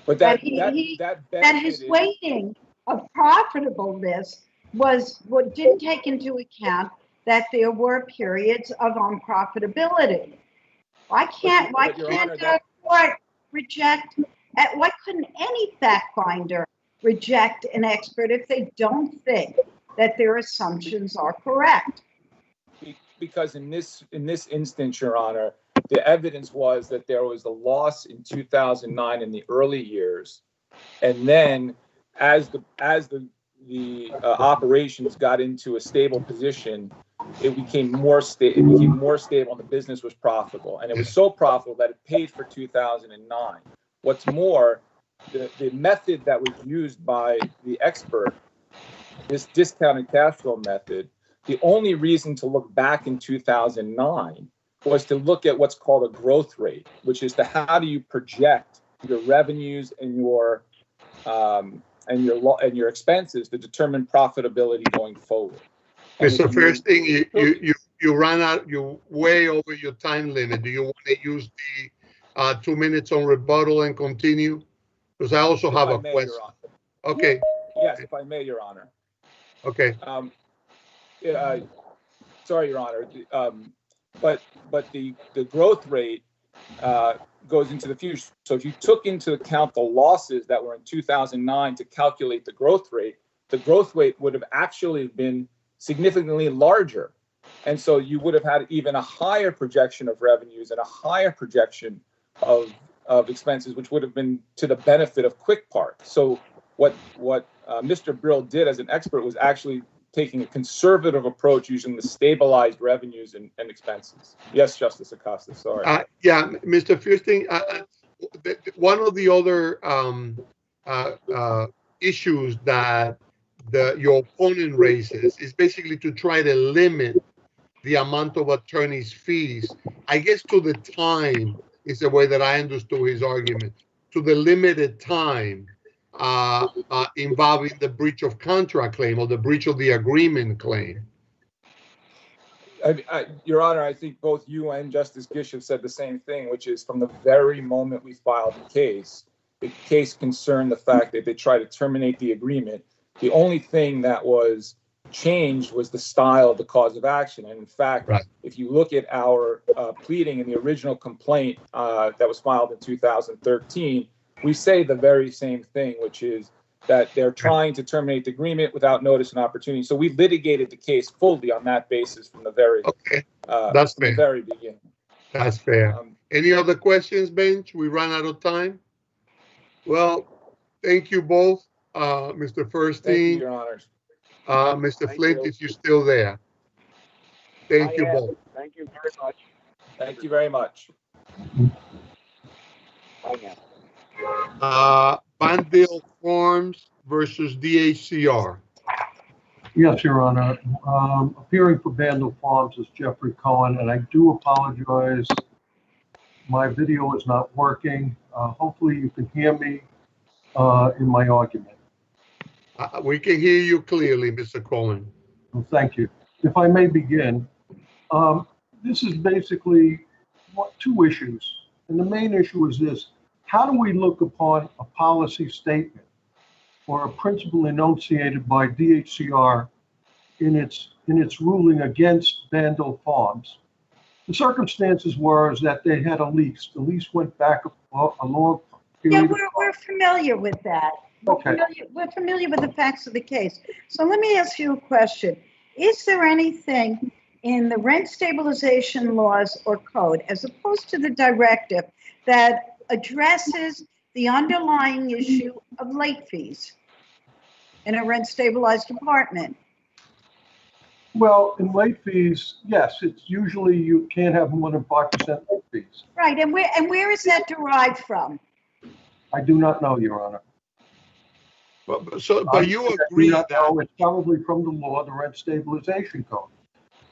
But that his weighting of profitableness was what didn't take into account that there were periods of unprofitability. Why can't the court reject? Why couldn't any fact finder reject an expert if they don't think that their assumptions are correct? Because in this instance, Your Honor, the evidence was that there was a loss in 2009 in the early years, and then as the operations got into a stable position, it became more stable. It became more stable, and the business was profitable. And it was so profitable that it paid for 2009. What's more, the method that was used by the expert, this discounted cash flow method, the only reason to look back in 2009 was to look at what's called a growth rate, which is to how do you project your revenues and your expenses to determine profitability going forward. Mr. First thing, you ran out, you way over your time limit. Do you want to use the 2 minutes on rebuttal and continue? Because I also have a question. Okay. Yes, if I may, Your Honor. Okay. Sorry, Your Honor. But the growth rate goes into the future. So if you took into account the losses that were in 2009 to calculate the growth rate would have actually been significantly larger. And so you would have had even a higher projection of revenues and a higher projection of expenses, which would have been to the benefit of Quick Park. So what Mr. Brill did as an expert was actually taking a conservative approach using the stabilized revenues and expenses. Yes, Justice Acosta, sorry. Yeah, Mr. Fierstein, one of the other issues that your opponent raises is basically to try to limit the amount of attorney's fees, I guess, to the time is the way that I understood his argument, to the limited time involving the breach of contract claim or the breach of the agreement claim. Your Honor, I think both you and Justice Gish have said the same thing, which is from the very moment we filed the case concerned the fact that they tried to terminate the agreement. The only thing that was changed was the style of the cause of action. And in fact, if you look at our pleading in the original complaint that was filed in 2013, we say the very same thing, which is that they're trying to terminate the agreement without notice and opportunity. So we litigated the case fully on that basis from the very That's fair. the very beginning. That's fair. Any other questions, bench? We ran out of time. Well, thank you both, Mr. Fierstein. Thank you, Your Honors. Mr. Flint, if you're still there. Thank you both. Thank you very much. Thank you very much. Bye now. Bandale Farms versus DHCR. Yes, Your Honor. Appearing for Bandale Farms is Jeffrey Cohen, and I do apologize. My video is not working. Hopefully you can hear me in my argument. We can hear you clearly, Mr. Cohen. Well, thank you. If I may begin, this is basically two issues. And the main issue is this: how do we look upon a policy statement or a principle enunciated by DHCR in its ruling against Bandale Farms? The circumstances were that they had a lease. The lease went back a long period. Yeah, we're familiar with that. Okay. We're familiar with the facts of the case. So let me ask you a question. Is there anything in the rent stabilization laws or code, as opposed to the directive, that addresses the underlying issue of late fees in a rent stabilized apartment? Well, in late fees, yes, it's usually you can't have more than 5% late fees. Right, and where is that derived from? I do not know, Your Honor. But you agree that it's probably from the law, the Rent Stabilization Code,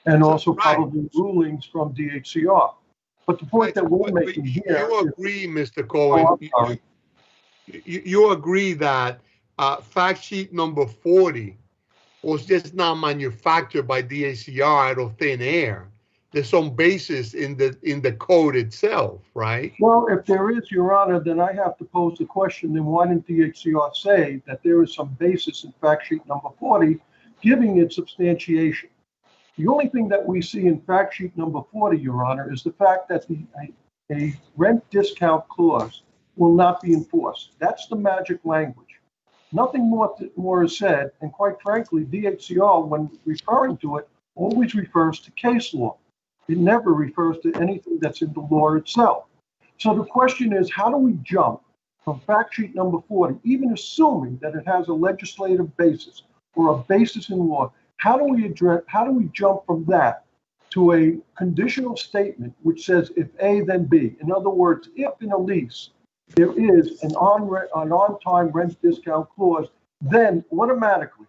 and also probably rulings from DHCR. But the point that we're making here, you agree, Mr. Cohen. You agree that fact sheet number 40 was just not manufactured by DHCR out of thin air. There's some basis in the code itself, right? Well, if there is, Your Honor, then I have to pose the question, then why didn't DHCR say that there is some basis in fact sheet number 40 giving it substantiation? The only thing that we see in fact sheet number 40, Your Honor, is the fact that a rent discount clause will not be enforced. That's the magic language. Nothing more is said, and quite frankly, DHCR, when referring to it, always refers to case law. It never refers to anything that's in the law itself. So the question is, how do we jump from fact sheet number 40, even assuming that it has a legislative basis or a basis in law? How do we jump from that to a conditional statement which says if A, then B? In other words, if in a lease there is an on-time rent discount clause, then automatically,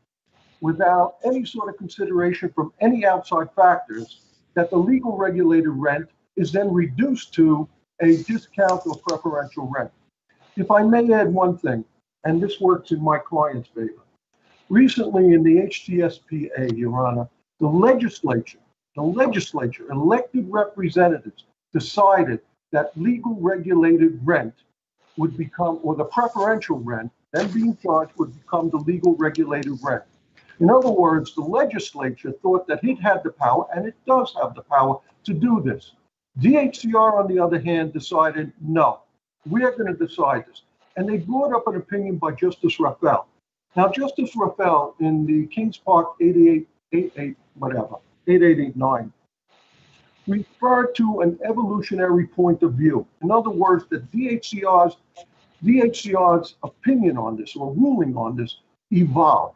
without any sort of consideration from any outside factors, that the legal regulated rent is then reduced to a discount or preferential rent. If I may add one thing, and this works in my client's favor. Recently in the HTSPA, Your Honor, the legislature, elected representatives decided that legal regulated rent would become, or the preferential rent then being charged would become the legal regulated rent. In other words, the legislature thought that it had the power, and it does have the power, to do this. DHCR, on the other hand, decided, no, we are going to decide this. And they brought up an opinion by Justice Raphael. Now, Justice Raphael, in the Kings Park 8889, referred to an evolutionary point of view. In other words, that DHCR's opinion on this, or ruling on this, evolved.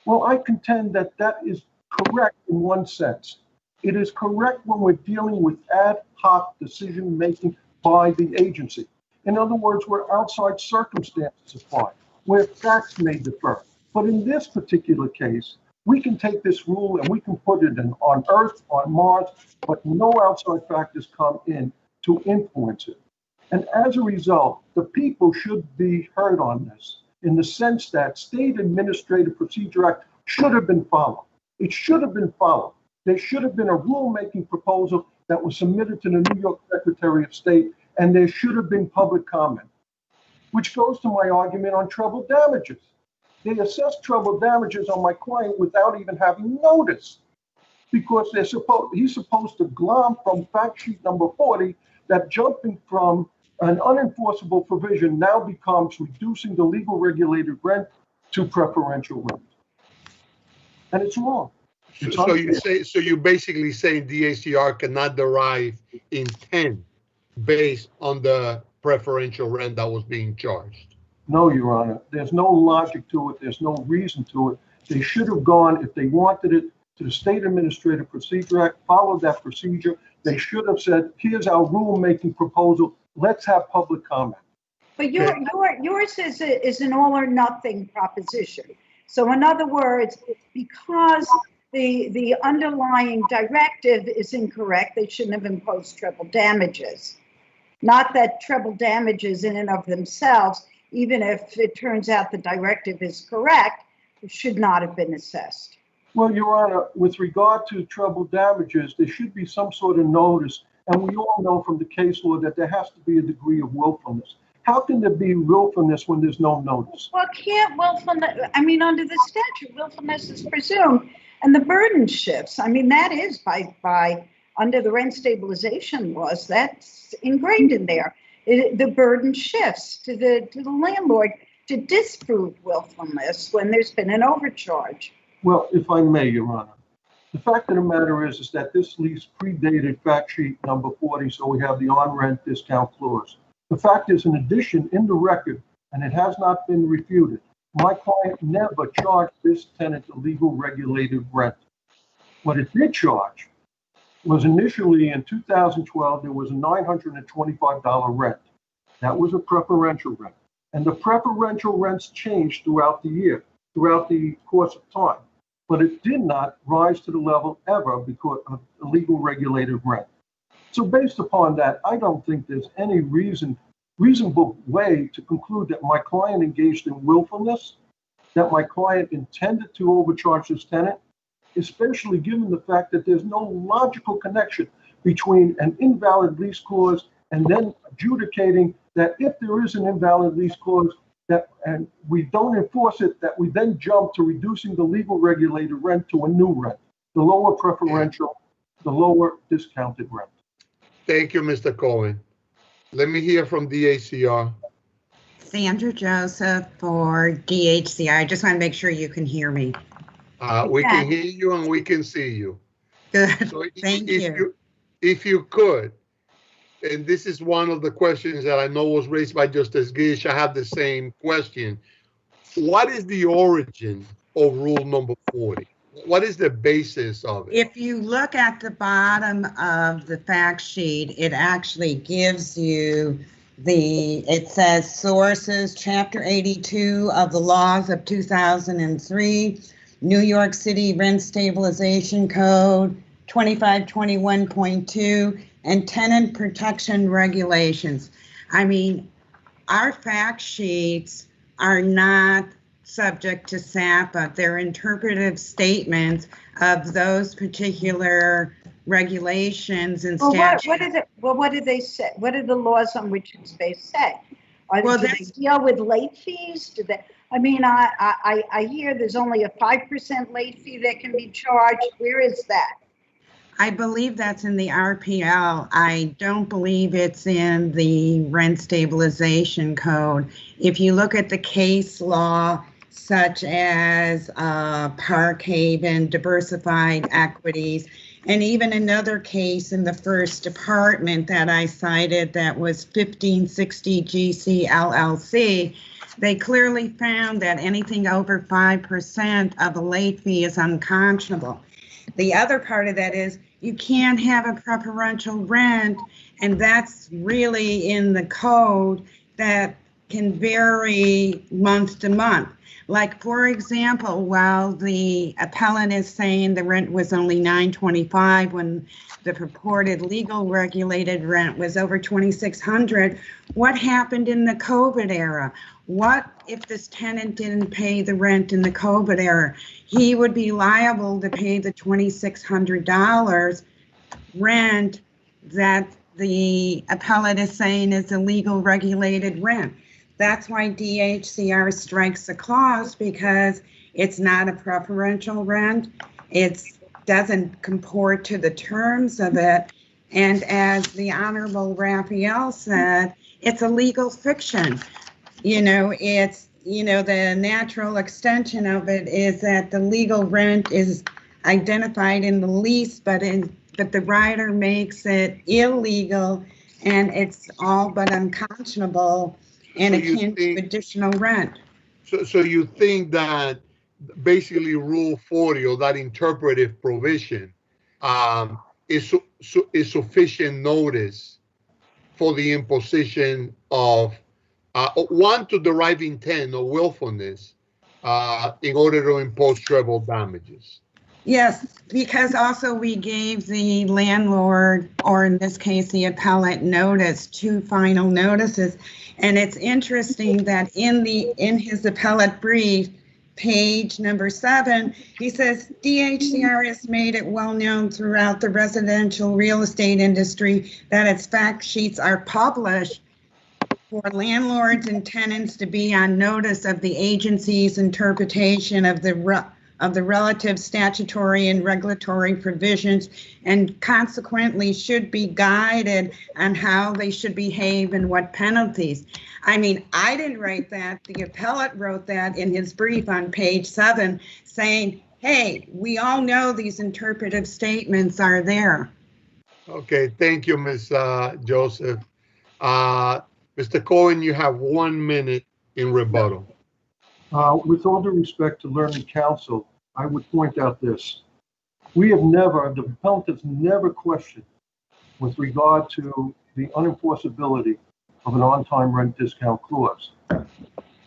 Well, I contend that that is correct in one sense. It is correct when we're dealing with ad hoc decision-making by the agency. In other words, where outside circumstances apply, where facts may differ. But in this particular case, we can take this rule and we can put it on Earth, on Mars, but no outside factors come in to influence it. And as a result, the people should be heard on this in the sense that State Administrative Procedure Act should have been followed. It should have been followed. There should have been a rulemaking proposal that was submitted to the New York Secretary of State, and there should have been public comment, which goes to my argument on treble damages. They assessed treble damages on my client without even having notice, because he's supposed to glom from fact sheet number 40 that jumping from an unenforceable provision now becomes reducing the legal regulated rent to preferential rent. And it's wrong. So you're basically saying DACR cannot derive intent based on the preferential rent that was being charged? No, Your Honor. There's no logic to it. There's no reason to it. They should have gone, if they wanted it, to the State Administrative Procedure Act, followed that procedure. They should have said, here's our rulemaking proposal. Let's have public comment. But yours is an all or nothing proposition. So in other words, because the underlying directive is incorrect, they shouldn't have imposed treble damages. Not that treble damages in and of themselves, even if it turns out the directive is correct, it should not have been assessed. Well, Your Honor, with regard to treble damages, there should be some sort of notice. And we all know from the case law that there has to be a degree of willfulness. How can there be willfulness when there's no notice? Well, can't willfulness, under the statute, willfulness is presumed, and the burden shifts. That is by under the rent stabilization laws, that's ingrained in there. The burden shifts to the landlord to disprove willfulness when there's been an overcharge. Well, if I may, Your Honor, the fact of the matter is that this lease predated fact sheet number 40, so we have the on-rent discount clause. The fact is, in addition, in the record, and it has not been refuted, my client never charged this tenant a legal regulated rent. What it did charge was initially in 2012, there was a $925 rent. That was a preferential rent. And the preferential rents changed throughout the year, throughout the course of time. But it did not rise to the level ever because of a legal regulated rent. So based upon that, I don't think there's any reasonable way to conclude that my client engaged in willfulness, that my client intended to overcharge this tenant, especially given the fact that there's no logical connection between an invalid lease clause and then adjudicating that if there is an invalid lease clause, and we don't enforce it, that we then jump to reducing the legal regulated rent to a new rent, the lower preferential, the lower discounted rent. Thank you, Mr. Cohen. Let me hear from DACR. Sandra Joseph for DHCR. I just want to make sure you can hear me. We can hear you and we can see you. Good. So Thank you. If you could, and this is one of the questions that I know was raised by Justice Gish. I have the same question. What is the origin of rule number 40? What is the basis of it? If you look at the bottom of the fact sheet, it actually gives you it says sources, Chapter 82 of the laws of 2003, New York City Rent Stabilization Code, 2521.2, and tenant protection regulations. Our fact sheets are not subject to SAPA. They're interpretive statements of those particular regulations and statutes. What do they say? What do the laws on which it's based say? Do they deal with late fees? Do they? I hear there's only a 5% late fee that can be charged. Where is that? I believe that's in the RPL. I don't believe it's in the Rent Stabilization Code. If you look at the case law, such as Park Haven, Diversified Equities, and even another case in the First Department that I cited that was 1560 GC LLC, They clearly found that anything over 5% of a late fee is unconscionable. The other part of that is you can't have a preferential rent, and that's really in the code that can vary month to month. Like, for example, while the appellant is saying the rent was only $925 when the purported legal regulated rent was over $2,600, what happened in the COVID era? What if this tenant didn't pay the rent in the COVID era? He would be liable to pay the $2,600 rent that the appellant is saying is a legal regulated rent. That's why DHCR strikes a clause, because it's not a preferential rent. It doesn't comport to the terms of it. And as the Honorable Raphael said, it's a legal fiction. It's, the natural extension of it is that the legal rent is identified in the lease, but the writer makes it illegal, and it's all but unconscionable, and it can't do additional rent. So you think that basically Rule 40, or that interpretive provision, is sufficient notice for the imposition of one, to derive intent or willfulness in order to impose treble damages? Yes, because also we gave the landlord, or in this case, the appellant, notice, 2 final notices. And it's interesting that in his appellate brief, page number 7, he says, DHCR has made it well known throughout the residential real estate industry that its fact sheets are published for landlords and tenants to be on notice of the agency's interpretation of the relative statutory and regulatory provisions, and consequently should be guided on how they should behave and what penalties. I mean, I didn't write that. The appellate wrote that in his brief on page 7, saying, hey, we all know these interpretive statements are there. Okay, thank you, Ms. Joseph. Mr. Cohen, you have 1 minute in rebuttal. With all due respect to learned counsel, I would point out this. The appellant has never questioned with regard to the unenforceability of an on-time rent discount clause.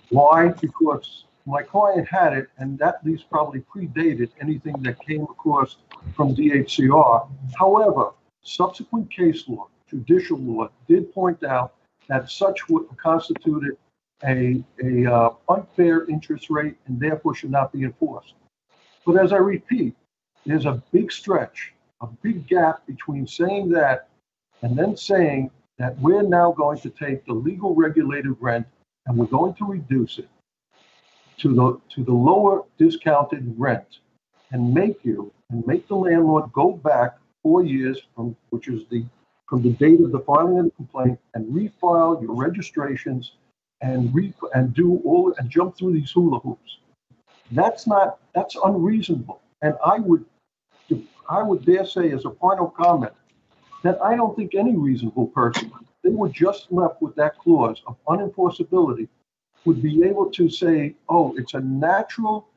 Why? Because my client had it, and that lease probably predated anything that came across from DHCR. However, subsequent case law, judicial law, did point out that such would constituted a unfair interest rate and therefore should not be enforced. But as I repeat, there's a big stretch, a big gap between saying that and then saying that we're now going to take the legal regulated rent and we're going to reduce it to the lower discounted rent and make the landlord go back 4 years from the date of the filing of the complaint and refile your registrations and jump through these hula hoops. That's unreasonable. And I would dare say, as a final comment, that I don't think any reasonable person, they were just left with that clause of unenforceability, would be able to say, oh, it's a natural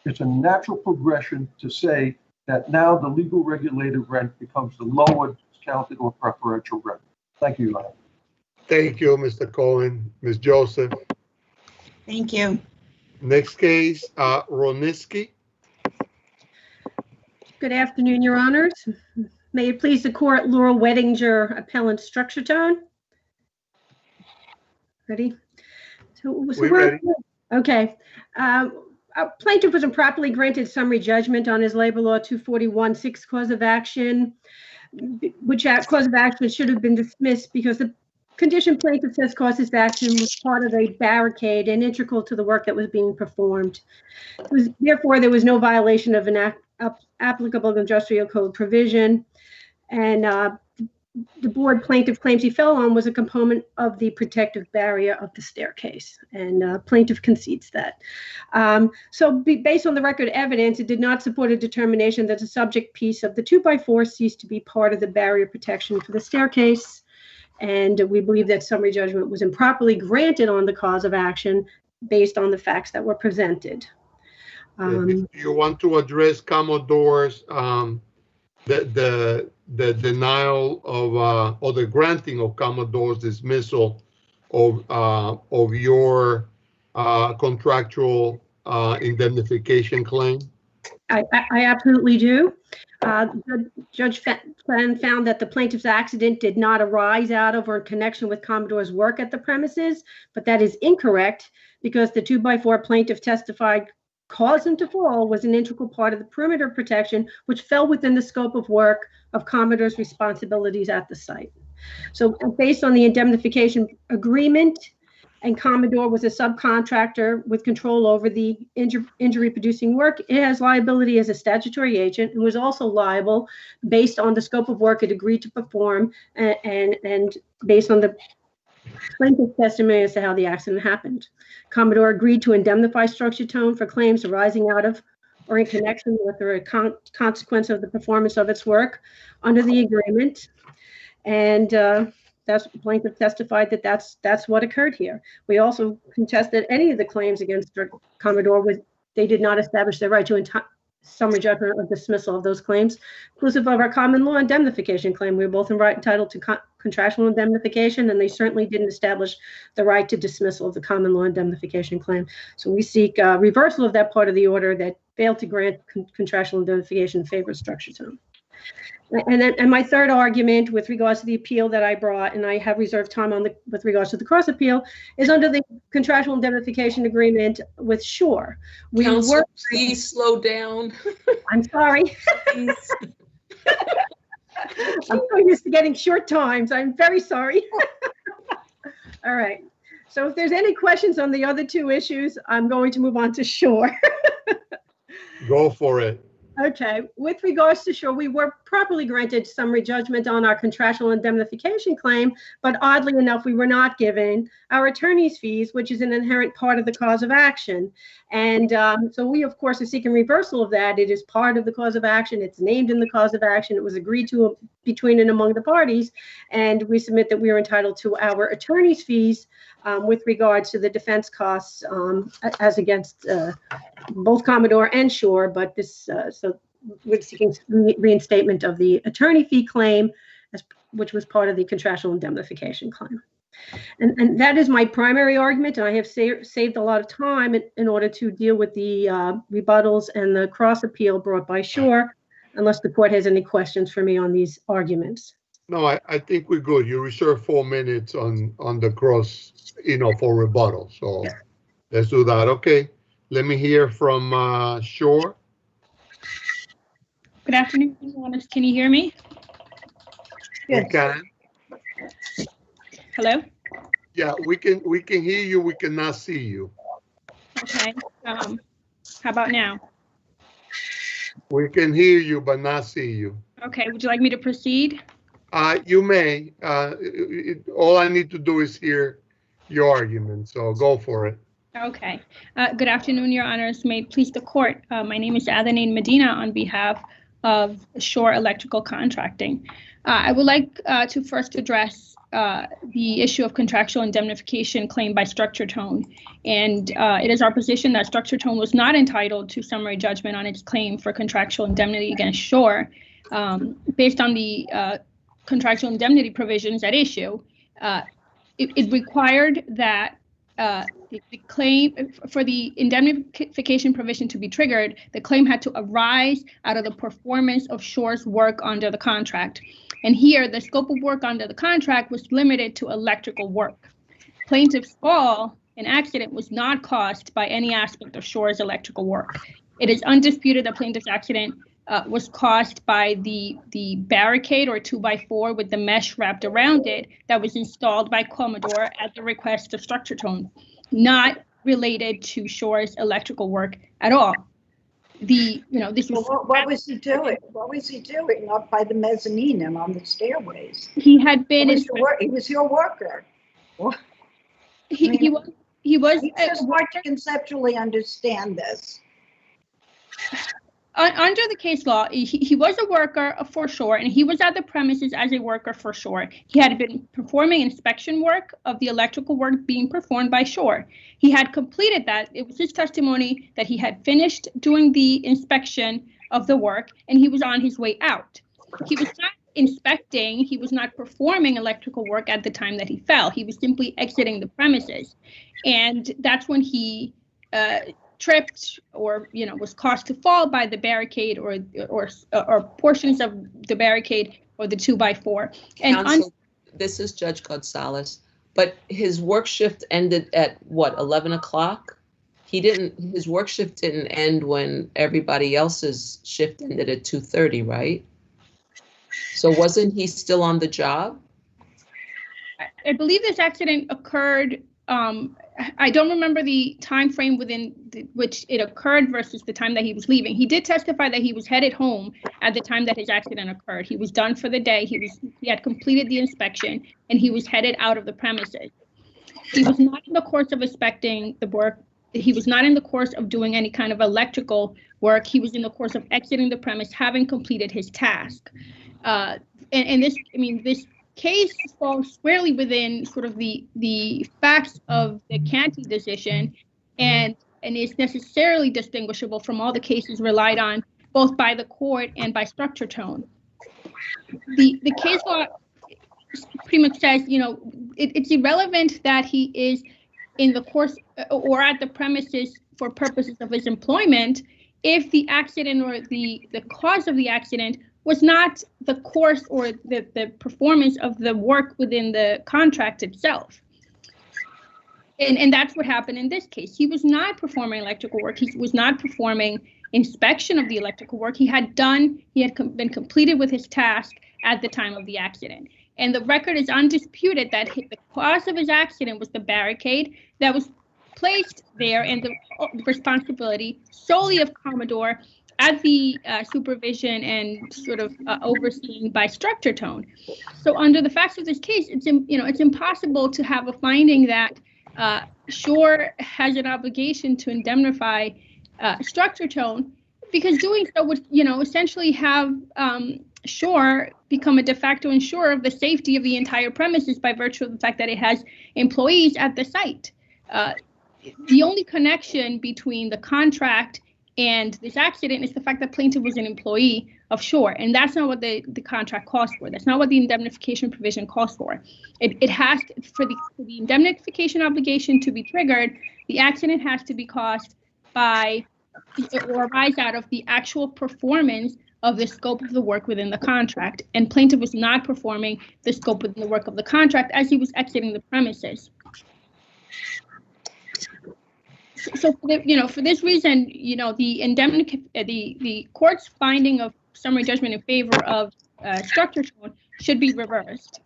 progression to say that now the legal regulated rent becomes the lower discounted or preferential rent. Thank you, Your Honor. Thank you, Mr. Cohen. Ms. Joseph. Thank you. Next case, Roniski. Good afternoon, Your Honors. May it please the court, Laurel Wettinger, appellant structure tone. Ready? We're ready. Okay. A plaintiff was improperly granted summary judgment on his labor law 241-6 cause of action, which cause of action should have been dismissed because the condition plaintiff says caused this action was part of a barricade and integral to the work that was being performed. Therefore, there was no violation of an applicable industrial code provision, and the board plaintiff claims he fell on was a component of the protective barrier of the staircase, and plaintiff concedes that. Based on the record evidence, it did not support a determination that the subject piece of the 2x4 ceased to be part of the barrier protection for the staircase, and we believe that summary judgment was improperly granted on the cause of action based on the facts that were presented. Do you want to address Commodore's the denial of or the granting of Commodore's dismissal of your contractual indemnification claim? I absolutely do. Judge Fenn found that the plaintiff's accident did not arise out of or in connection with Commodore's work at the premises, but that is incorrect because the 2x4 plaintiff testified cause him to fall was an integral part of the perimeter protection, which fell within the scope of work of Commodore's responsibilities at the site. So based on the indemnification agreement, and Commodore was a subcontractor with control over the injury-producing work, it has liability as a statutory agent and was also liable based on the scope of work it agreed to perform and based on the plaintiff's testimony as to how the accident happened. Commodore agreed to indemnify Structure Tone for claims arising out of or in connection with or a consequence of the performance of its work under the agreement. And that's plaintiff testified that that's what occurred here. We also contested any of the claims against Commodore they did not establish their right to summary judgment or dismissal of those claims, inclusive of our common law indemnification claim. We were both entitled to contractual indemnification, and they certainly didn't establish the right to dismissal of the common law indemnification claim. So we seek reversal of that part of the order that failed to grant contractual indemnification in favor of Structure Tone. And my third argument with regards to the appeal that I brought, and I have reserved time on with regards to the cross appeal, is under the contractual indemnification agreement with Shore. Counsel, please slow down. I'm sorry. I'm so used to getting short times. I'm very sorry. All right. So if there's any questions on the other two issues, I'm going to move on to Shore. Go for it. Okay, with regards to Shore, we were properly granted summary judgment on our contractual indemnification claim, but oddly enough, we were not given our attorney's fees, which is an inherent part of the cause of action. And so we, of course, are seeking reversal of that. It is part of the cause of action. It's named in the cause of action. It was agreed to between and among the parties. And we submit that we are entitled to our attorney's fees with regards to the defense costs as against both Commodore and Shore, but this, so we're seeking reinstatement of the attorney fee claim, which was part of the contractual indemnification claim. And that is my primary argument, and I have saved a lot of time in order to deal with the rebuttals and the cross appeal brought by Shore, unless the court has any questions for me on these arguments. No, I think we're good. You reserve 4 minutes on the cross, for rebuttal. So let's do that. Okay. Let me hear from Shore. Good afternoon. Can you hear me? Yes. We can. Hello? Yeah, we can hear you. We cannot see you. Okay. How about now? We can hear you, but not see you. Okay. Would you like me to proceed? You may. All I need to do is hear your argument, so go for it. Okay. Good afternoon, Your Honors. May it please the court. My name is Adenine Medina on behalf of Shore Electrical Contracting. I would like to first address the issue of contractual indemnification claimed by Structure Tone. And it is our position that Structure Tone was not entitled to summary judgment on its claim for contractual indemnity against Shore. Based on the contractual indemnity provisions at issue, it required that the claim for the indemnification provision to be triggered, the claim had to arise out of the performance of Shore's work under the contract. And here, the scope of work under the contract was limited to electrical work. Plaintiff's fall and accident was not caused by any aspect of Shore's electrical work. It is undisputed that plaintiff's accident was caused by the barricade or 2x4 with the mesh wrapped around it that was installed by Commodore at the request of Structure Tone, not related to Shore's electrical work at all. This was what was he doing? What was he doing up by the mezzanine and on the stairways? He had been. He was your worker. He was. It's just hard to conceptually understand this. under the case law, he was a worker for sure, and he was at the premises as a worker for sure. He had been performing inspection work of the electrical work being performed by Shore. He had completed that. It was his testimony that he had finished doing the inspection of the work, and he was on his way out. He was not inspecting, he was not performing electrical work at the time that he fell. He was simply exiting the premises. And that's when he tripped or, was caused to fall by the barricade or portions of the barricade or the 2x4. And Counsel, this is Judge Gonzalez, but his work shift ended at what, 11 o'clock? His work shift didn't end when everybody else's shift ended at 2:30, right? So wasn't he still on the job? I believe this accident occurred. I don't remember the time frame within which it occurred versus the time that he was leaving. He did testify that he was headed home at the time that his accident occurred. He was done for the day. He had completed the inspection and he was headed out of the premises. He was not in the course of inspecting the work. He was not in the course of doing any kind of electrical work. He was in the course of exiting the premise, having completed his task. And this case falls squarely within sort of the facts of the Canty decision and is necessarily distinguishable from all the cases relied on both by the court and by structure tone. The case law pretty much says, it's irrelevant that he is in the course or at the premises for purposes of his employment if the accident or the cause of the accident was not the course or the performance of the work within the contract itself. And that's what happened in this case. He was not performing electrical work. He was not performing inspection of the electrical work. He had been completed with his task at the time of the accident. And the record is undisputed that the cause of his accident was the barricade that was placed there and the responsibility solely of Commodore at the supervision and sort of overseeing by structure tone. So under the facts of this case, it's impossible to have a finding that Shore has an obligation to indemnify structure tone, because doing so would, essentially have Shore become a de facto insurer of the safety of the entire premises by virtue of the fact that it has employees at the site. The only connection between the contract and this accident is the fact that plaintiff was an employee of Shore, and that's not what the contract calls for. That's not what the indemnification provision calls for. It has to, for the indemnification obligation to be triggered, the accident has to be caused by or arise out of the actual performance of the scope of the work within the contract, and plaintiff was not performing the scope within the work of the contract as he was exiting the premises. So for this reason, the court's finding of summary judgment in favor of structure tone should be reversed.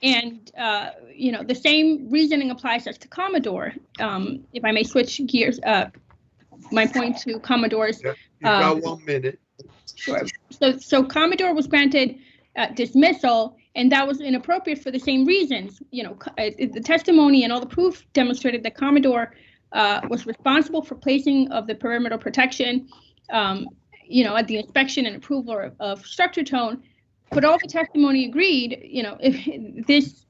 And the same reasoning applies as to Commodore. If I may switch gears, my point to Commodore's. You got 1 minute. Sure. So Commodore was granted dismissal, and that was inappropriate for the same reasons. The testimony and all the proof demonstrated that Commodore was responsible for placing of the perimeter protection, at the inspection and approval of structure tone. But all the testimony agreed, if this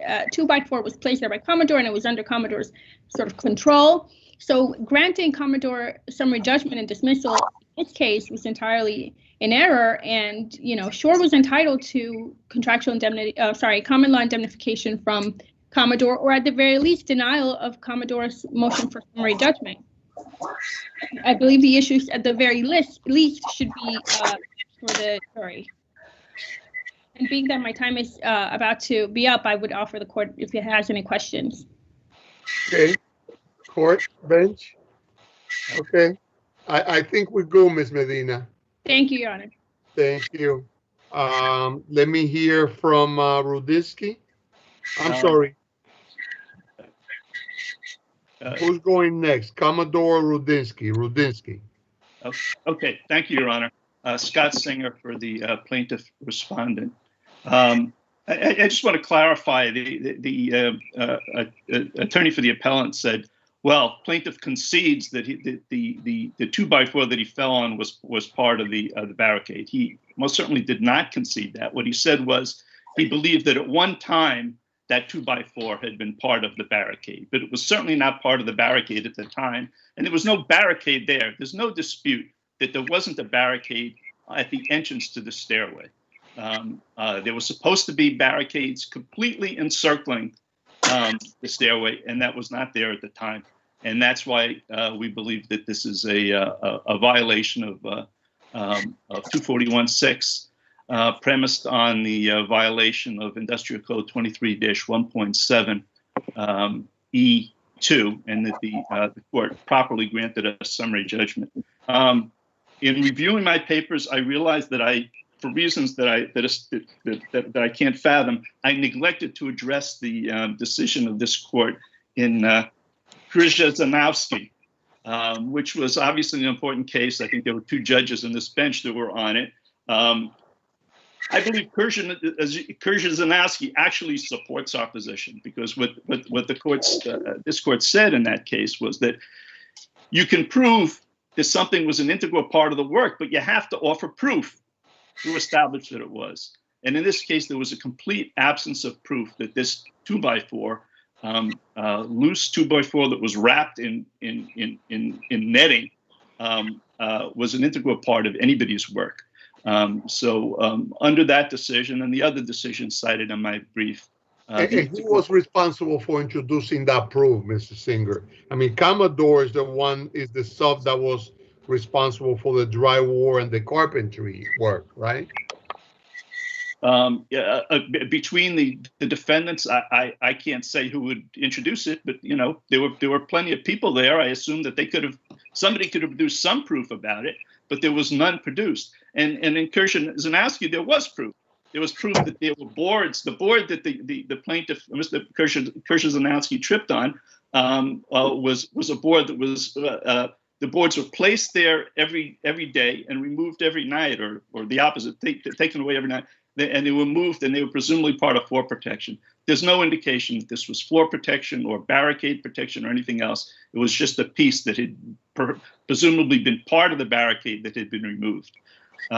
2x4 was placed there by Commodore and it was under Commodore's sort of control. So granting Commodore summary judgment and dismissal in this case was entirely in error, and Shore was entitled to contractual indemnity, common law indemnification from Commodore, or at the very least denial of Commodore's motion for summary judgment. I believe the issues at the very least should be for the jury. And being that my time is about to be up, I would offer the court if it has any questions. Okay, court, bench. Okay, I think we're good, Ms. Medina. Thank you, Your Honor. Thank you. Let me hear from Rudinsky. I'm sorry. Who's going next? Commodore Rudinsky. Rudinsky. Okay, thank you, Your Honor. Scott Singer for the plaintiff respondent. I just want to clarify, the attorney for the appellant said Well, plaintiff concedes that the 2x4 that he fell on was part of the barricade. He most certainly did not concede that. What he said was he believed that at one time that 2x4 had been part of the barricade, but it was certainly not part of the barricade at the time. And there was no barricade there. There's no dispute that there wasn't a barricade at the entrance to the stairway. There was supposed to be barricades completely encircling the stairway, and that was not there at the time. And that's why we believe that this is a violation of 241-6, premised on the violation of Industrial Code 23-1.7 E2, and that the court properly granted a summary judgment. In reviewing my papers, I realized that for reasons that I can't fathom, I neglected to address the decision of this court in Krzyzanowski, which was obviously an important case. I think there were two judges in this bench that were on it. I believe Krzyzanowski actually supports our position, because what this court said in that case was that you can prove that something was an integral part of the work, but you have to offer proof to establish that it was. And in this case, there was a complete absence of proof that this 2x4, loose 2x4 that was wrapped in netting, was an integral part of anybody's work. So under that decision and the other decisions cited in my brief. And who was responsible for introducing that proof, Mr. Singer? I mean, Commodore is the sub that was responsible for the drywall and the carpentry work, right? Between the defendants, I can't say who would introduce it, but there were plenty of people there. I assume that somebody could have produced some proof about it, but there was none produced. And in Krzyzanowski, there was proof. There was proof that there were boards. The board that the plaintiff, Mr. Krzyzanowski, tripped on was a board that was the boards were placed there every day and removed every night, or the opposite, taken away every night. And they were moved, and they were presumably part of floor protection. There's no indication that this was floor protection or barricade protection or anything else. It was just a piece that had presumably been part of the barricade that had been removed. We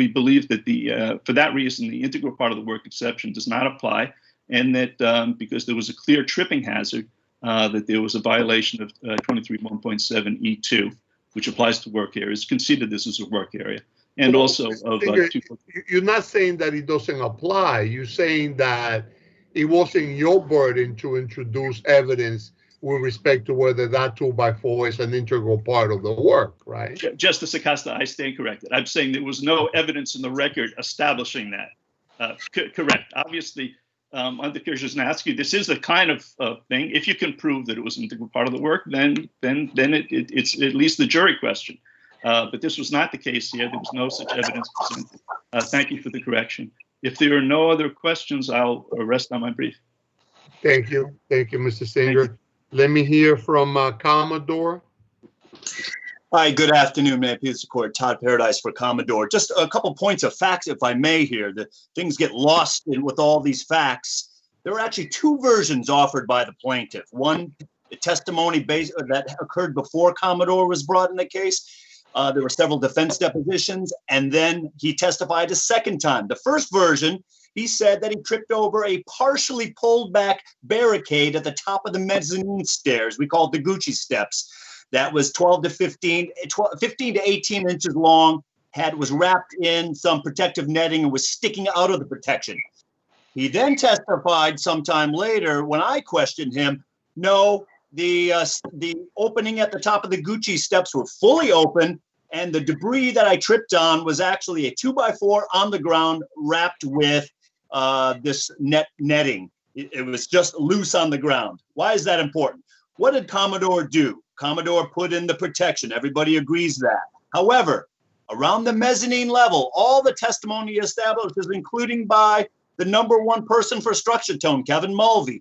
believe that for that reason, the integral part of the work exception does not apply, and that because there was a clear tripping hazard, that there was a violation of 23-1.7 E2, which applies to work areas. Conceded this is a work area. And also of you're not saying that it doesn't apply. You're saying that it wasn't your burden to introduce evidence with respect to whether that 2x4 is an integral part of the work, right? Justice Acosta, I stand corrected. I'm saying there was no evidence in the record establishing that. Correct. Obviously, under Krzyzanowski, this is the kind of thing. If you can prove that it was an integral part of the work, then it's at least the jury question. But this was not the case here. There was no such evidence presented. Thank you for the correction. If there are no other questions, I'll rest on my brief. Thank you. Thank you, Mr. Singer. Let me hear from Commodore. Hi, good afternoon, may it please the court. Todd Paradise for Commodore. Just a couple points of facts, if I may here. The things get lost with all these facts. There were actually two versions offered by the plaintiff. One, the testimony that occurred before Commodore was brought in the case. There were several defense depositions, and then he testified a second time. The first version, he said that he tripped over a partially pulled back barricade at the top of the mezzanine stairs. We call it the Gucci steps. That was 15 to 18 inches long, was wrapped in some protective netting and was sticking out of the protection. He then testified sometime later when I questioned him, no, the opening at the top of the Gucci steps were fully open, and the debris that I tripped on was actually a 2x4 on the ground wrapped with this netting. It was just loose on the ground. Why is that important? What did Commodore do? Commodore put in the protection. Everybody agrees that. However, around the mezzanine level, all the testimony establishes, including by the #1 person for structure tone, Kevin Mulvey,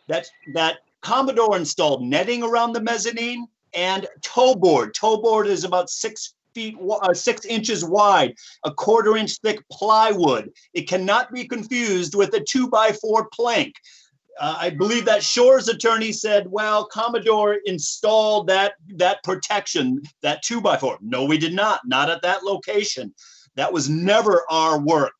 that Commodore installed netting around the mezzanine and toe board. Toe board is about 6 inches wide, a 1/4 inch thick plywood. It cannot be confused with a 2x4 plank. I believe that Shore's attorney said, well, Commodore installed that protection, that 2x4. No, we did not at that location. That was never our work.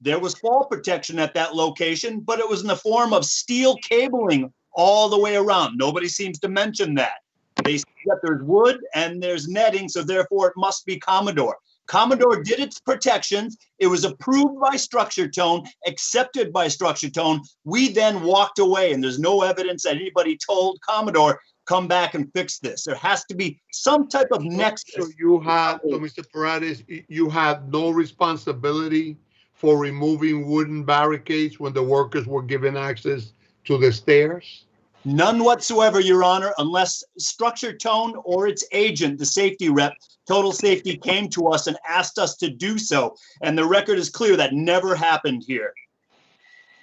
There was fall protection at that location, but it was in the form of steel cabling all the way around. Nobody seems to mention that. They say that there's wood and there's netting, so therefore it must be Commodore. Commodore did its protections. It was approved by Structure Tone, accepted by Structure Tone. We then walked away, and there's no evidence that anybody told Commodore, come back and fix this. There has to be some type of nexus. So you had, so Mr. Paredes, you had no responsibility for removing wooden barricades when the workers were given access to the stairs? None whatsoever, Your Honor, unless Structure Tone or its agent, the safety rep, Total Safety, came to us and asked us to do so. And the record is clear that never happened here.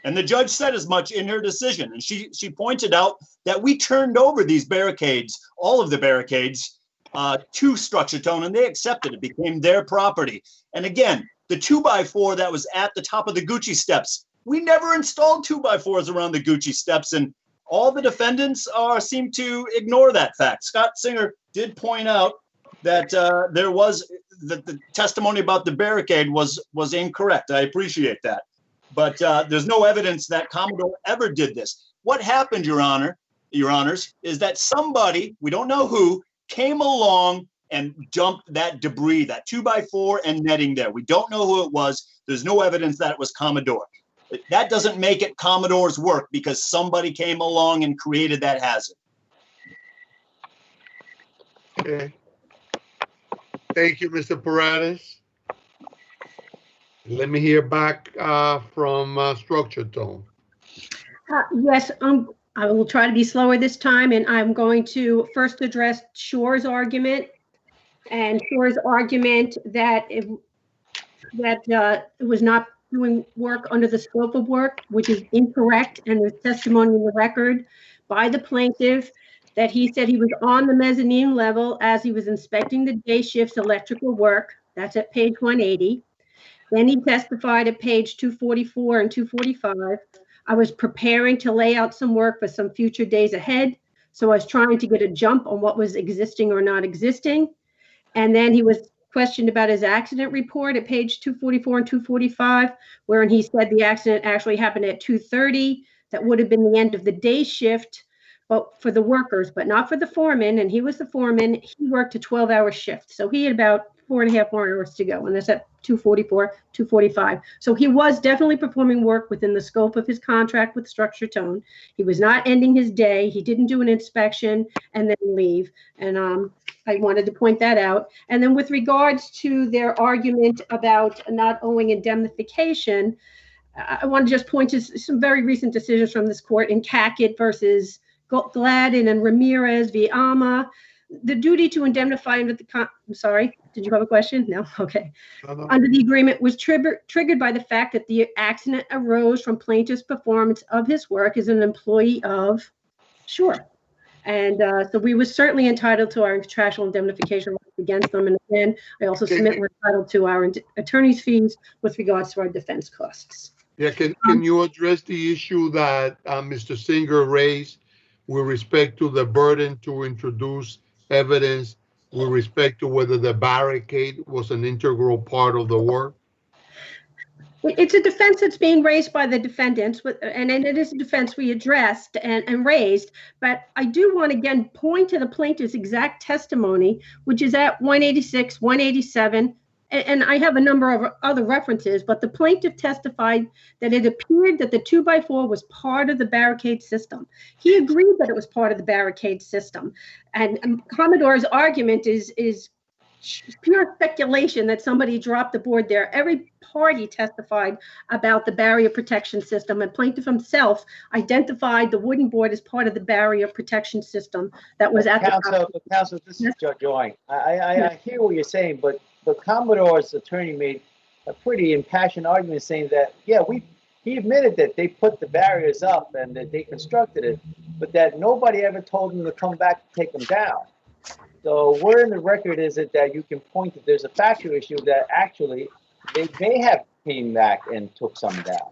And the judge said as much in her decision. And she pointed out that we turned over these barricades, all of the barricades, to Structure Tone, and they accepted it, became their property. And again, the 2x4 that was at the top of the Gucci steps, we never installed 2x4s around the Gucci steps, and all the defendants seem to ignore that fact. Scott Singer did point out that there was the testimony about the barricade was incorrect. I appreciate that, but there's no evidence that Commodore ever did this. What happened, Your Honors, is that somebody, we don't know who, came along and dumped that debris, that 2x4 and netting there. We don't know who it was. There's no evidence that it was Commodore. That doesn't make it Commodore's work because somebody came along and created that hazard. Okay. Thank you, Mr. Paredes. Let me hear back from Structure Tone. Yes, I will try to be slower this time, and I'm going to first address Shore's argument. And Shore's argument that it was not doing work under the scope of work, which is incorrect, and there's testimony in the record by the plaintiff that he said he was on the mezzanine level as he was inspecting the day shift's electrical work. That's at page 180. Then he testified at page 244 and 245. I was preparing to lay out some work for some future days ahead, so I was trying to get a jump on what was existing or not existing. And then he was questioned about his accident report at page 244 and 245, wherein he said the accident actually happened at 2:30. That would have been the end of the day shift, but for the workers, but not for the foreman. And he was the foreman. He worked a 12-hour shift. So he had about 4.5 more hours to go. And that's at 244, 245. So he was definitely performing work within the scope of his contract with Structure Tone. He was not ending his day. He didn't do an inspection and then leave. And I wanted to point that out. And then with regards to their argument about not owing indemnification, I want to just point to some very recent decisions from this court in Cackett versus Gladden and Ramirez v. Alma. The duty to indemnify under the I'm sorry, did you have a question? No? Okay. Under the agreement was triggered by the fact that the accident arose from plaintiff's performance of his work as an employee of Shore. And so we were certainly entitled to our contractual indemnification rights against them. And again, I also submit we're entitled to our attorney's fees with regards to our defense costs. Yeah, can you address the issue that Mr. Singer raised with respect to the burden to introduce evidence with respect to whether the barricade was an integral part of the work? It's a defense that's being raised by the defendants, and it is a defense we addressed and raised. But I do want to again point to the plaintiff's exact testimony, which is at 186, 187, and I have a number of other references, but the plaintiff testified that it appeared that the 2x4 was part of the barricade system. He agreed that it was part of the barricade system. And Commodore's argument is pure speculation that somebody dropped the board there. Every party testified about the barrier protection system, and plaintiff himself identified the wooden board as part of the barrier protection system that was at the top. Counsel, this is Judge Owen. I hear what you're saying, but Commodore's attorney made a pretty impassioned argument saying that, yeah, he admitted that they put the barriers up and that they constructed it, but that nobody ever told him to come back and take them down. So where in the record is it that you can point that there's a factual issue that actually they have came back and took some down?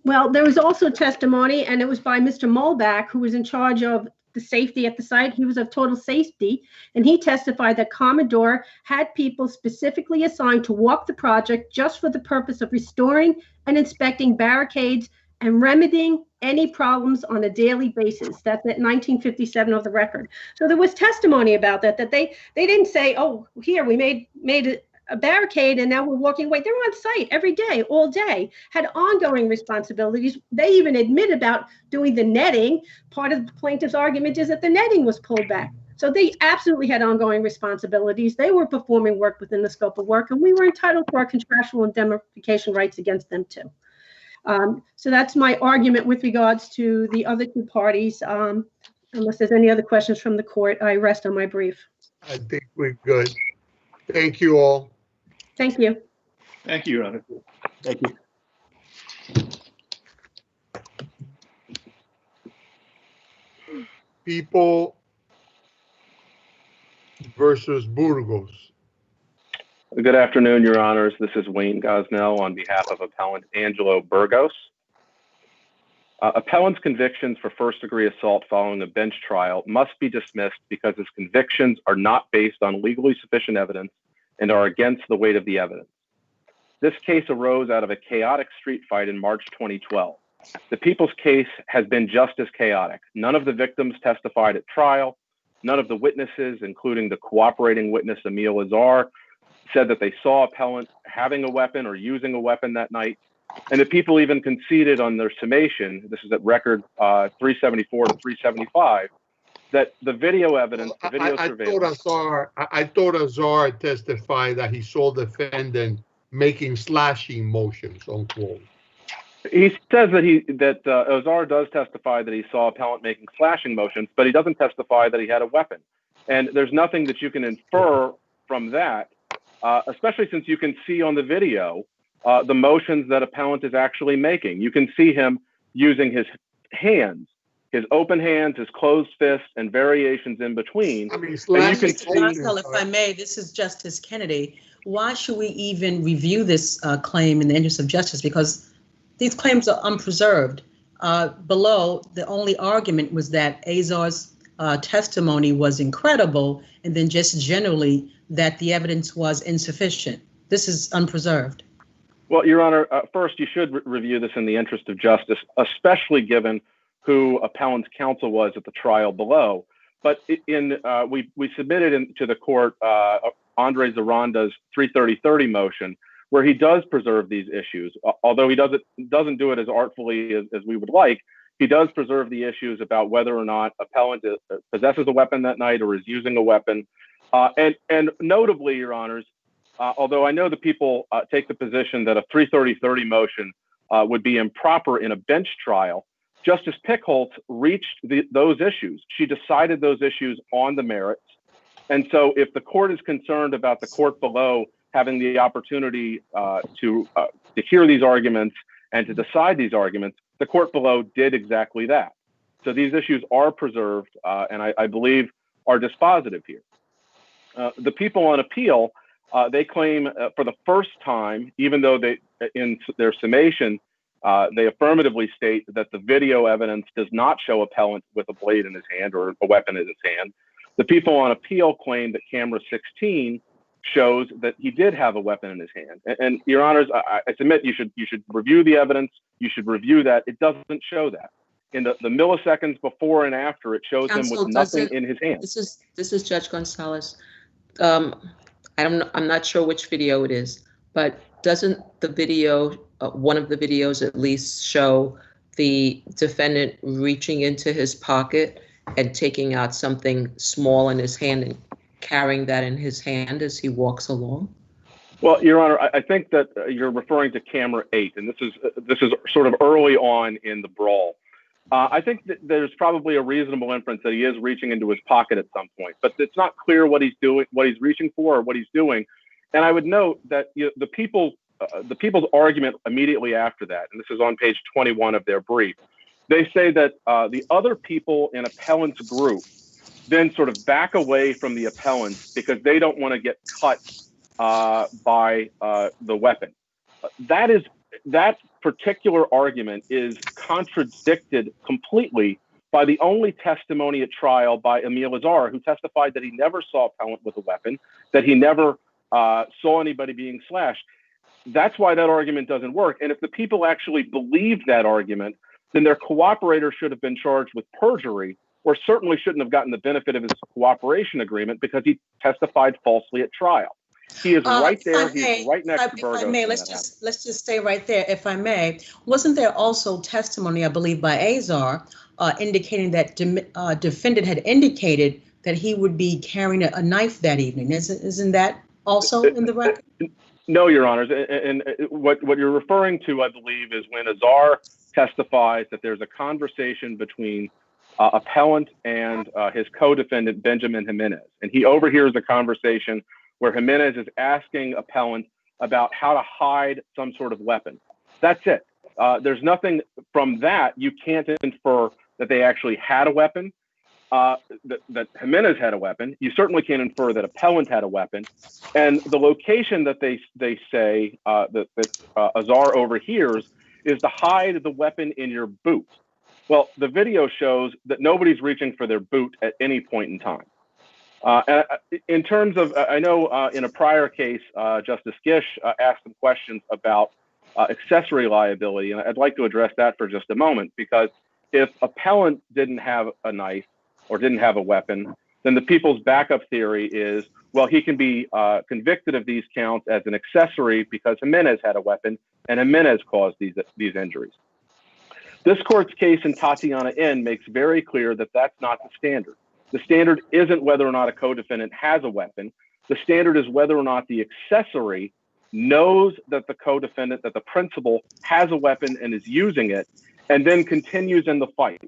Well, there was also testimony, and it was by Mr. Molbach, who was in charge of the safety at the site. He was of total safety, and he testified that Commodore had people specifically assigned to walk the project just for the purpose of restoring and inspecting barricades and remedying any problems on a daily basis. That's at 1957 of the record. So there was testimony about that they didn't say, oh, here, we made a barricade and now we're walking away. They were on site every day, all day, had ongoing responsibilities. They even admit about doing the netting. Part of the plaintiff's argument is that the netting was pulled back. So they absolutely had ongoing responsibilities. They were performing work within the scope of work, and we were entitled to our contractual indemnification rights against them too. So that's my argument with regards to the other two parties. Unless there's any other questions from the court, I rest on my brief. I think we're good. Thank you all. Thank you. Thank you, Your Honor. Thank you. People versus Burgos. Good afternoon, Your Honors. This is Wayne Gosnell on behalf of Appellant Angelo Burgos. Appellant's convictions for first-degree assault following a bench trial must be dismissed because his convictions are not based on legally sufficient evidence and are against the weight of the evidence. This case arose out of a chaotic street fight in March 2012. The people's case has been just as chaotic. None of the victims testified at trial. None of the witnesses, including the cooperating witness Emil Azar, said that they saw Appellant having a weapon or using a weapon that night. And the people even conceded on their summation, this is at record 374 to 375, that the video evidence, the video surveillance. I thought Azar testified that he saw the defendant making slashing motions, unquote. He says that Azar does testify that he saw Appellant making slashing motions, but he doesn't testify that he had a weapon. And there's nothing that you can infer from that, especially since you can see on the video the motions that Appellant is actually making. You can see him using his hands, his open hands, his closed fists, and variations in between. I mean, if I may, this is Justice Kennedy. Why should we even review this claim in the interest of justice? Because these claims are unpreserved. Below, the only argument was that Azar's testimony was incredible, and then just generally that the evidence was insufficient. This is unpreserved. Well, Your Honor, first, you should review this in the interest of justice, especially given who Appellant's counsel was at the trial below. But we submitted to the court Andre Zaranda's 330-30 motion, where he does preserve these issues, although he doesn't do it as artfully as we would like. He does preserve the issues about whether or not Appellant possesses a weapon that night or is using a weapon. And notably, Your Honors, although I know the people take the position that a 330-30 motion would be improper in a bench trial, Justice Pickholt reached those issues. She decided those issues on the merits. And so if the court is concerned about the court below having the opportunity to hear these arguments and to decide these arguments, the court below did exactly that. So these issues are preserved and I believe are dispositive here. The people on appeal, they claim for the first time, even though they, in their summation, they affirmatively state that the video evidence does not show Appellant with a blade in his hand or a weapon in his hand. The people on appeal claim that camera 16 shows that he did have a weapon in his hand. And Your Honors, I submit you should review the evidence. You should review that. It doesn't show that. In the milliseconds before and after, it shows him with nothing in his hand. This is Judge Gonzalez. I'm not sure which video it is, but doesn't the video, one of the videos at least, show the defendant reaching into his pocket and taking out something small in his hand and carrying that in his hand as he walks along? Well, Your Honor, I think that you're referring to camera 8, and this is sort of early on in the brawl. I think that there's probably a reasonable inference that he is reaching into his pocket at some point, but it's not clear what he's doing, what he's reaching for, or what he's doing. And I would note that the people's argument immediately after that, and this is on page 21 of their brief, they say that the other people in Appellant's group then sort of back away from the appellants because they don't want to get cut by the weapon. That is that particular argument is contradicted completely by the only testimony at trial by Emil Azar, who testified that he never saw Appellant with a weapon, that he never saw anybody being slashed. That's why that argument doesn't work. And if the people actually believed that argument, then their cooperator should have been charged with perjury, or certainly shouldn't have gotten the benefit of his cooperation agreement because he testified falsely at trial. He is right there. He's right next to Burgos. If I may, let's just stay right there. If I may, wasn't there also testimony, I believe, by Azar indicating that defendant had indicated that he would be carrying a knife that evening? Isn't that also in the record? No, Your Honors. And what you're referring to, I believe, is when Azar testifies that there's a conversation between Appellant and his co-defendant, Benjamin Jimenez. And he overhears the conversation where Jimenez is asking Appellant about how to hide some sort of weapon. That's it. There's nothing from that. You can't infer that they actually had a weapon, that Jimenez had a weapon. You certainly can't infer that Appellant had a weapon. And the location that they say that Azar overhears is to hide the weapon in your boot. Well, the video shows that nobody's reaching for their boot at any point in time. And in terms of, I know in a prior case, Justice Gish asked some questions about accessory liability, and I'd like to address that for just a moment, because if Appellant didn't have a knife or didn't have a weapon, then the people's backup theory is, well, he can be convicted of these counts as an accessory because Jimenez had a weapon and Jimenez caused these injuries. This court's case in Tatiana N makes very clear that that's not the standard. The standard isn't whether or not a co-defendant has a weapon. The standard is whether or not the accessory knows that the co-defendant, that the principal has a weapon and is using it, and then continues in the fight.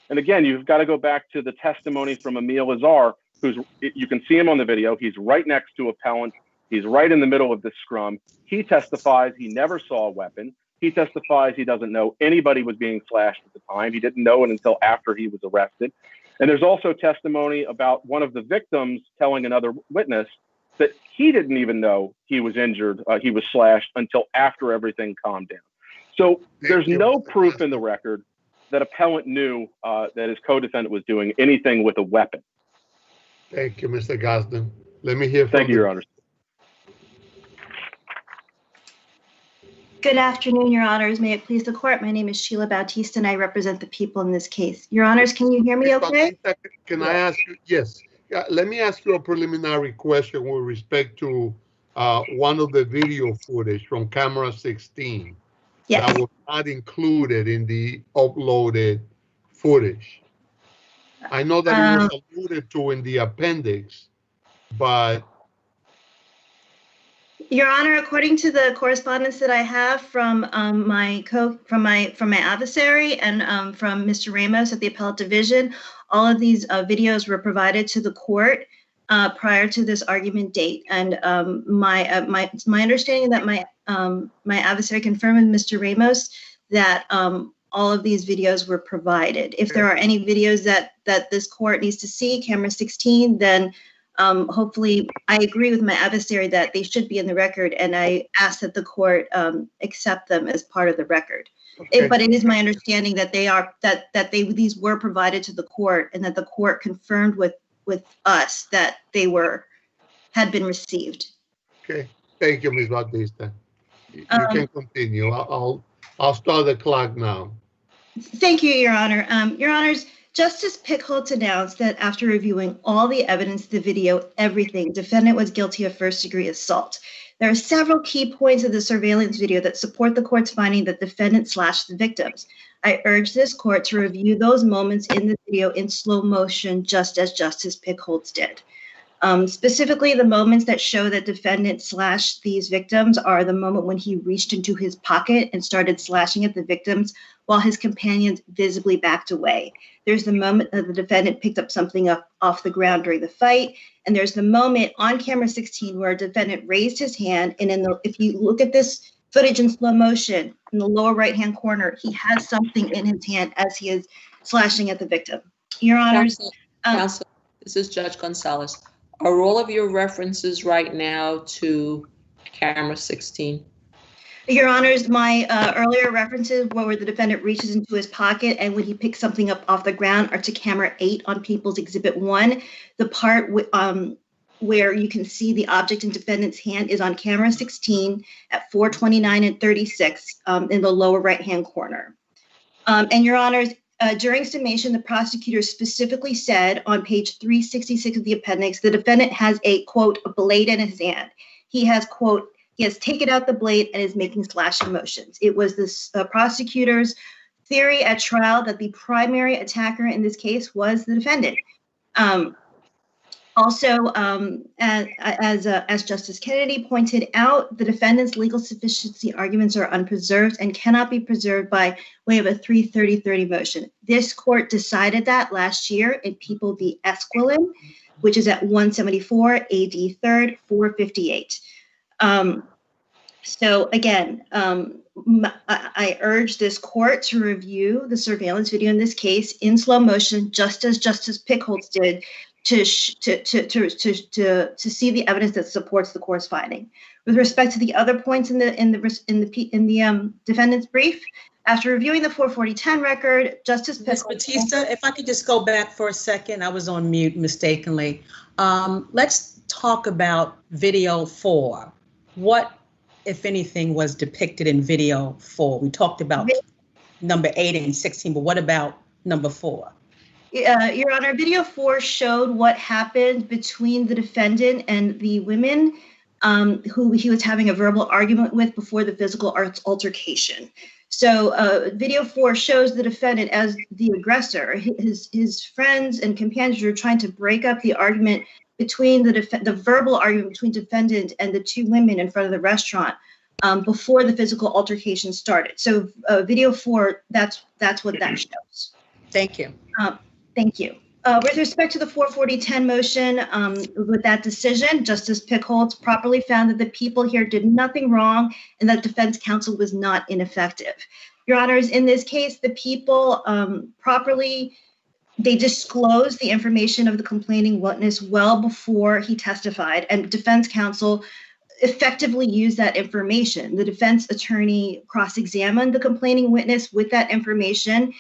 And again, you've got to go back to the testimony from Emil Azar, you can see him on the video. He's right next to Appellant. He's right in the middle of this scrum. He testifies he never saw a weapon. He testifies he doesn't know anybody was being slashed at the time. He didn't know it until after he was arrested. And there's also testimony about one of the victims telling another witness that he didn't even know he was injured, he was slashed, until after everything calmed down. So there's no proof in the record that Appellant knew that his co-defendant was doing anything with a weapon. Thank you, Mr. Gosden. Let me hear from Thank you, Your Honor. Good afternoon, Your Honors. May it please the court. My name is Sheila Bautista, and I represent the people in this case. Your Honors, can you hear me okay? Can I ask you? Yes. Let me ask you a preliminary question with respect to one of the video footage from camera 16 that was not included in the uploaded footage. I know that it was alluded to in the appendix, but Your Honor, according to the correspondence that I have from my adversary and from Mr. Ramos at the Appellate Division, all of these videos were provided to the court prior to this argument date. And it's my understanding that my adversary confirmed with Mr. Ramos that all of these videos were provided. If there are any videos that this court needs to see, camera 16, then hopefully I agree with my adversary that they should be in the record, and I ask that the court accept them as part of the record. Okay. But it is my understanding that these were provided to the court, and that the court confirmed with us that they had been received. okay. Thank you, Ms. Bautista. You can continue. I'll start the clock now. Thank you, Your Honor. Your Honors, Justice Pickholt announced that after reviewing all the evidence, the video, everything, defendant was guilty of first-degree assault. There are several key points of the surveillance video that support the court's finding that defendant slashed the victims. I urge this court to review those moments in the video in slow motion, just as Justice Pickholt did. Specifically, the moments that show that defendant slashed these victims are the moment when he reached into his pocket and started slashing at the victims while his companions visibly backed away. There's the moment that the defendant picked up something off the ground during the fight. And there's the moment on camera 16 where a defendant raised his hand. And if you look at this footage in slow motion, in the lower right-hand corner, he has something in his hand as he is slashing at the victim. Your Honors. Counsel, this is Judge Gonzalez. Are all of your references right now to camera 16? Your Honors, my earlier references where the defendant reaches into his pocket and when he picks something up off the ground are to camera 8 on People's Exhibit 1. The part where you can see the object in defendant's hand is on camera 16 at 4:29 and 36 in the lower right-hand corner. And Your Honors, during summation, the prosecutor specifically said on page 366 of the appendix, the defendant has a, quote, a blade in his hand. He has, quote, he has taken out the blade and is making slashing motions. It was this prosecutor's theory at trial that the primary attacker in this case was the defendant. Also, as Justice Kennedy pointed out, the defendant's legal sufficiency arguments are unpreserved and cannot be preserved by way of a 330-30 motion. This court decided that last year in People v. Esquilin, which is at 174 AD 3rd 458. So again, I urge this court to review the surveillance video in this case in slow motion, just as Justice Pickholtz did, to see the evidence that supports the court's finding. With respect to the other points in the defendant's brief, after reviewing the 44010 record, Justice Pickholtz. Ms. Batista, if I could just go back for a second, I was on mute mistakenly. Let's talk about video 4. What, if anything, was depicted in video 4? We talked about number 8 and 16, but what about number 4? Your Honor, video 4 showed what happened between the defendant and the women who he was having a verbal argument with before the physical altercation. So video 4 shows the defendant as the aggressor. His friends and companions were trying to break up the argument between the verbal argument between defendant and the two women in front of the restaurant before the physical altercation started. So video 4, that's what that shows. Thank you. Thank you. With respect to the 44010 motion, with that decision, Justice Pickholtz properly found that the people here did nothing wrong and that defense counsel was not ineffective. Your Honors, in this case, the people they disclosed the information of the complaining witness well before he testified, and defense counsel effectively used that information. The defense attorney cross-examined the complaining witness with that information.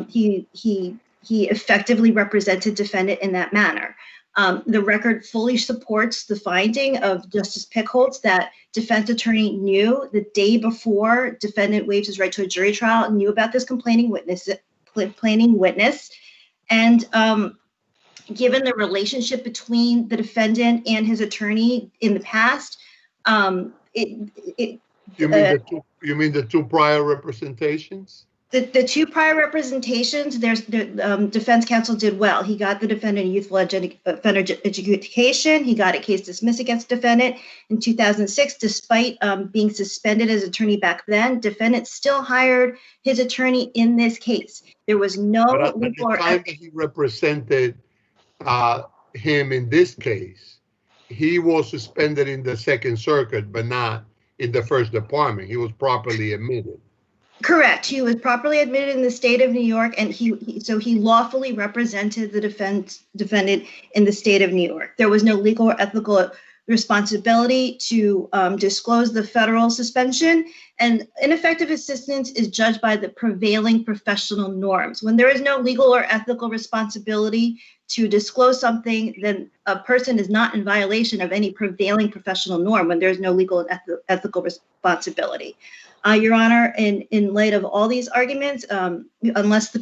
He effectively represented defendant in that manner. The record fully supports the finding of Justice Pickholtz that defense attorney knew the day before defendant waived his right to a jury trial, knew about this complaining witness. And given the relationship between the defendant and his attorney in the past, You mean the two prior representations? The two prior representations, defense counsel did well. He got the defendant youthful offender education. He got a case dismissed against defendant in 2006. Despite being suspended as attorney back then, defendant still hired his attorney in this case. There was no But at the time that he represented him in this case, he was suspended in the Second Circuit, but not in the First Department. He was properly admitted. Correct. He was properly admitted in the state of New York, and he lawfully represented the defendant in the state of New York. There was no legal or ethical responsibility to disclose the federal suspension, and ineffective assistance is judged by the prevailing professional norms. When there is no legal or ethical responsibility to disclose something, then a person is not in violation of any prevailing professional norm when there is no legal and ethical responsibility. Your Honor, in light of all these arguments, unless the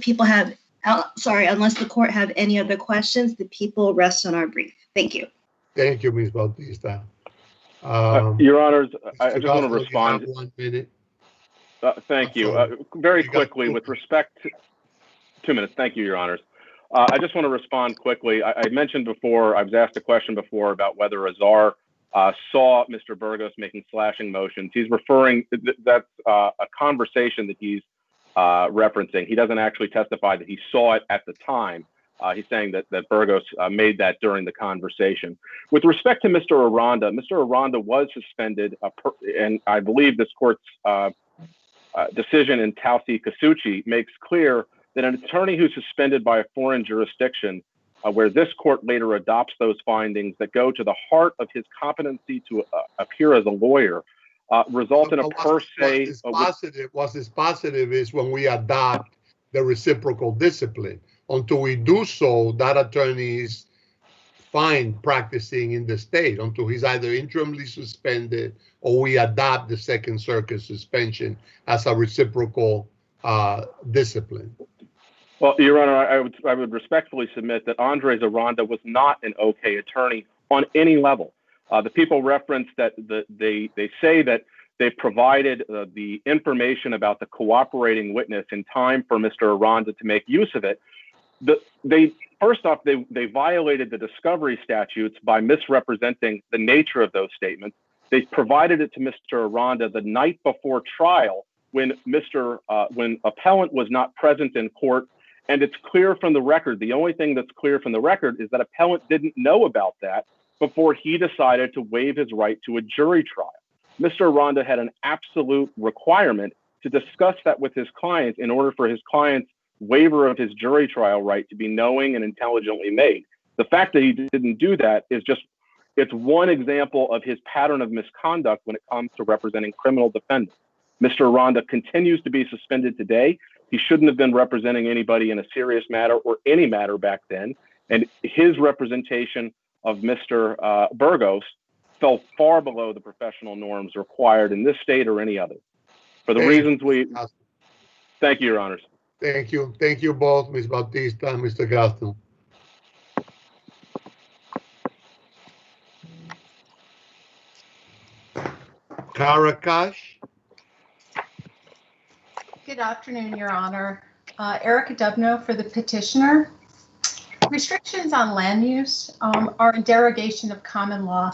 court have any other questions, the people rest on our brief. Thank you. Thank you, Ms. Bautista. Your Honors, I just want to respond. 1 minute. Thank you. Very quickly, with respect to 2 minutes. Thank you, Your Honors. I just want to respond quickly. I mentioned before, I was asked a question before about whether Azar saw Mr. Burgos making slashing motions. He's referring, that's a conversation that he's referencing. He doesn't actually testify that he saw it at the time. He's saying that Burgos made that during the conversation. With respect to Mr. Aranda was suspended, and I believe this court's decision in Tausi Kasuchi makes clear that an attorney who's suspended by a foreign jurisdiction, where this court later adopts those findings that go to the heart of his competency to appear as a lawyer, result in a per se. What's positive is when we adopt the reciprocal discipline. Until we do so, that attorney is fine practicing in the state until he's either interimly suspended or we adopt the Second Circuit suspension as a reciprocal discipline. Well, Your Honor, I would respectfully submit that Andres Aranda was not an okay attorney on any level. The people referenced that they say that they provided the information about the cooperating witness in time for Mr. Aranda to make use of it. First off, they violated the discovery statutes by misrepresenting the nature of those statements. They provided it to Mr. Aranda the night before trial when appellant was not present in court. And it's clear from the record, the only thing that's clear from the record is that appellant didn't know about that before he decided to waive his right to a jury trial. Mr. Aranda had an absolute requirement to discuss that with his client in order for his client's waiver of his jury trial right to be knowing and intelligently made. The fact that he didn't do that is it's one example of his pattern of misconduct when it comes to representing criminal defendants. Mr. Aranda continues to be suspended today. He shouldn't have been representing anybody in a serious matter or any matter back then. And his representation of Mr. Burgos fell far below the professional norms required in this state or any other. For the reasons thank you, Your Honors. Thank you. Thank you both, Ms. Bautista and Mr. Gaston. Karakash. Good afternoon, Your Honor. Erica Dubno for the petitioner. Restrictions on land use are a derogation of common law,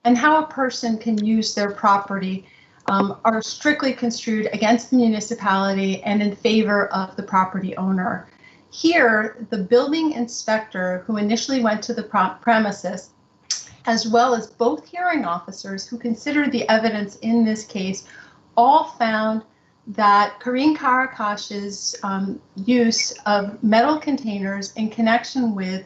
and how a person can use their property are strictly construed against the municipality and in favor of the property owner. Here, the building inspector who initially went to the premises, as well as both hearing officers who considered the evidence in this case, all found that Karine Karakash's use of metal containers in connection with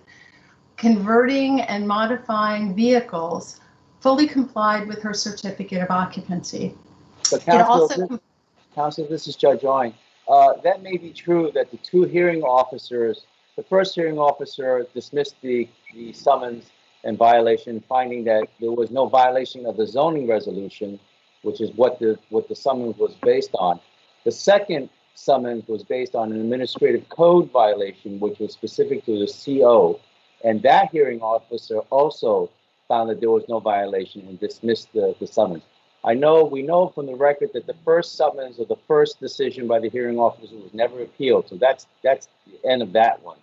converting and modifying vehicles fully complied with her certificate of occupancy. So Counsel, this is Judge Owen. That may be true that the two hearing officers, the first hearing officer dismissed the summons and violation, finding that there was no violation of the zoning resolution, which is what the summons was based on. The second summons was based on an administrative code violation, which was specific to the CO, and that hearing officer also found that there was no violation and dismissed the summons. We know from the record that the first summons or the first decision by the hearing officer was never appealed, so that's the end of that one.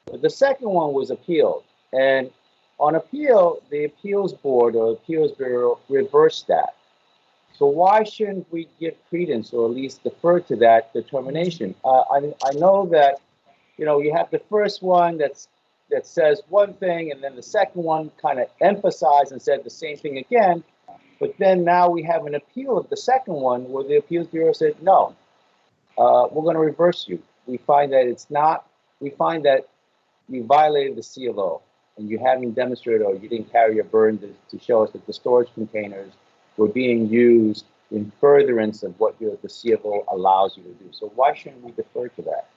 But the second one was appealed, and on appeal, the appeals board or appeals bureau reversed that. So why shouldn't we give credence or at least defer to that determination? I know that, you have the first one that says one thing, and then the second one kind of emphasized and said the same thing again. But then now we have an appeal of the second one where the appeals bureau said, no, we're going to reverse you. We find that you violated the CLO and you haven't demonstrated or you didn't carry your burden to show us that the storage containers were being used in furtherance of what the CLO allows you to do. So why shouldn't we defer to that?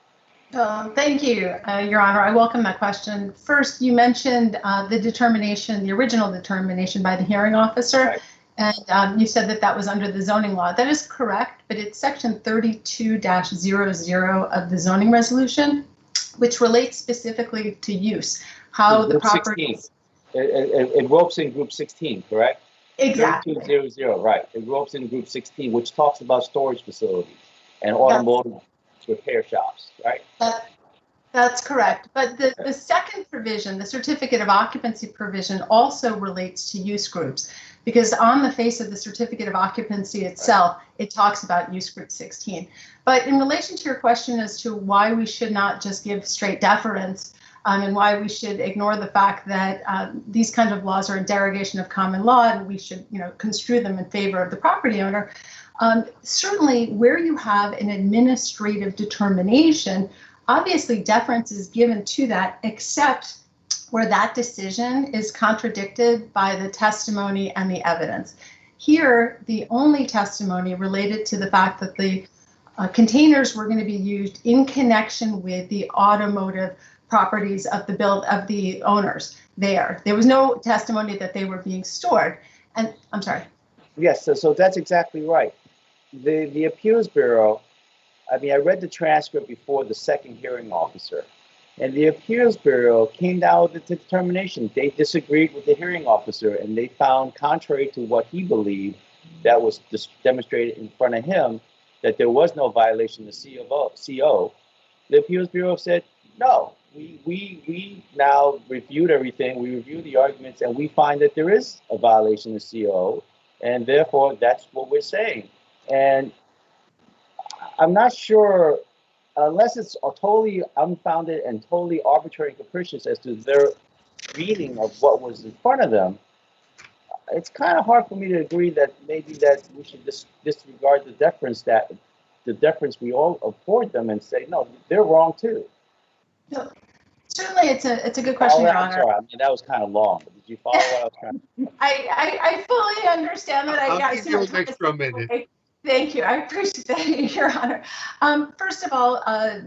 Thank you, Your Honor. I welcome that question. First, you mentioned the original determination by the hearing officer. Right. And you said that was under the zoning law. That is correct, but it's section 32-00 of the zoning resolution, which relates specifically to use, how the property. It ropes in group 16, correct? Exactly. 3200, right. It ropes in group 16, which talks about storage facilities and automotive repair shops, right? That's correct. But the second provision, the certificate of occupancy provision, also relates to use groups, because on the face of the certificate of occupancy itself, it talks about use group 16. But in relation to your question as to why we should not just give straight deference and why we should ignore the fact that these kinds of laws are a derogation of common law and we should construe them in favor of the property owner, certainly where you have an administrative determination, obviously deference is given to that, except where that decision is contradicted by the testimony and the evidence. Here, the only testimony related to the fact that the containers were going to be used in connection with the automotive properties of the owners there. There was no testimony that they were being stored. And I'm sorry. Yes, so that's exactly right. The Appeals Bureau, I mean, I read the transcript before the second hearing officer, and the Appeals Bureau came down with the determination. They disagreed with the hearing officer, and they found, contrary to what he believed, that was demonstrated in front of him, that there was no violation of CO. The Appeals Bureau said, no, we now reviewed everything, we reviewed the arguments, and we find that there is a violation of CO, and therefore that's what we're saying. And I'm not sure, unless it's totally unfounded and totally arbitrary and capricious as to their reading of what was in front of them, it's kind of hard for me to agree that maybe that we should disregard the deference we all afford them and say, no, they're wrong too. So, certainly, it's a good question, Your Honor. Sorry, I mean, that was kind of long. Did you follow what I was trying to? I fully understand that. I'll give you an extra minute. Thank you. I appreciate that, Your Honor. First of all,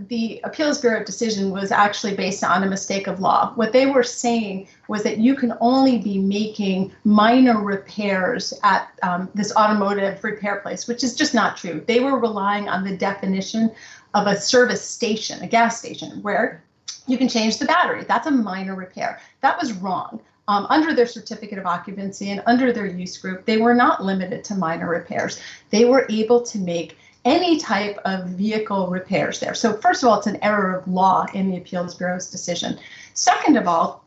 the Appeals Bureau decision was actually based on a mistake of law. What they were saying was that you can only be making minor repairs at this automotive repair place, which is just not true. They were relying on the definition of a service station, a gas station, where you can change the battery. That's a minor repair. That was wrong. Under their certificate of occupancy and under their use group, they were not limited to minor repairs. They were able to make any type of vehicle repairs there. So first of all, it's an error of law in the Appeals Bureau's decision. Second of all,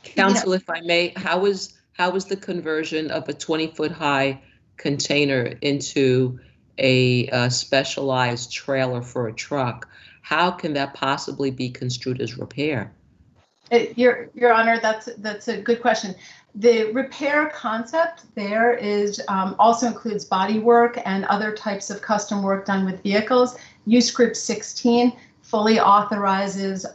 Counsel, if I may, how was the conversion of a 20-foot high container into a specialized trailer for a truck? How can that possibly be construed as repair? Your Honor, that's a good question. The repair concept there is also includes body work and other types of custom work done with vehicles. Use Group 16 fully authorizes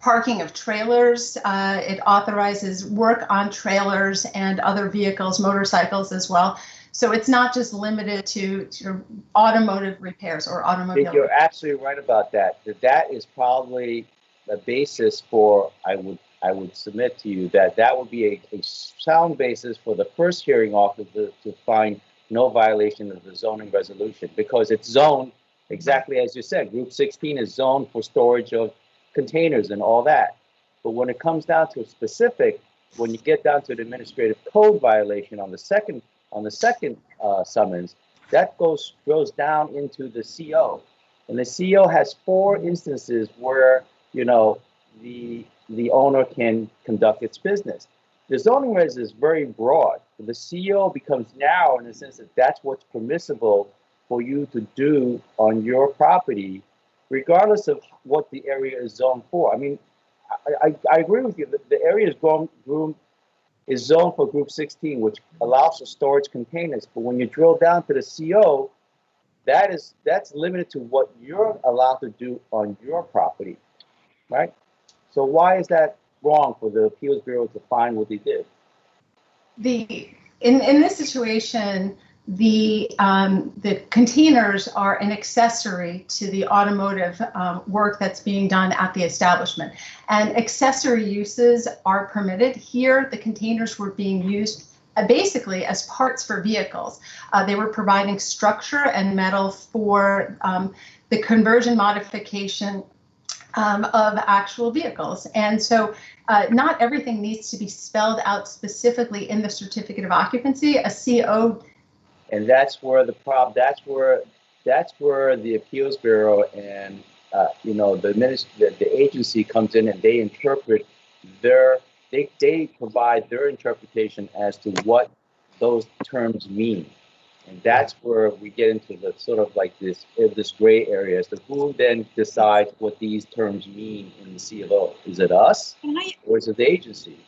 parking of trailers. It authorizes work on trailers and other vehicles, motorcycles as well. So it's not just limited to automotive repairs or automobile. I think you're absolutely right about that. That is probably the basis for, I would submit to you that would be a sound basis for the first hearing officer to find no violation of the zoning resolution, because it's zoned exactly as you said. Group 16 is zoned for storage of containers and all that. But when it comes down to specific, when you get down to the administrative code violation on the second summons, that goes down into the CO, and the CO has 4 instances where the owner can conduct its business. The zoning res is very broad. The CO becomes narrow in the sense that that's what's permissible for you to do on your property, regardless of what the area is zoned for. I mean, I agree with you. The area is zoned for Group 16, which allows for storage containers. But when you drill down to the CO, that's limited to what you're allowed to do on your property, right? So why is that wrong for the Appeals Bureau to find what they did? In this situation, the containers are an accessory to the automotive work that's being done at the establishment, and accessory uses are permitted. Here, the containers were being used basically as parts for vehicles. They were providing structure and metal for the conversion modification of actual vehicles. And so not everything needs to be spelled out specifically in the certificate of occupancy. A CO. And that's where the problem, that's where the Appeals Bureau and the agency comes in, and they interpret they provide their interpretation as to what those terms mean. And that's where we get into the sort of like this gray area as to who then decides what these terms mean in the CFO. Is it us or is it the agency?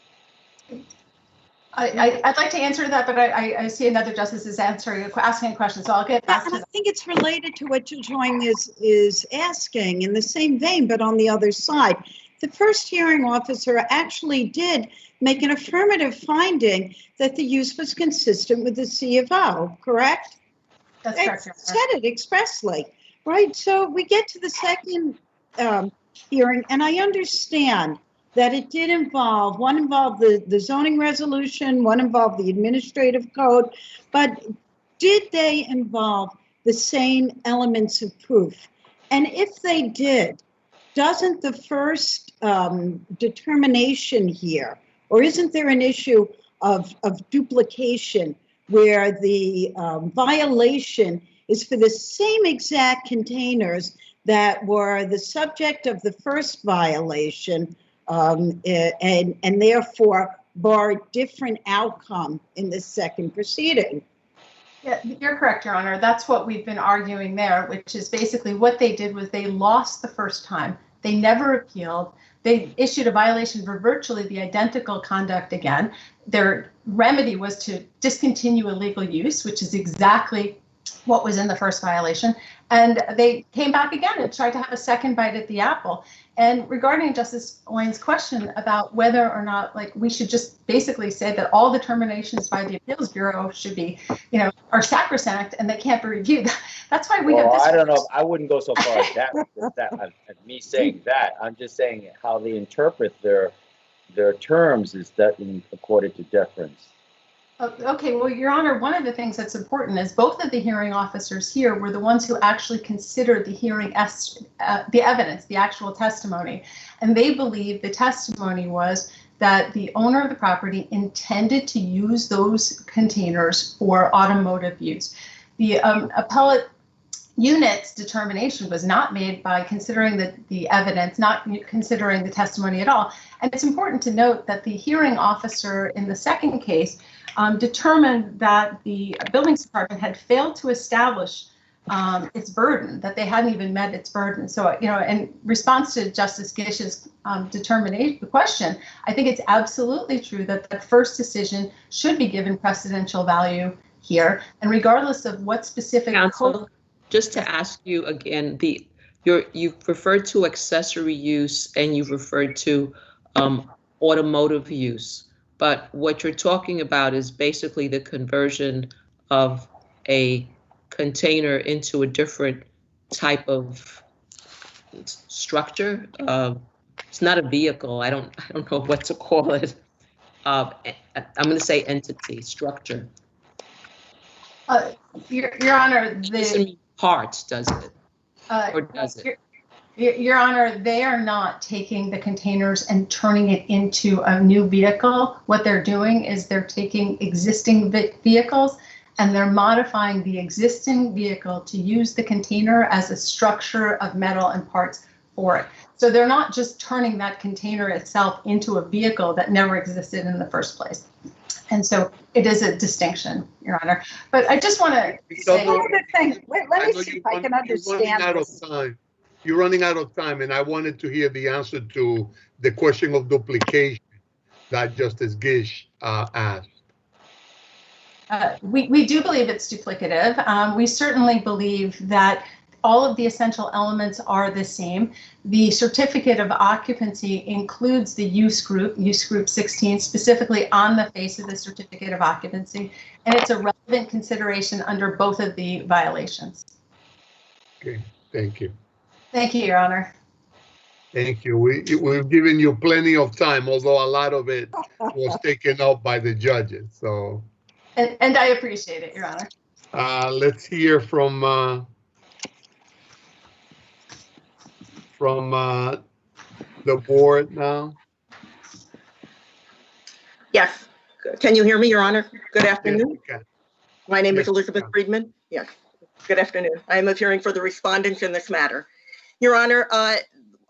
I'd like to answer that, but I see another justice is asking a question, so I'll get back to that. I think it's related to what Judge Hoying is asking in the same vein, but on the other side. the first hearing officer actually did make an affirmative finding that the use was consistent with the C of O, correct? That's It correct. said it expressly, right? So we get to the second hearing, and I understand that it did involve, one involved the zoning resolution, one involved the administrative code, but did they involve the same elements of proof? And if they did, doesn't the first determination here, or isn't there an issue of duplication where the violation is for the same exact containers that were the subject of the first violation, and therefore bar different outcome in the second proceeding? Yeah, you're correct, Your Honor. That's what we've been arguing there, which is basically what they did was they lost the first time. They never appealed. They issued a violation for virtually the identical conduct again. Their remedy was to discontinue illegal use, which is exactly what was in the first violation. And they came back again and tried to have a second bite at the apple. And regarding Justice Owen's question about whether or not, like, we should just basically say that all determinations by the Appeals Bureau should be, are sacrosanct and they can't be reviewed. That's why we have this. I don't know. I wouldn't go so far as that. Me saying that, I'm just saying how they interpret their terms is that according to deference. Okay, well, Your Honor, one of the things that's important is both of the hearing officers here were the ones who actually considered the hearing, the evidence, the actual testimony. And they believe the testimony was that the owner of the property intended to use those containers for automotive use. The appellate unit's determination was not made by considering the evidence, not considering the testimony at all. And it's important to note that the hearing officer in the second case determined that the building department had failed to establish its burden, that they hadn't even met its burden. So, in response to Justice Gish's determination question, I think it's absolutely true that the first decision should be given precedential value here. And regardless of what specific Counsel, just to ask you again, you've referred to accessory use and you've referred to automotive use. But what you're talking about is basically the conversion of a container into a different type of structure. It's not a vehicle. I don't know what to call it. I'm going to say entity, structure. Your Honor, parts, does it? Or does it? Your Honor, they are not taking the containers and turning it into a new vehicle. What they're doing is they're taking existing vehicles and they're modifying the existing vehicle to use the container as a structure of metal and parts for it. So they're not just turning that container itself into a vehicle that never existed in the first place. And so it is a distinction, Your Honor. But I just want to say one other thing. Let me see if I can understand this. You're running out of time, and I wanted to hear the answer to the question of duplication that Justice Gish asked. We do believe it's duplicative. We certainly believe that all of the essential elements are the same. The certificate of occupancy includes the use group 16, specifically on the face of the certificate of occupancy, and it's a relevant consideration under both of the violations. Okay, thank you. Thank you, Your Honor. Thank you. We've given you plenty of time, although a lot of it was taken up by the judges. So, and I appreciate it, Your Honor. Let's hear from the board now. Yes. Can you hear me, Your Honor? Good afternoon. Yes, my name is Elizabeth Friedman. Yes. Good afternoon. I am appearing for the respondents in this matter. Your Honor,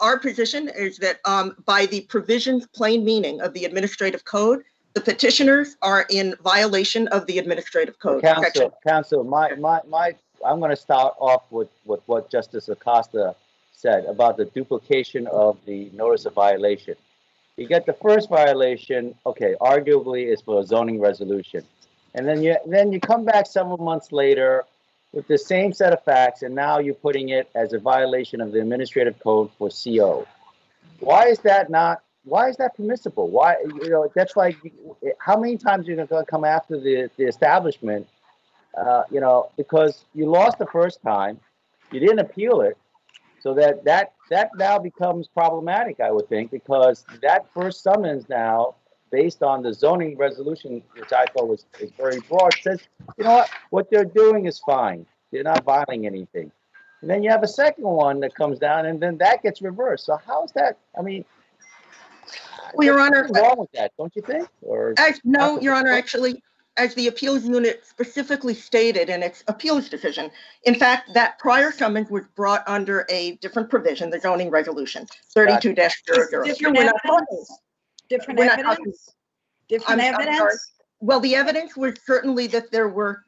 our position is that by the provisions, plain meaning of the administrative code, the petitioners are in violation of the administrative code. Counsel, I'm going to start off with what Justice Acosta said about the duplication of the notice of violation. You get the first violation, okay, arguably it's for a zoning resolution. And then you come back several months later with the same set of facts, and now you're putting it as a violation of the administrative code for CO. Why is that permissible? Why, that's like, how many times are you going to come after the establishment, because you lost the first time, you didn't appeal it, so that now becomes problematic, I would think, because that first summons now, based on the zoning resolution, which I thought is very broad, says, you know what they're doing is fine. They're not violating anything. And then you have a second one that comes down, and then that gets reversed. So how's that? I mean, well, Your Honor, what's wrong with that, don't you think? Or no, Your Honor, actually, as the appeals unit specifically stated in its appeals decision, in fact, that prior summons was brought under a different provision, the zoning resolution, 32-002. Different evidence? Different evidence? Different evidence? Well, the evidence was certainly that there were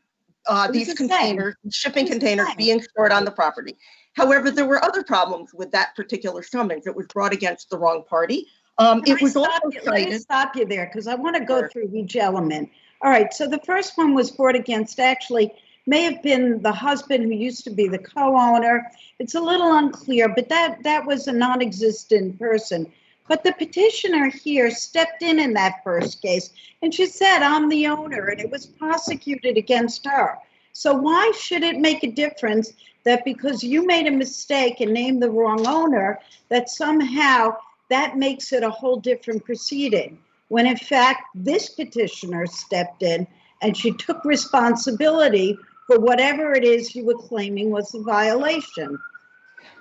these containers, shipping containers being stored on the property. However, there were other problems with that particular summons. It was brought against the wrong party. It was also cited. Let me stop you there because I want to go through each element. All right, so the first one was brought against, actually, may have been the husband who used to be the co-owner. It's a little unclear, but that was a non-existent person. But the petitioner here stepped in that first case, and she said, I'm the owner, and it was prosecuted against her. So why should it make a difference that because you made a mistake and named the wrong owner, that somehow that makes it a whole different proceeding? When in fact, this petitioner stepped in and she took responsibility for whatever it is you were claiming was a violation.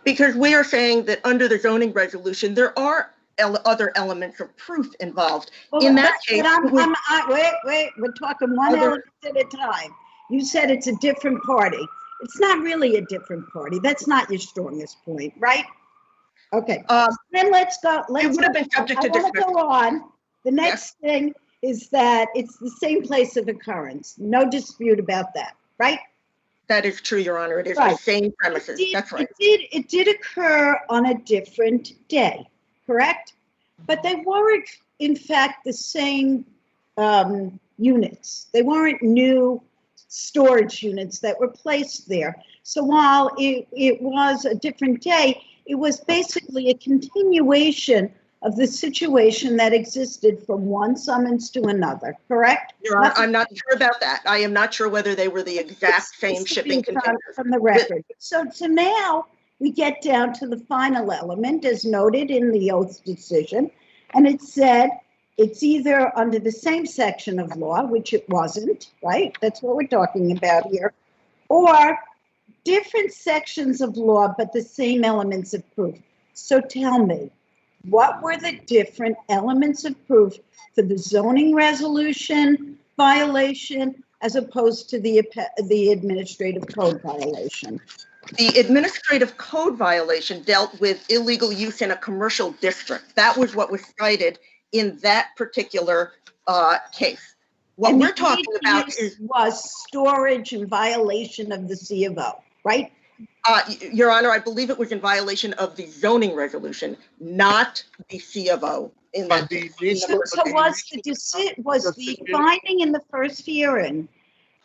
Because we are saying that under the zoning resolution, there are other elements of proof involved. Well, in that case, wait, we're talking one element at a time. You said it's a different party. It's not really a different party. That's not your strongest point, right? Okay. Then let's go. It would have been subject to dismissal. I want to go on. The next thing is that it's the same place of occurrence. No dispute about that, right? That is true, Your Honor. It is the same premises. That's right. It did occur on a different day, correct? But they weren't, in fact, the same units. They weren't new storage units that were placed there. So while it was a different day, it was basically a continuation of the situation that existed from one summons to another, correct? Your Honor, I'm not sure about that. I am not sure whether they were the exact same shipping containers. From the record. So now we get down to the final element as noted in the oath decision. And it said it's either under the same section of law, which it wasn't, right? That's what we're talking about here. Or different sections of law, but the same elements of proof. So tell me, what were the different elements of proof for the zoning resolution violation as opposed to the administrative code violation? The administrative code violation dealt with illegal use in a commercial district. That was what was cited in that particular case. What we're talking about was storage in violation of the C of O, right? Your Honor, I believe it was in violation of the zoning resolution, not the C of O. So was the finding in the first hearing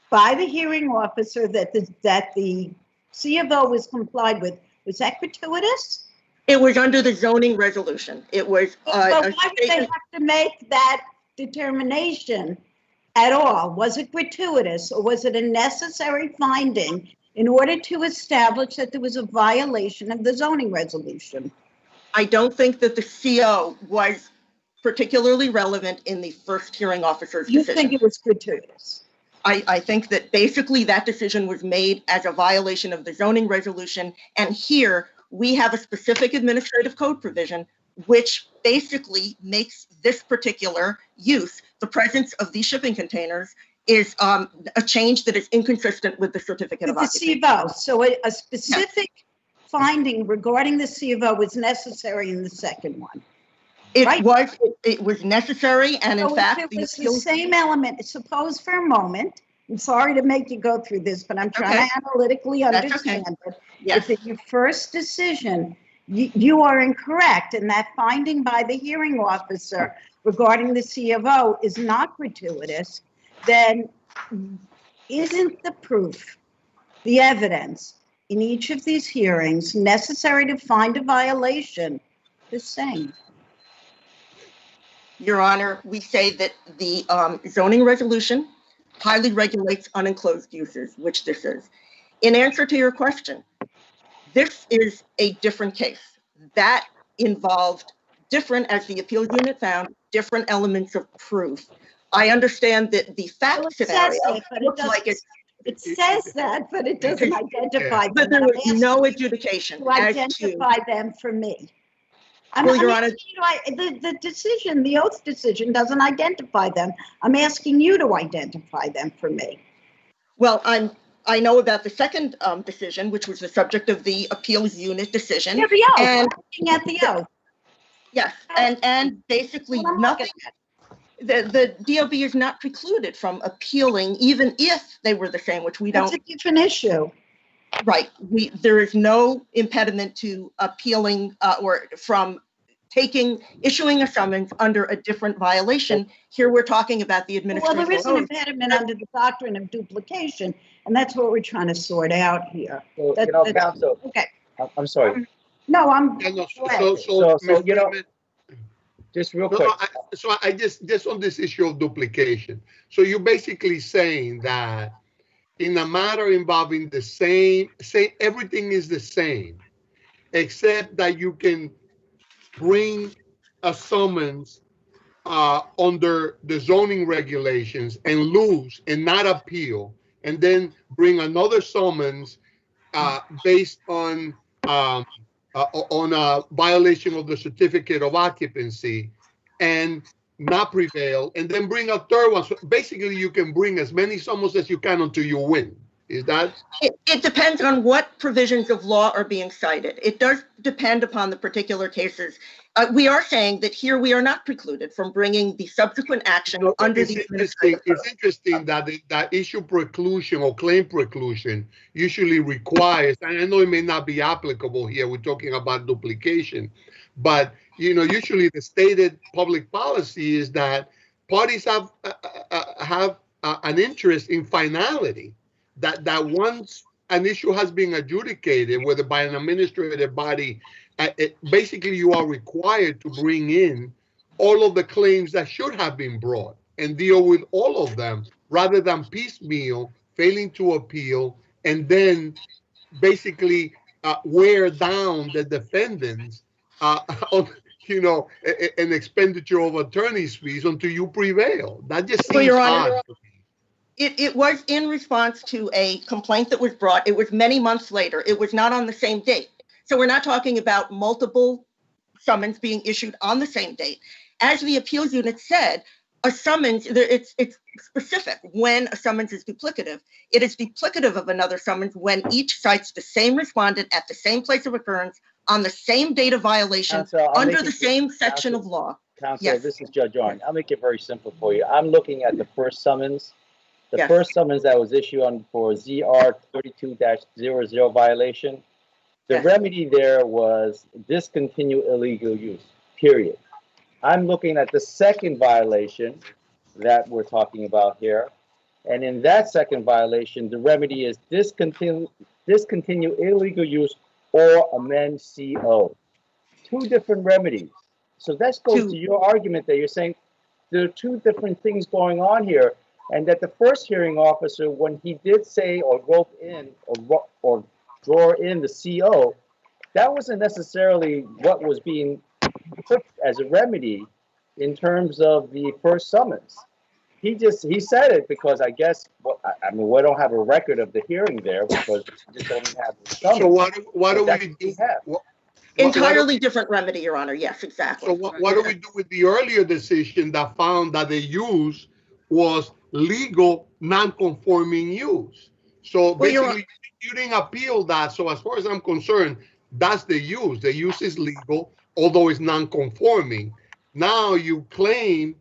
by the hearing officer that the C of O was complied with, was that gratuitous? It was under the zoning resolution. It was. But why would they have to make that determination at all? Was it gratuitous or was it a necessary finding in order to establish that there was a violation of the zoning resolution? I don't think that the CO was particularly relevant in the first hearing officer's decision. You think it was gratuitous? I think that basically that decision was made as a violation of the zoning resolution. And here we have a specific administrative code provision, which basically makes this particular use, the presence of these shipping containers, is a change that is inconsistent with the certificate of occupation. The C of O. So a specific finding regarding the C of O was necessary in the second one. It was necessary, and in fact, it was the same element. Suppose for a moment, I'm sorry to make you go through this, but I'm trying to analytically understand it. Yes. If in your first decision, you are incorrect, and that finding by the hearing officer regarding the C of O is not gratuitous, then isn't the proof, the evidence in each of these hearings necessary to find a violation the same? Your Honor, we say that the zoning resolution highly regulates unenclosed uses, which this is. In answer to your question, this is a different case. That involved different, as the appeals unit found, different elements of proof. I understand that the fact scenario looks like it's. It says that, but it doesn't identify them. But there was no adjudication to identify them for me. Well, Your Honor, the decision, the oath decision doesn't identify them. I'm asking you to identify them for me. Well, I know about the second decision, which was the subject of the appeals unit decision. Yeah, the oath. And I'm looking at the oath. Yes, and basically nothing. The DOB is not precluded from appealing, even if they were the same, which we don't. That's a different issue. Right. There is no impediment to appealing or from issuing a summons under a different violation. Here we're talking about the administrative. Well, there is an impediment under the doctrine of duplication, and that's what we're trying to sort out here. So, counsel. Okay. I'm sorry. No, I'm. So you know, just real quick. I just on this issue of duplication. So you're basically saying that in a matter involving the same, everything is the same, except that you can bring a summons under the zoning regulations and lose and not appeal, and then bring another summons based on a violation of the certificate of occupancy and not prevail, and then bring a third one. So basically, you can bring as many summons as you can until you win. Is that? It depends on what provisions of law are being cited. It does depend upon the particular cases. We are saying that here we are not precluded from bringing the subsequent action under the administrative code. It's interesting that that issue preclusion or claim preclusion usually requires, and I know it may not be applicable here, we're talking about duplication, but usually the stated public policy is that parties have an interest in finality. That once an issue has been adjudicated, whether by an administrative body, basically you are required to bring in all of the claims that should have been brought and deal with all of them, rather than piecemeal, failing to appeal, and then basically wear down the defendants on an expenditure of attorney's fees until you prevail. That just seems odd. It was in response to a complaint that was brought. It was many months later. It was not on the same date. So we're not talking about multiple summons being issued on the same date. As the appeals unit said, a summons, it's specific when a summons is duplicative. It is duplicative of another summons when each cites the same respondent at the same place of occurrence on the same date of violation under the same section of law. Counsel, Yes. This is Judge Arnn. I'll make it very simple for you. I'm looking at the first summons. The first summons that was issued for ZR 32-00 violation. The remedy there was discontinue illegal use, period. I'm looking at the second violation that we're talking about here. And in that second violation, the remedy is discontinue illegal use or amend CO. Two different remedies. So that goes to your argument that you're saying there are two different things going on here, and that the first hearing officer, when he did say or wrote in or draw in the CO, that wasn't necessarily what was being put as a remedy in terms of the first summons. He said it because I guess, I mean, we don't have a record of the hearing there because we just don't have the summons. So what do we do? Entirely different remedy, Your Honor. Yes, exactly. So what do we do with the earlier decision that found that the use was legal non-conforming use? So basically, you didn't appeal that. So as far as I'm concerned, that's the use. The use is legal, although it's non-conforming. Now you claim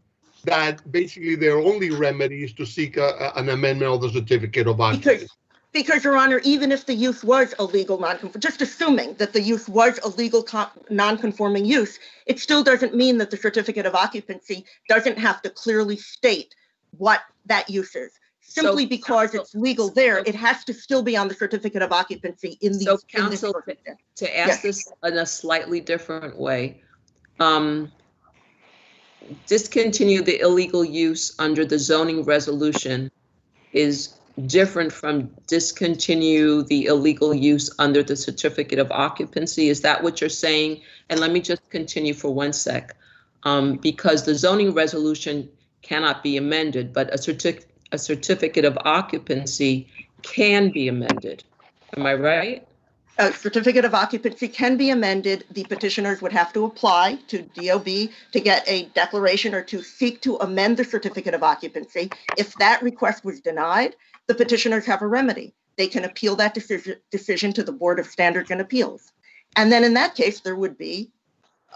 that basically their only remedy is to seek an amendment of the certificate of occupancy. Because, Your Honor, even if the use was a legal non-conforming, just assuming that the use was a legal non-conforming use, it still doesn't mean that the certificate of occupancy doesn't have to clearly state what that use is. Simply because it's legal there, it has to still be on the certificate of occupancy in the. So, counsel, to ask this in a slightly different way, discontinue the illegal use under the zoning resolution is different from discontinue the illegal use under the certificate of occupancy. Is that what you're saying? And let me just continue for 1 sec. Because the zoning resolution cannot be amended, but a certificate of occupancy can be amended. Am I right? A certificate of occupancy can be amended. The petitioners would have to apply to DOB to get a declaration or to seek to amend the certificate of occupancy. If that request was denied, the petitioners have a remedy. They can appeal that decision to the Board of Standards and Appeals. And then in that case, there would be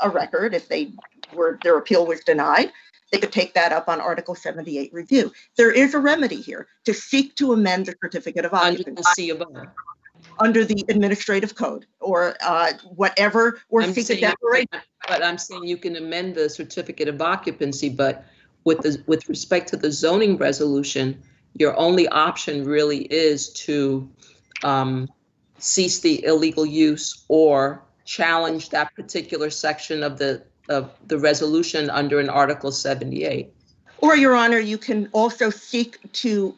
a record. If their appeal was denied, they could take that up on Article 78 review. There is a remedy here to seek to amend the certificate of occupancy. Under the C of O. Under the administrative code or whatever, or seek a declaration. But I'm saying you can amend the certificate of occupancy, but with respect to the zoning resolution, your only option really is to cease the illegal use or challenge that particular section of the resolution under an Article 78. Or, Your Honor, you can also seek to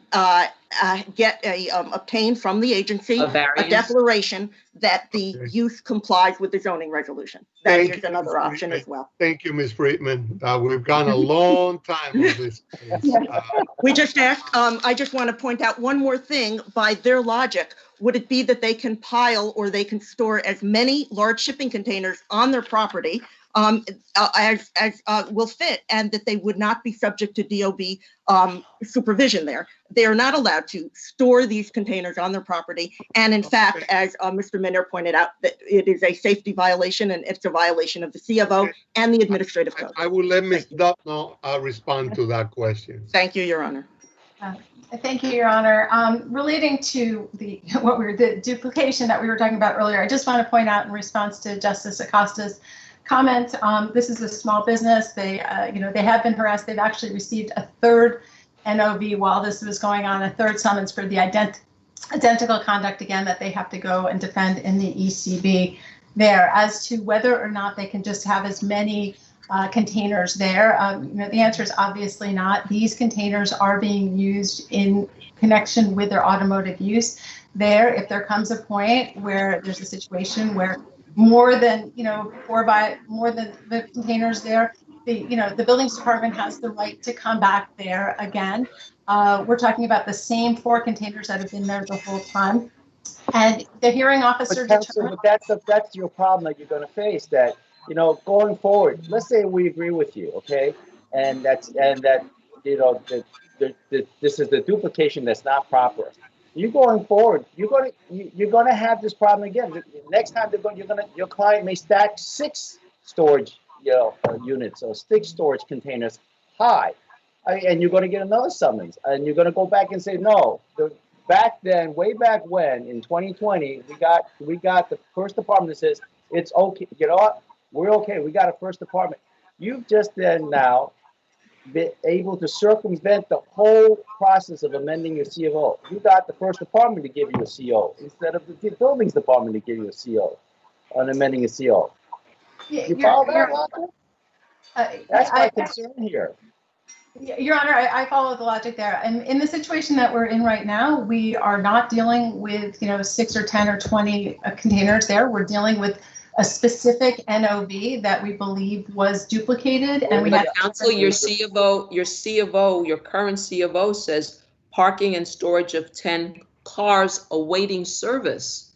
obtain from the agency a declaration that the use complies with the zoning resolution. That is another option as well. Thank you, Ms. Friedman. We've gone a long time with this. We just asked, I just want to point out one more thing. By their logic, would it be that they can pile or they can store as many large shipping containers on their property as will fit, and that they would not be subject to DOB supervision there? They are not allowed to store these containers on their property. And in fact, as Mr. Minner pointed out, that it is a safety violation and it's a violation of the C of O and the administrative code. I will let Ms. Dubno respond to that question. Thank you, Your Honor. Thank you, Your Honor. Relating to the duplication that we were talking about earlier, I just want to point out in response to Justice Acosta's comment, this is a small business. They have been harassed. They've actually received a third NOV while this was going on, a third summons for the identical conduct again that they have to go and defend in the ECB there. As to whether or not they can just have as many containers there, the answer is obviously not. These containers are being used in connection with their automotive use there. If there comes a point where there's a situation where more than the containers there, the buildings department has the right to come back there again. We're talking about the same 4 containers that have been there the whole time, and the hearing officer determined. But that's your problem that you're going to face. That going forward, let's say we agree with you, okay, and that this is the duplication that's not proper. You going forward, you're gonna have this problem again. Next time your client may stack 6 storage units or 6 storage containers high, and you're gonna get another summons, and you're gonna go back and say no. Back then, way back when in 2020, we got the first department that says it's okay. You know what? We're okay. We got a first department. You've just then now been able to circumvent the whole process of amending your CFO. You got the first department to give you a CO instead of the buildings department to give you a CO on amending a CO. You follow that, logic? That's my concern here. Your Honor, I follow the logic there. And in the situation that we're in right now, we are not dealing with 6 or 10 or 20 containers there. We're dealing with a specific NOV that we believe was duplicated, and we had counsel. Your current C of O says parking and storage of 10 cars awaiting service.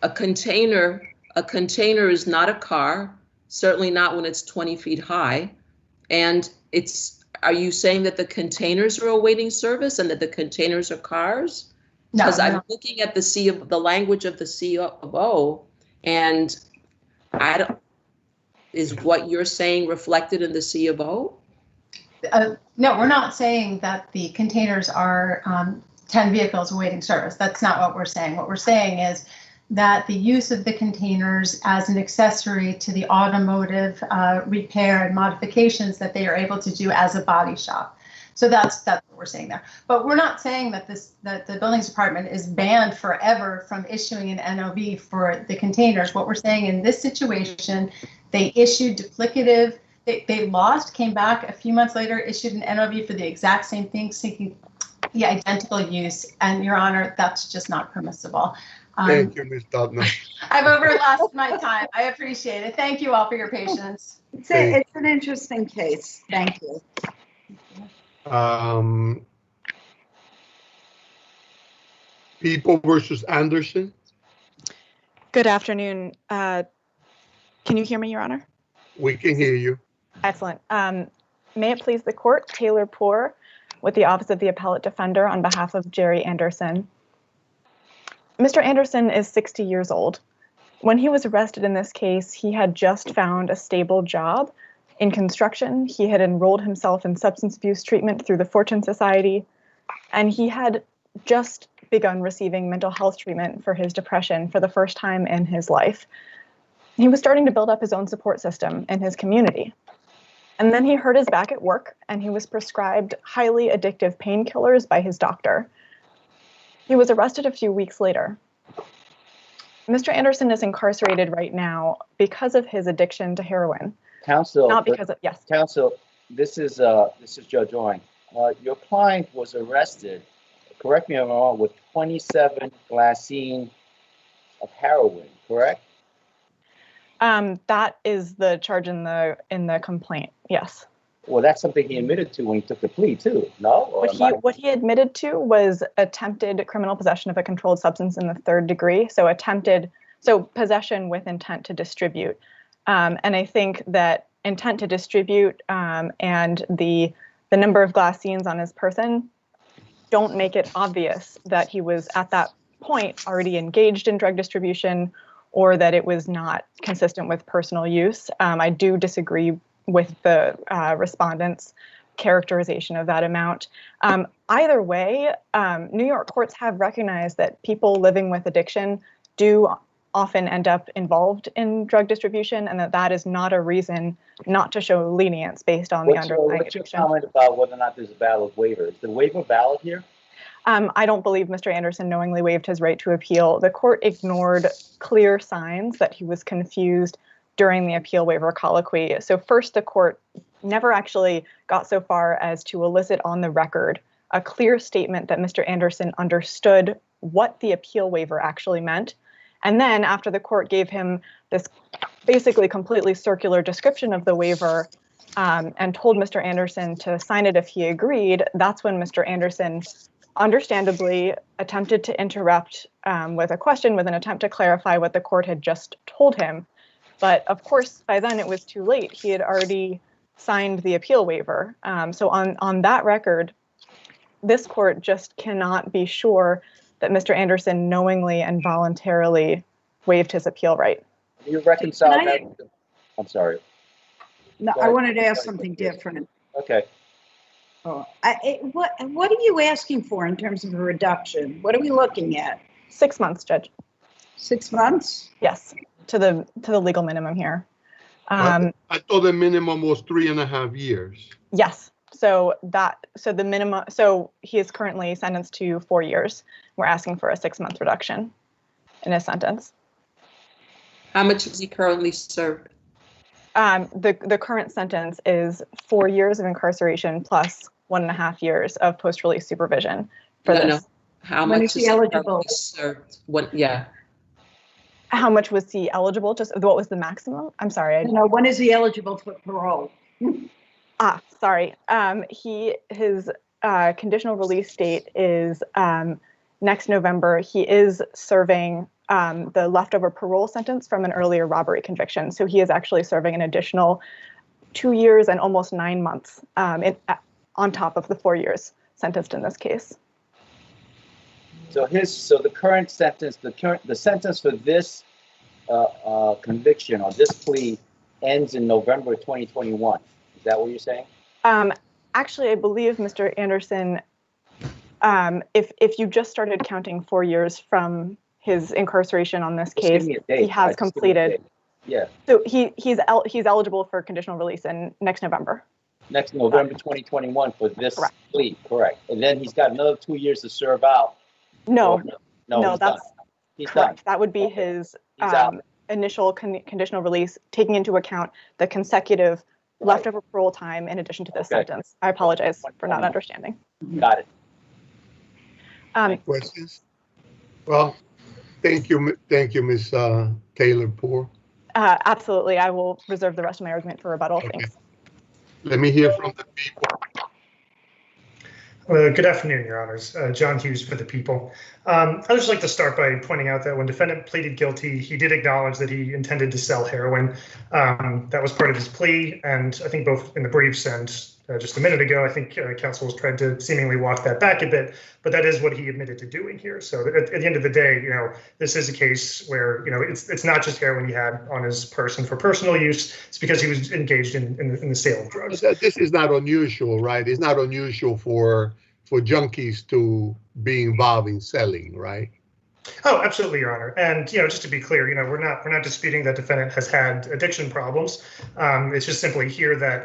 A container is not a car, certainly not when it's 20 feet high. And are you saying that the containers are awaiting service and that the containers are cars? Because I'm looking at the language of the C of O, and is what you're saying reflected in the C of O? No, we're not saying that the containers are 10 vehicles awaiting service. That's not what we're saying. What we're saying is that the use of the containers as an accessory to the automotive repair and modifications that they are able to do as a body shop. So that's what we're saying there. But we're not saying that the buildings department is banned forever from issuing an NOV for the containers. What we're saying in this situation, They issued duplicative, they lost, came back a few months later, issued an NOV for the exact same thing, seeking the identical use. And Your Honor, that's just not permissible. Thank you, Ms. Dudner. I've overlasted my time. I appreciate it. Thank you all for your patience. It's an interesting case. Thank you. People versus Anderson. Good afternoon. Can you hear me, Your Honor? We can hear you. Excellent. May it please the court, Taylor Poore with the Office of the Appellate Defender on behalf of Jerry Anderson. Mr. Anderson is 60 years old. When he was arrested in this case, he had just found a stable job in construction. He had enrolled himself in substance abuse treatment through the Fortune Society, and he had just begun receiving mental health treatment for his depression for the first time in his life. He was starting to build up his own support system in his community. And then he hurt his back at work, and he was prescribed highly addictive painkillers by his doctor. He was arrested a few weeks later. Mr. Anderson is incarcerated right now because of his addiction to heroin. Counsel, not because of, yes. Counsel, this is Judge Owen. Your client was arrested, correct me if I'm wrong, with 27 glassine of heroin, correct? That is the charge in the complaint, yes. Well, that's something he admitted to when he took the plea too, no? What he admitted to was attempted criminal possession of a controlled substance in the third degree, so possession with intent to distribute. And I think that intent to distribute and the number of glassines on his person don't make it obvious that he was at that point already engaged in drug distribution or that it was not consistent with personal use. I do disagree with the respondent's characterization of that amount. Either way, New York courts have recognized that people living with addiction do often end up involved in drug distribution, and that is not a reason not to show lenience based on the underlying addiction. What's your comment about whether or not there's a valid waiver? Is the waiver valid here? I don't believe Mr. Anderson knowingly waived his right to appeal. The court ignored clear signs that he was confused during the appeal waiver colloquy. So first, the court never actually got so far as to elicit on the record a clear statement that Mr. Anderson understood what the appeal waiver actually meant. And then after the court gave him this basically completely circular description of the waiver and told Mr. Anderson to sign it if he agreed, that's when Mr. Anderson understandably attempted to interrupt with a question with an attempt to clarify what the court had just told him. But of course, by then it was too late. He had already signed the appeal waiver. So on that record, this court just cannot be sure that Mr. Anderson knowingly and voluntarily waived his appeal right. You reconcile that? I'm sorry. No, I wanted to ask something different. Okay. Oh, what are you asking for in terms of a reduction? What are we looking at? 6 months, Judge. 6 months? Yes, to the legal minimum here. I thought the minimum was 3.5 years. Yes. So the minimum. So he is currently sentenced to 4 years. We're asking for a 6-month reduction in his sentence. How much is he currently served? The current sentence is 4 years of incarceration plus 1.5 years of post-release supervision for this. No. How much is he eligible? Served? How much was he eligible? Just what was the maximum? I'm sorry. No, when is he eligible for parole? Sorry. His conditional release date is next November. He is serving the leftover parole sentence from an earlier robbery conviction. So he is actually serving an additional 2 years and almost 9 months on top of the 4 years sentenced in this case. So the current sentence, the sentence for this conviction or this plea ends in November 2021. Is that what you're saying? Actually, I believe Mr. Anderson, if you just started counting 4 years from his incarceration on this case, he has completed. Yeah. So he's eligible for conditional release in next November. Next November 2021 for this plea, correct. And then he's got another 2 years to serve out. No, that's correct. That would be his. initial conditional release, taking into account the consecutive leftover parole time in addition to this sentence. I apologize for not understanding. Got it. Questions? Well, thank you, Ms. Taylor-Poor. Absolutely. I will reserve the rest of my argument for rebuttal. Okay. Thanks. Let me hear from the people. Good afternoon, Your Honors. John Hughes for the people. I'd just like to start by pointing out that when defendant pleaded guilty, he did acknowledge that he intended to sell heroin. That was part of his plea, and I think both in the briefs and just a minute ago, I think counsel has tried to seemingly walk that back a bit, but that is what he admitted to doing here. So at the end of the day, this is a case where, it's not just heroin he had on his person for personal use. It's because he was engaged in the sale of drugs. This is not unusual, right? It's not unusual for junkies to be involved in selling, right? Oh, absolutely, Your Honor. And just to be clear, we're not disputing that defendant has had addiction problems. It's just simply here that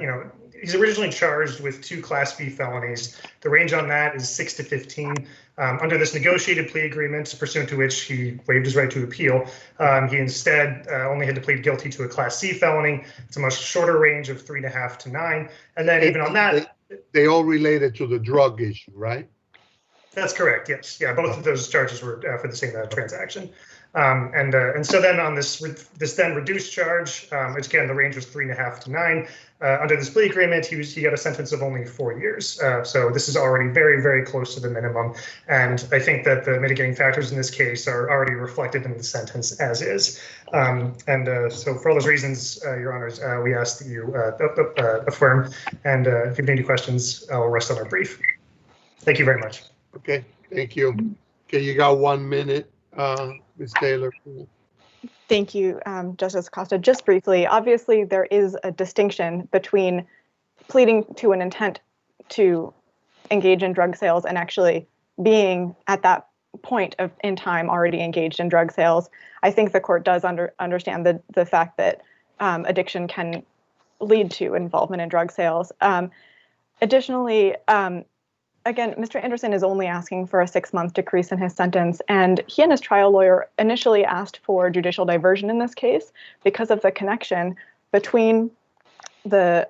he's originally charged with 2 Class B felonies. The range on that is 6 to 15. Under this negotiated plea agreement, pursuant to which he waived his right to appeal, he instead only had to plead guilty to a Class C felony. It's a much shorter range of 3.5 to 9. And then even on that, they all related to the drug issue, right? That's correct. Yes. Yeah. Both of those charges were for the same transaction. And so then on this then reduced charge, which again, the range was 3.5 to 9. Under this plea agreement, he got a sentence of only 4 years. So this is already very, very close to the minimum. And I think that the mitigating factors in this case are already reflected in the sentence as is. So for all those reasons, Your Honors, we ask that you affirm. And if you have any questions, I'll rest on our brief. Thank you very much. Okay, thank you. Okay, you got 1 minute, Ms. Taylor. Thank you, Justice Acosta. Just briefly, obviously there is a distinction between pleading to an intent to engage in drug sales and actually being at that point in time already engaged in drug sales. I think the court does understand the fact that addiction can lead to involvement in drug sales. Additionally, again, Mr. Anderson is only asking for a 6-month decrease in his sentence, and he and his trial lawyer initially asked for judicial diversion in this case because of the connection between the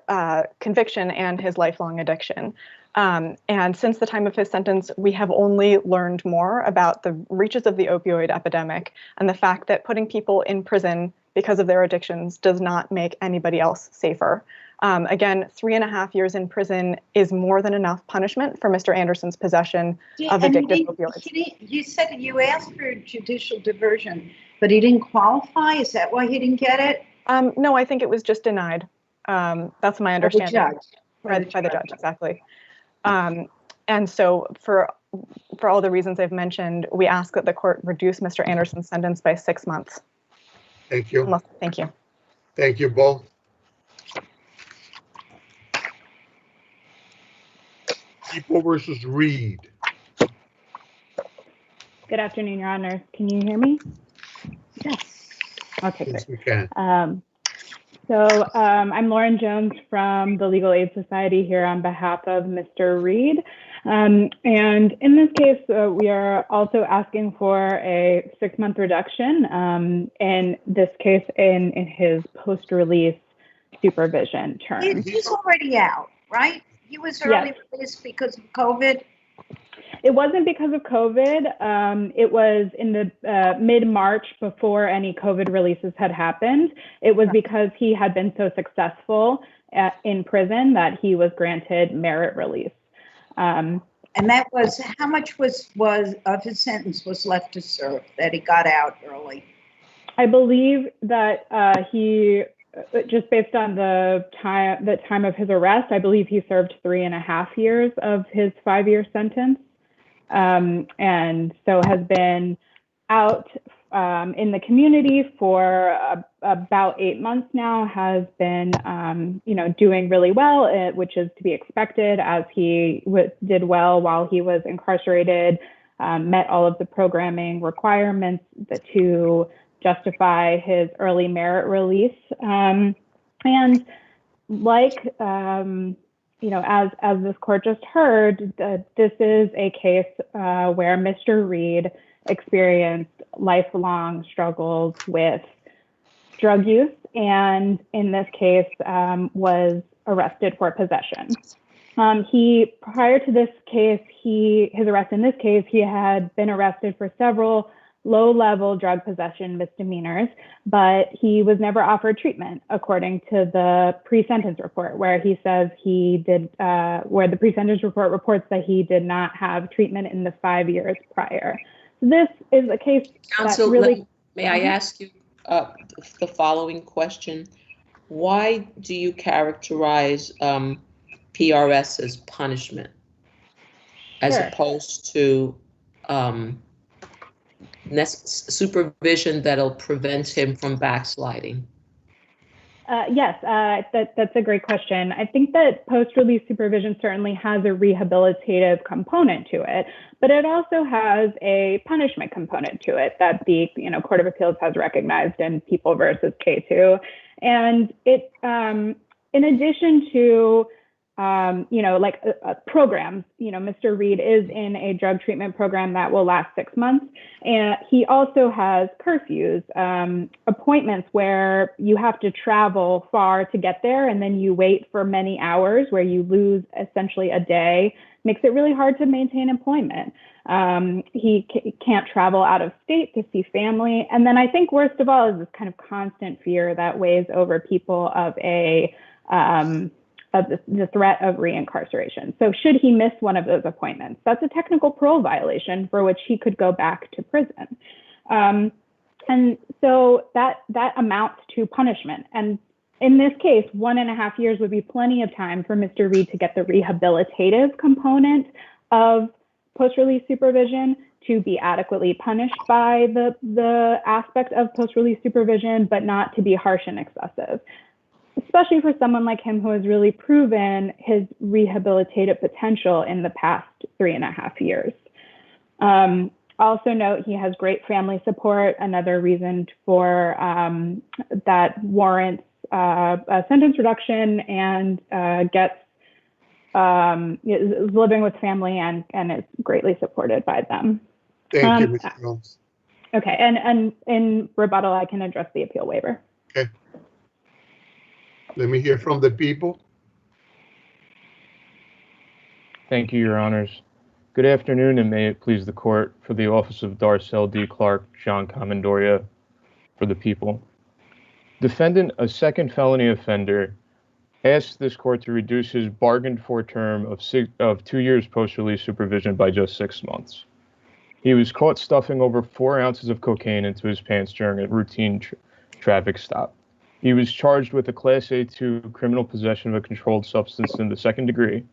conviction and his lifelong addiction. And since the time of his sentence, we have only learned more about the reaches of the opioid epidemic and the fact that putting people in prison because of their addictions does not make anybody else safer. Again, 3.5 years in prison is more than enough punishment for Mr. Anderson's possession of addictive opioids. You said you asked for judicial diversion, but he didn't qualify? Is that why he didn't get it? No, I think it was just denied. That's my understanding. By the judge, exactly. And so for all the reasons I've mentioned, we ask that the court reduce Mr. Anderson's sentence by 6 months. Thank you. Thank you. Thank you both. People versus Reed. Good afternoon, Your Honor. Can you hear me? Yes. Okay, Yes, great. we can. I'm Lauren Jones from the Legal Aid Society here on behalf of Mr. Reed. And in this case, we are also asking for a 6-month reduction, in this case, in his post-release supervision term. He's already out, right? He was early released because of COVID. It wasn't because of COVID. It was in the mid-March before any COVID releases had happened. It was because he had been so successful in prison that he was granted merit release. And that was, how much was of his sentence was left to serve that he got out early? I believe that he, just based on the time of his arrest, I believe he served 3.5 years of his 5-year sentence. And so has been out in the community for about 8 months now, has been, doing really well, which is to be expected, as he did well while he was incarcerated, met all of the programming requirements to justify his early merit release. And like, as this court just heard, this is a case where Mr. Reed experienced lifelong struggles with drug use, and in this case was arrested for possession. Prior to this case, his arrest in this case, he had been arrested for several low-level drug possession misdemeanors, but he was never offered treatment, according to the pre-sentence report, where he says where the pre-sentence report reports that he did not have treatment in the 5 years prior. So this is a case Counsel, that really... may I ask you the following question? Why do you characterize PRS as punishment as opposed to supervision that'll prevent him from backsliding? Yes, that's a great question. I think that post-release supervision certainly has a rehabilitative component to it, but it also has a punishment component to it that the Court of Appeals has recognized in People versus K2. And it, in addition to programs, Mr. Reed is in a drug treatment program that will last 6 months. And he also has curfews, appointments where you have to travel far to get there, and then you wait for many hours where you lose essentially a day, makes it really hard to maintain employment. He can't travel out of state to see family. And then I think worst of all is this kind of constant fear that weighs over people of the threat of reincarceration. So should he miss one of those appointments, that's a technical parole violation for which he could go back to prison. And so that amounts to punishment. And in this case, 1.5 years would be plenty of time for Mr. Reed to get the rehabilitative component of post-release supervision, to be adequately punished by the aspect of post-release supervision, but not to be harsh and excessive, especially for someone like him who has really proven his rehabilitative potential in the past 3.5 years. Also note he has great family support, another reason for that warrants a sentence reduction, and is living with family and is greatly supported by them. Thank you, Ms. Jones. Okay, and in rebuttal, I can address the appeal waiver. Okay. Let me hear from the people. Thank you, Your Honors. Good afternoon, and may it please the court, for the office of Darcel D. Clark, John Commendoria, for the people. Defendant, a second felony offender, asked this court to reduce his bargained for term of 2 years post-release supervision by just 6 months. He was caught stuffing over 4 ounces of cocaine into his pants during a routine traffic stop. He was charged with a Class A2 criminal possession of a controlled substance in the 2nd degree.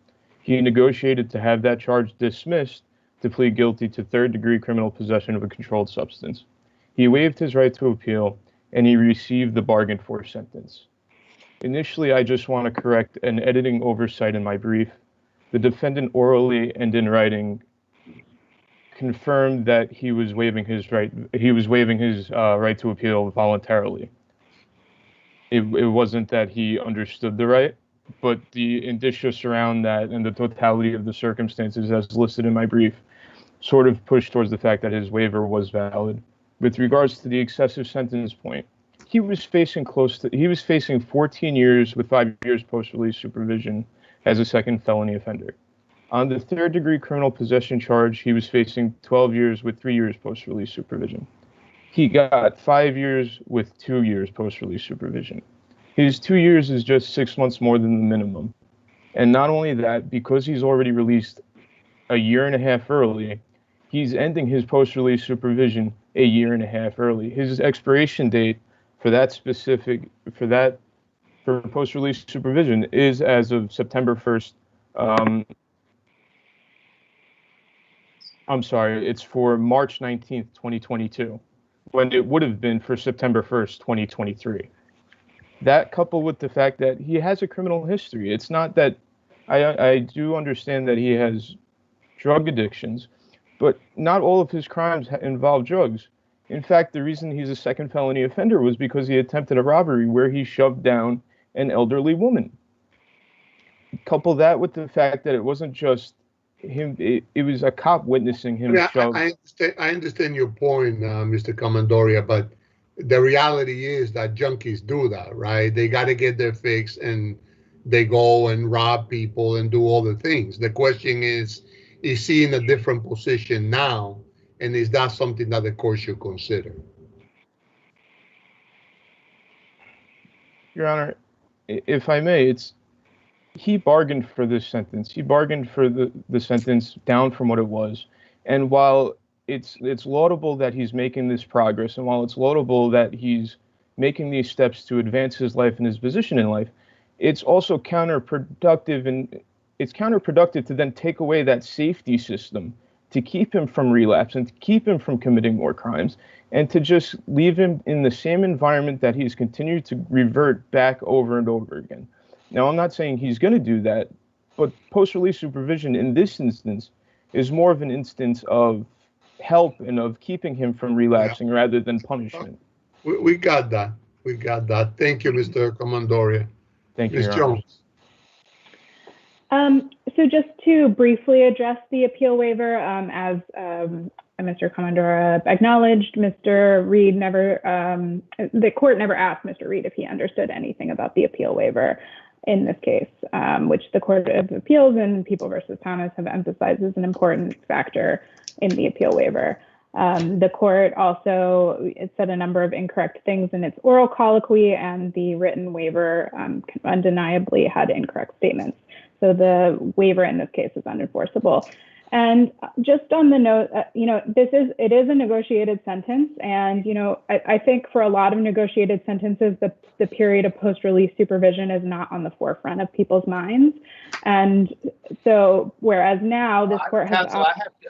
He negotiated to have that charge dismissed to plead guilty to 3rd degree criminal possession of a controlled substance. He waived his right to appeal, and he received the bargained for sentence. Initially, I just want to correct an editing oversight in my brief. The defendant orally and in writing confirmed that he was waiving his right. He was waiving his right to appeal voluntarily. It wasn't that he understood the right, but the indicia surround that and the totality of the circumstances, as listed in my brief, sort of pushed towards the fact that his waiver was valid. With regards to the excessive sentence point, he was facing 14 years with 5 years post-release supervision as a second felony offender. On the 3rd degree criminal possession charge, he was facing 12 years with 3 years post-release supervision. He got 5 years with 2 years post-release supervision. His 2 years is just 6 months more than the minimum. And not only that, because he's already released a 1.5 years early, he's ending his post-release supervision a 1.5 years early. His expiration date for post-release supervision is as of September 1st. I'm sorry, it's for March 19th, 2022, when it would have been for September 1st, 2023. That, coupled with the fact that he has a criminal history, it's not that I do understand that he has drug addictions, but not all of his crimes involve drugs. In fact, the reason he's a second felony offender was because he attempted a robbery where he shoved down an elderly woman. Couple that with the fact that it wasn't just him, it was a cop witnessing him shove. I understand your point, Mr. Commendoria, but the reality is that junkies do that, right? They got to get their fix and they go and rob people and do all the things. The question is he in a different position now? And is that something that the court should consider? Your Honor, if I may, he bargained for this sentence. He bargained for the sentence down from what it was. And while it's laudable that he's making this progress, and while it's laudable that he's making these steps to advance his life and his position in life, it's also counterproductive, and it's counterproductive to then take away that safety system to keep him from relapse and to keep him from committing more crimes, and to just leave him in the same environment that he's continued to revert back over and over again. Now, I'm not saying he's going to do that, but post-release supervision in this instance is more of an instance of help and of keeping him from relapsing rather than punishment. We got that. We got that. Thank you, Mr. Commandoria. Thank you, Ms. Jones. So just to briefly address the appeal waiver, as Mr. Comandora acknowledged, Mr. Reed the court never asked Mr. Reed if he understood anything about the appeal waiver in this case, which the Court of Appeals and People versus Thomas have emphasized as an important factor in the appeal waiver. The court also said a number of incorrect things in its oral colloquy, and the written waiver undeniably had incorrect statements. So the waiver in this case is unenforceable. And just on the note, it is a negotiated sentence. And, I think for a lot of negotiated sentences, the period of post-release supervision is not on the forefront of people's minds. And so, whereas now this court has—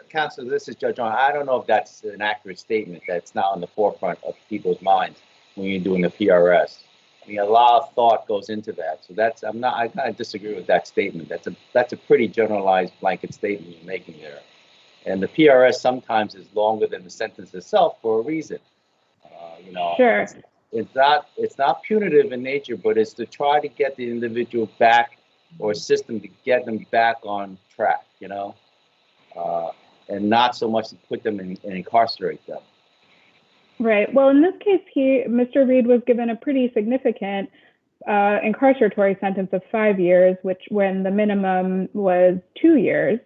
Counsel, this is Judge Arnold. I don't know if that's an accurate statement, that's not on the forefront of people's minds when you're doing a PRS. I mean, a lot of thought goes into that. So I kind of disagree with that statement. That's a pretty generalized blanket statement you're making there. And the PRS sometimes is longer than the sentence itself for a reason. Sure. It's not punitive in nature, but it's to try to get the individual back, or a system to get them back on track, and not so much to put them and incarcerate them. Right. Well, in this case, Mr. Reed was given a pretty significant incarceratory sentence of 5 years, which when the minimum was 2 years,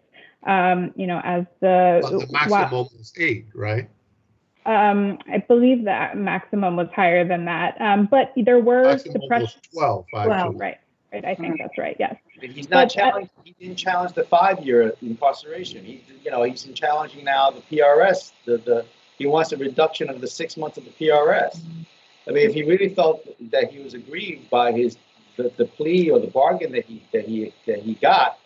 as the maximum was 8, right? I believe that maximum was higher than that. But there were suppression. 12, right. I think that's right. Yes. But he's not challenged. He didn't challenge the 5-year incarceration. He's challenging now the PRS. He wants a reduction of the 6 months of the PRS. I mean, if he really felt that he was aggrieved by the plea or the bargain that he got,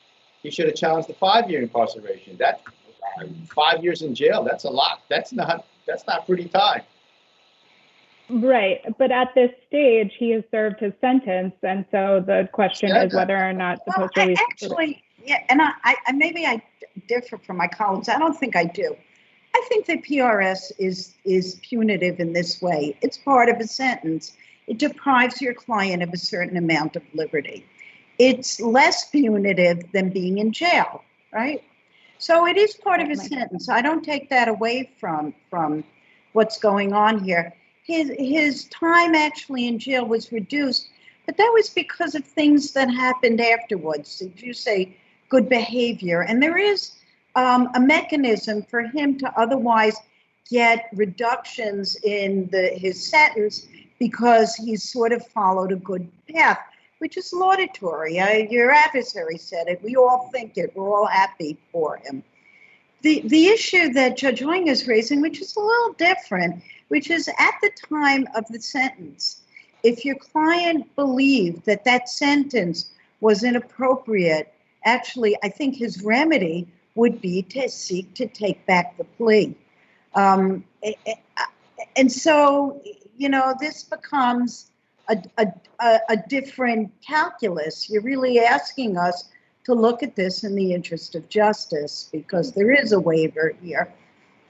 he should have challenged the 5-year incarceration. That 5 years in jail, that's a lot. That's not pretty time. Right, but at this stage, he has served his sentence, and so the question is whether or not the post-release. Actually, yeah, and I differ from my colleagues. I don't think I do. I think the PRS is punitive in this way. It's part of a sentence. It deprives your client of a certain amount of liberty. It's less punitive than being in jail, right? So it is part of a sentence. I don't take that away from what's going on here. His time actually in jail was reduced, but that was because of things that happened afterwards. If you say good behavior, and there is a mechanism for him to otherwise get reductions in his sentence because he's sort of followed a good path, which is laudatory. Your adversary said it. We all think it. We're all happy for him. The issue that Judge Wing is raising, which is a little different, which is at the time of the sentence, if your client believed that that sentence was inappropriate, actually, I think his remedy would be to seek to take back the plea. And so, this becomes a different calculus. You're really asking us to look at this in the interest of justice, because there is a waiver here.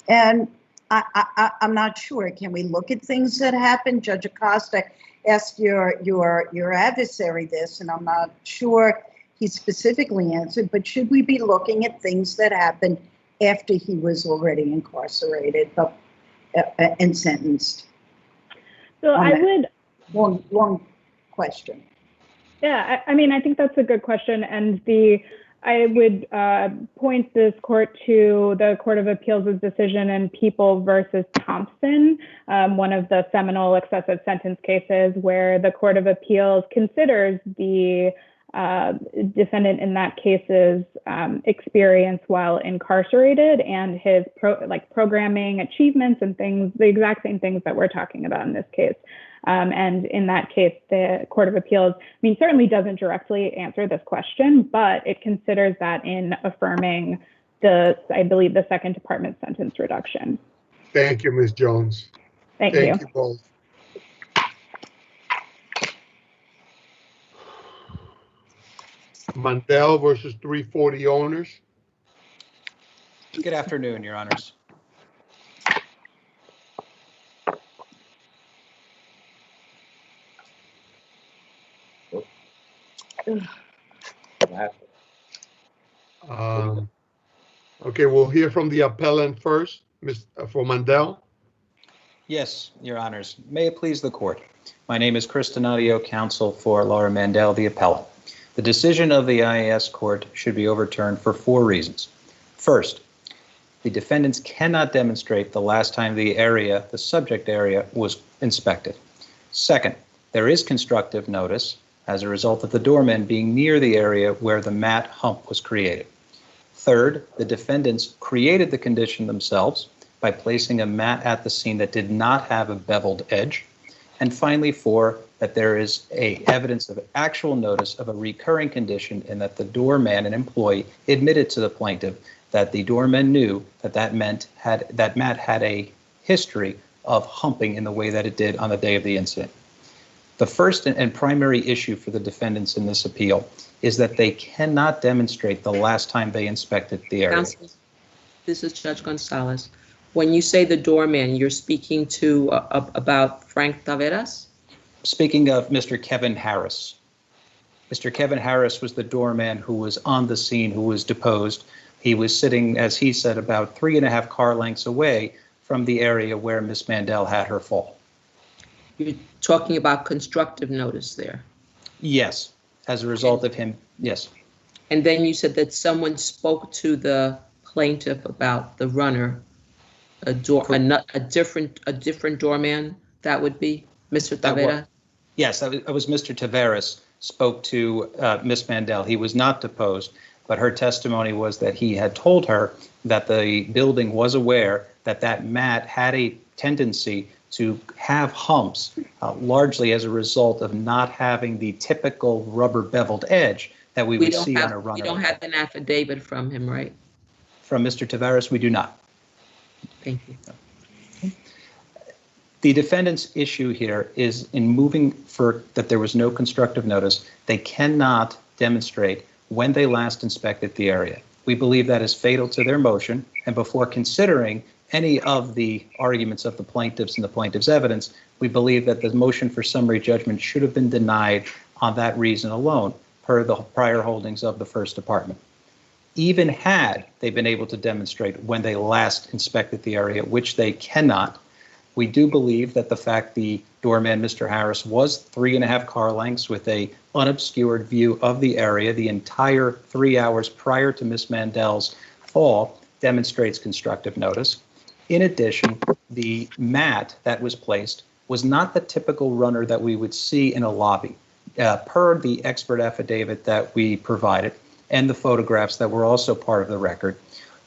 And I'm not sure. Can we look at things that happened? Judge Acosta asked your adversary this, and I'm not sure he specifically answered, but should we be looking at things that happened after he was already incarcerated and sentenced? So I would. Long question. Yeah, I mean, I think that's a good question. And I would point this court to the Court of Appeals' decision in People versus Thompson, one of the seminal excessive sentence cases where the Court of Appeals considers the defendant in that case's experience while incarcerated and his programming achievements and things, the exact same things that we're talking about in this case. And in that case, the Court of Appeals, certainly doesn't directly answer this question, but it considers that in affirming I believe, the second department sentence reduction. Thank you, Ms. Jones. Thank you. Thank you both. Mandel versus 340 owners. Good afternoon, Your Honors. Okay, we'll hear from the appellant first, for Mandel. Yes, Your Honors. May it please the court. My name is Chris Donadio, counsel for Laura Mandel, the appellant. The decision of the IAS court should be overturned for 4 reasons. First, the defendants cannot demonstrate the last time the subject area, was inspected. Second, there is constructive notice as a result of the doorman being near the area where the mat hump was created. Third, the defendants created the condition themselves by placing a mat at the scene that did not have a beveled edge. And finally, 4, that there is evidence of actual notice of a recurring condition in that the doorman, an employee, admitted to the plaintiff that the doorman knew that mat had a history of humping in the way that it did on the day of the incident. The first and primary issue for the defendants in this appeal is that they cannot demonstrate the last time they inspected the area. Counsel, this is Judge Gonzalez. When you say the doorman, you're speaking to about Frank Taveras? Speaking of Mr. Kevin Harris. Mr. Kevin Harris was the doorman who was on the scene, who was deposed. He was sitting, as he said, about 3.5 car lengths away from the area where Miss Mandel had her fall. You're talking about constructive notice there? Yes, as a result of him, yes. And then you said that someone spoke to the plaintiff about the runner, a different doorman, that would be Mr. Tavera? Yes, that was Mr. Taveras spoke to Miss Mandel. He was not deposed, but her testimony was that he had told her that the building was aware that mat had a tendency to have humps, largely as a result of not having the typical rubber beveled edge that we would see on a runner. We don't have an affidavit from him, right? From Mr. Taveras, we do not. Thank you. The defendant's issue here is in moving for that there was no constructive notice. They cannot demonstrate when they last inspected the area. We believe that is fatal to their motion, and before considering any of the arguments of the plaintiffs and the plaintiff's evidence, we believe that the motion for summary judgment should have been denied on that reason alone, per the prior holdings of the First Department. Even had they been able to demonstrate when they last inspected the area, which they cannot, we do believe that the fact the doorman, Mr. Harris, was 3.5 car lengths with a unobscured view of the area the entire 3 hours prior to Miss Mandel's fall demonstrates constructive notice. In addition, the mat that was placed was not the typical runner that we would see in a lobby. Per the expert affidavit that we provided and the photographs that were also part of the record,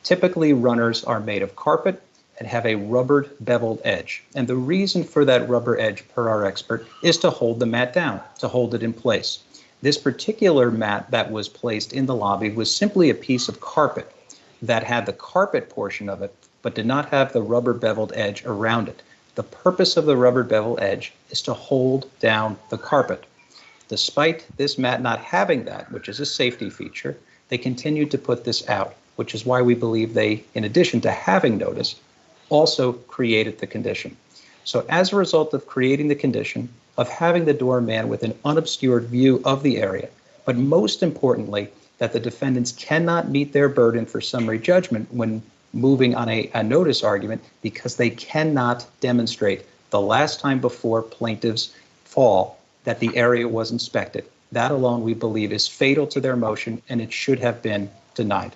typically runners are made of carpet and have a rubbered beveled edge. And the reason for that rubber edge, per our expert, is to hold the mat down, to hold it in place. This particular mat that was placed in the lobby was simply a piece of carpet that had the carpet portion of it, but did not have the rubber beveled edge around it. The purpose of the rubber bevel edge is to hold down the carpet. Despite this mat not having that, which is a safety feature, they continued to put this out, which is why we believe they, in addition to having notice, also created the condition. So as a result of creating the condition, of having the doorman with an unobscured view of the area, but most importantly, that the defendants cannot meet their burden for summary judgment when moving on a notice argument because they cannot demonstrate the last time before plaintiff's fall that the area was inspected. That alone, we believe, is fatal to their motion, and it should have been denied.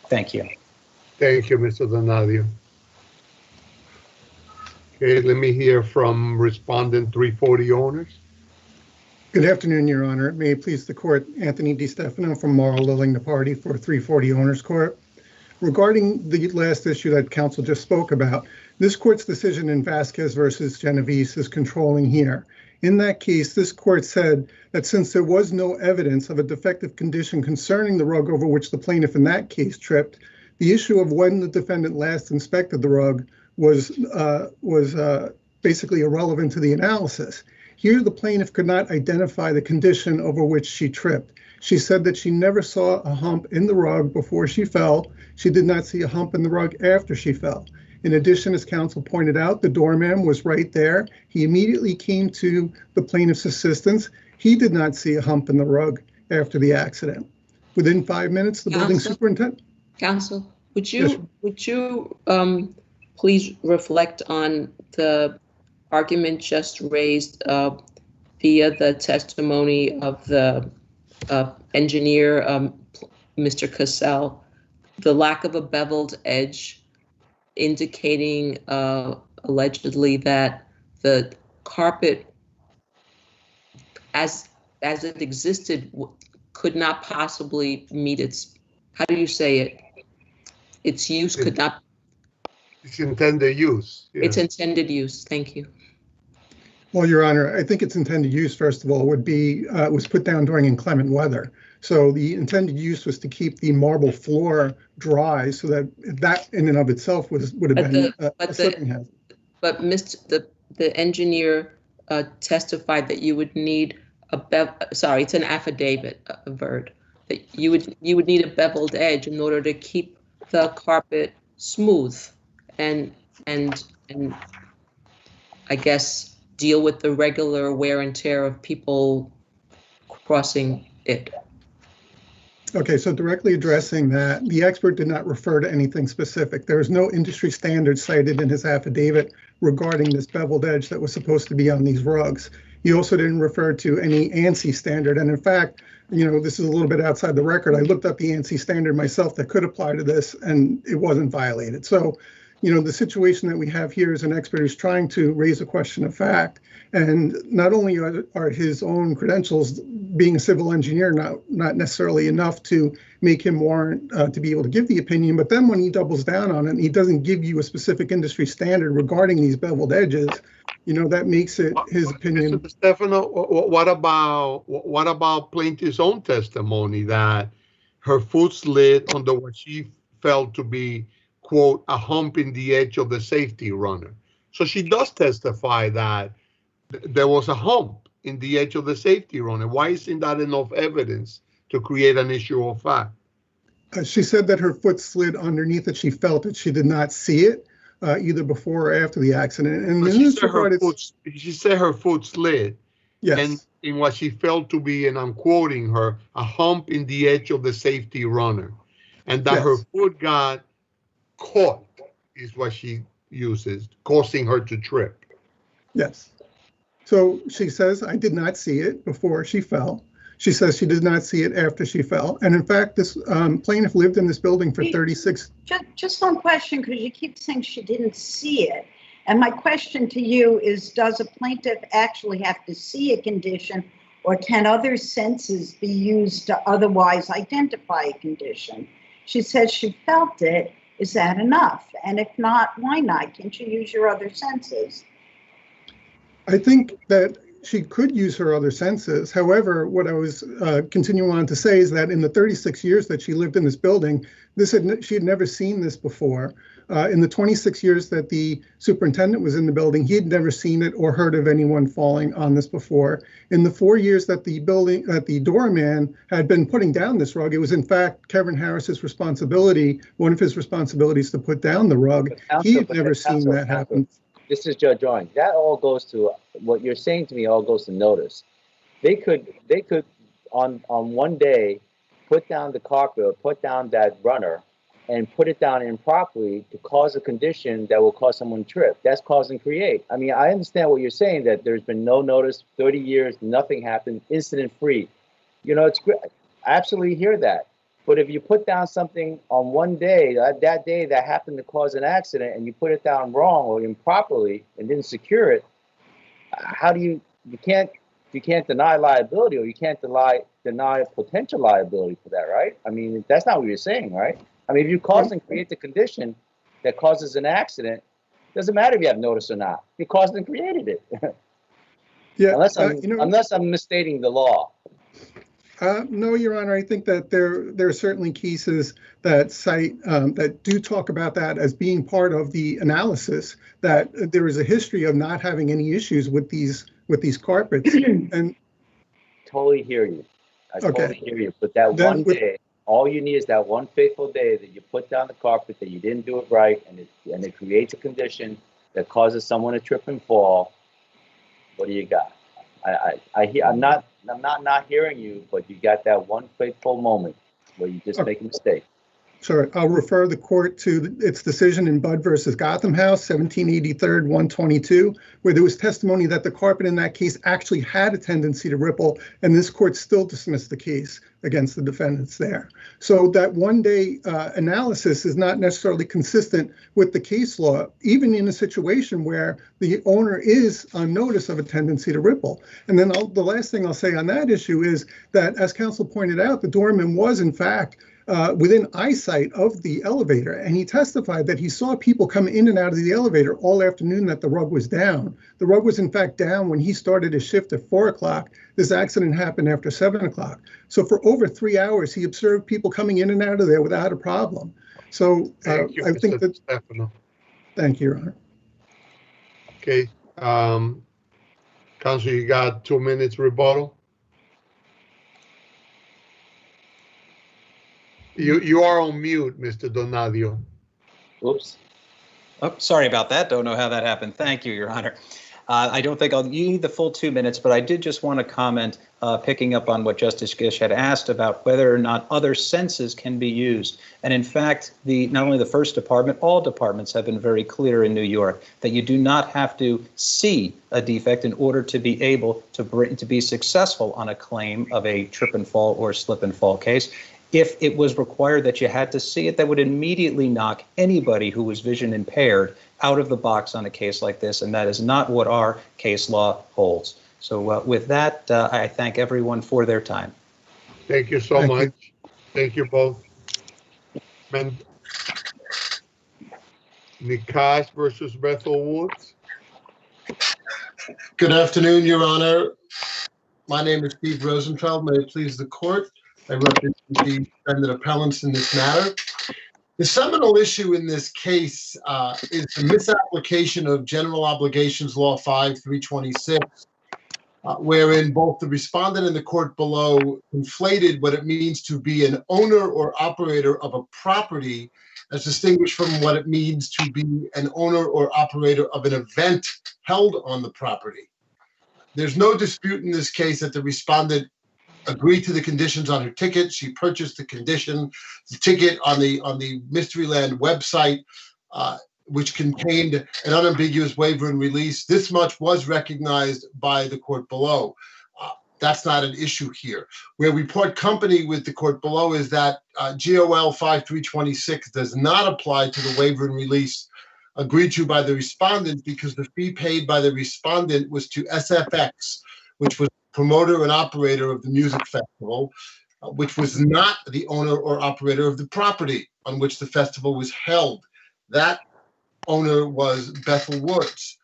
Thank you. Thank you, Mr. Donadio. Okay, let me hear from respondent 340 owners. Good afternoon, Your Honor. May it please the court, Anthony DiStefano from Morrow Lilling, the party for 340 Owners Court. Regarding the last issue that counsel just spoke about, this court's decision in Vasquez versus Genovese is controlling here. In that case, this court said that since there was no evidence of a defective condition concerning the rug over which the plaintiff in that case tripped, the issue of when the defendant last inspected the rug was basically irrelevant to the analysis. Here, the plaintiff could not identify the condition over which she tripped. She said that she never saw a hump in the rug before she fell. She did not see a hump in the rug after she fell. In addition, as counsel pointed out, the doorman was right there. He immediately came to the plaintiff's assistance. He did not see a hump in the rug after the accident. Within 5 minutes, the building superintendent. Counsel, would you please reflect on the argument just raised via the testimony of the engineer, Mr. Cassell, the lack of a beveled edge, indicating allegedly that the carpet, as it existed, could not possibly meet its, how do you say it? Its use could not. Its intended use. Yeah. Its intended use. Thank you. Well, Your Honor, I think its intended use, first of all, would be was put down during inclement weather. So the intended use was to keep the marble floor dry, so that in and of itself would have been a slipping hazard. But the engineer testified that you would need it's an affidavit, a verd, that you would need a beveled edge in order to keep the carpet smooth and I guess deal with the regular wear and tear of people crossing it. Okay, so directly addressing that, the expert did not refer to anything specific. There is no industry standard cited in his affidavit regarding this beveled edge that was supposed to be on these rugs. He also didn't refer to any ANSI standard. And in fact, this is a little bit outside the record. I looked up the ANSI standard myself that could apply to this, and it wasn't violated. So, the situation that we have here is an expert who's trying to raise a question of fact. And not only are his own credentials, being a civil engineer, not necessarily enough to make him warrant to be able to give the opinion, but then when he doubles down on it, he doesn't give you a specific industry standard regarding these beveled edges, that makes it his opinion. Mr. Stefano, what about plaintiff's own testimony that her foot slid under what she felt to be, quote, a hump in the edge of the safety runner? So she does testify that there was a hump in the edge of the safety runner. Why isn't that enough evidence to create an issue of fact? She said that her foot slid underneath it. She felt it. She did not see it either before or after the accident. And she said her foot slid. Yes. And in what she felt to be, and I'm quoting her, a hump in the edge of the safety runner. And that her foot got caught is what she uses, causing her to trip. Yes. So she says, I did not see it before she fell. She says she did not see it after she fell. And in fact, this plaintiff lived in this building for 36. Just one question, because you keep saying she didn't see it. And my question to you is, does a plaintiff actually have to see a condition, or can other senses be used to otherwise identify a condition? She says she felt it. Is that enough? And if not, why not? Can't you use your other senses? I think that she could use her other senses. However, what I was continuing on to say is that in the 36 years that she lived in this building, she had never seen this before. In the 26 years that the superintendent was in the building, he had never seen it or heard of anyone falling on this before. In the 4 years that the doorman had been putting down this rug, it was in fact Kevin Harris's responsibility, one of his responsibilities, to put down the rug. He had never seen that happen. This is Judge Owens. That all goes to what you're saying to me. All goes to notice. They could on one day put down the carpet or put down that runner and put it down improperly to cause a condition that will cause someone to trip. That's cause and create. I mean, I understand what you're saying, that there's been no notice, 30 years, nothing happened, incident free. You know, it's great. I absolutely hear that. But if you put down something on one day, that day that happened to cause an accident, and you put it down wrong or improperly and didn't secure it, how do you can't deny liability, or you can't deny potential liability for that, right? I mean, that's not what you're saying, right? I mean, if you cause and create the condition that causes an accident, doesn't matter if you have notice or not. You caused and created it. Yeah, unless I'm misstating the law. No, Your Honor, I think that there are certainly cases that cite that do talk about that as being part of the analysis, that there is a history of not having any issues with these carpets. And totally hear you. I totally hear you. But that one day, all you need is that one fateful day that you put down the carpet, that you didn't do it right, and it creates a condition that causes someone to trip and fall. What do you got? I'm not hearing you, but you got that one fateful moment where you just make a mistake. Sure. I'll refer the court to its decision in Budd versus Gotham House, 1783, 122, where there was testimony that the carpet in that case actually had a tendency to ripple, and this court still dismissed the case against the defendants there. So that one-day analysis is not necessarily consistent with the case law, even in a situation where the owner is on notice of a tendency to ripple. And then the last thing I'll say on that issue is that, as counsel pointed out, the doorman was, in fact, within eyesight of the elevator, and he testified that he saw people come in and out of the elevator all afternoon, that the rug was down. The rug was in fact down when he started his shift at 4 o'clock. This accident happened after 7 o'clock. So for over 3 hours, he observed people coming in and out of there without a problem. So I think that. Stefano. Thank you, Your Honor. Okay, Counsel, you got 2 minutes rebuttal. You are on mute, Mr. Donadio. Oops. Oh, sorry about that. Don't know how that happened. Thank you, Your Honor. I don't think I'll need the full 2 minutes, but I did just want to comment, picking up on what Justice Gish had asked about whether or not other senses can be used. And in fact, not only the First Department, all departments have been very clear in New York that you do not have to see a defect in order to be able to be successful on a claim of a trip and fall or slip and fall case. If it was required that you had to see it, that would immediately knock anybody who was vision impaired out of the box on a case like this, and that is not what our case law holds. So with that, I thank everyone for their time. Thank you so much. Thank you both. Nikash versus Bethel Woods. Good afternoon, Your Honor. My name is Steve Rosenfeld. May it please the court. I represent the defendant appellants in this matter. The seminal issue in this case is the misapplication of General Obligations Law 5-326, wherein both the respondent and the court below conflated what it means to be an owner or operator of a property as distinguished from what it means to be an owner or operator of an event held on the property. There's no dispute in this case that the respondent agreed to the conditions on her ticket. She purchased the ticket on the Mysteryland website, which contained an unambiguous waiver and release. This much was recognized by the court below. That's not an issue here. Where we part company with the court below is that GOL 5-326 does not apply to the waiver and release agreed to by the respondent, because the fee paid by the respondent was to SFX, which was promoter and operator of the music festival, which was not the owner or operator of the property on which the festival was held. That owner was Bethel Woods.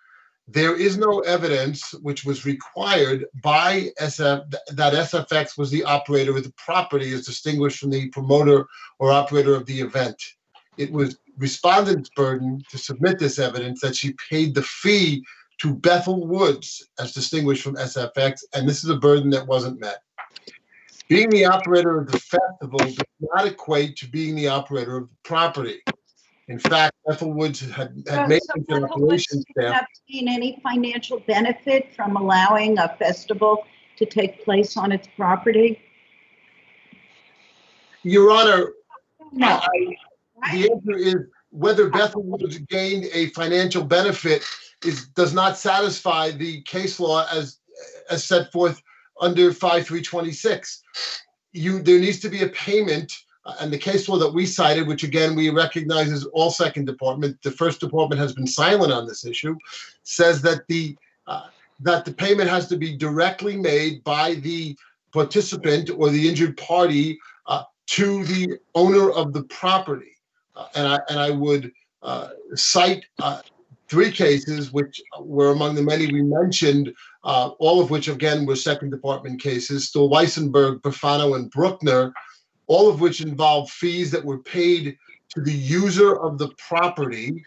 There is no evidence which was required by that SFX was the operator of the property as distinguished from the promoter or operator of the event. It was respondent's burden to submit this evidence that she paid the fee to Bethel Woods as distinguished from SFX, and this is a burden that wasn't met. Being the operator of the festival does not equate to being the operator of the property. In fact, Bethel Woods had made an operation staff. Have seen any financial benefit from allowing a festival to take place on its property? Your Honor, No. the answer is whether Bethel Woods gained a financial benefit does not satisfy the case law as set forth under 5326. There needs to be a payment, and the case law that we cited, which again we recognize as all second department, the first department has been silent on this issue, says that the payment has to be directly made by the participant or the injured party to the owner of the property. And I would cite 3 cases, which were among the many we mentioned, all of which, again, were second department cases, Stoll-Weissenberg, Bufano, and Bruckner, all of which involved fees that were paid to the user of the property.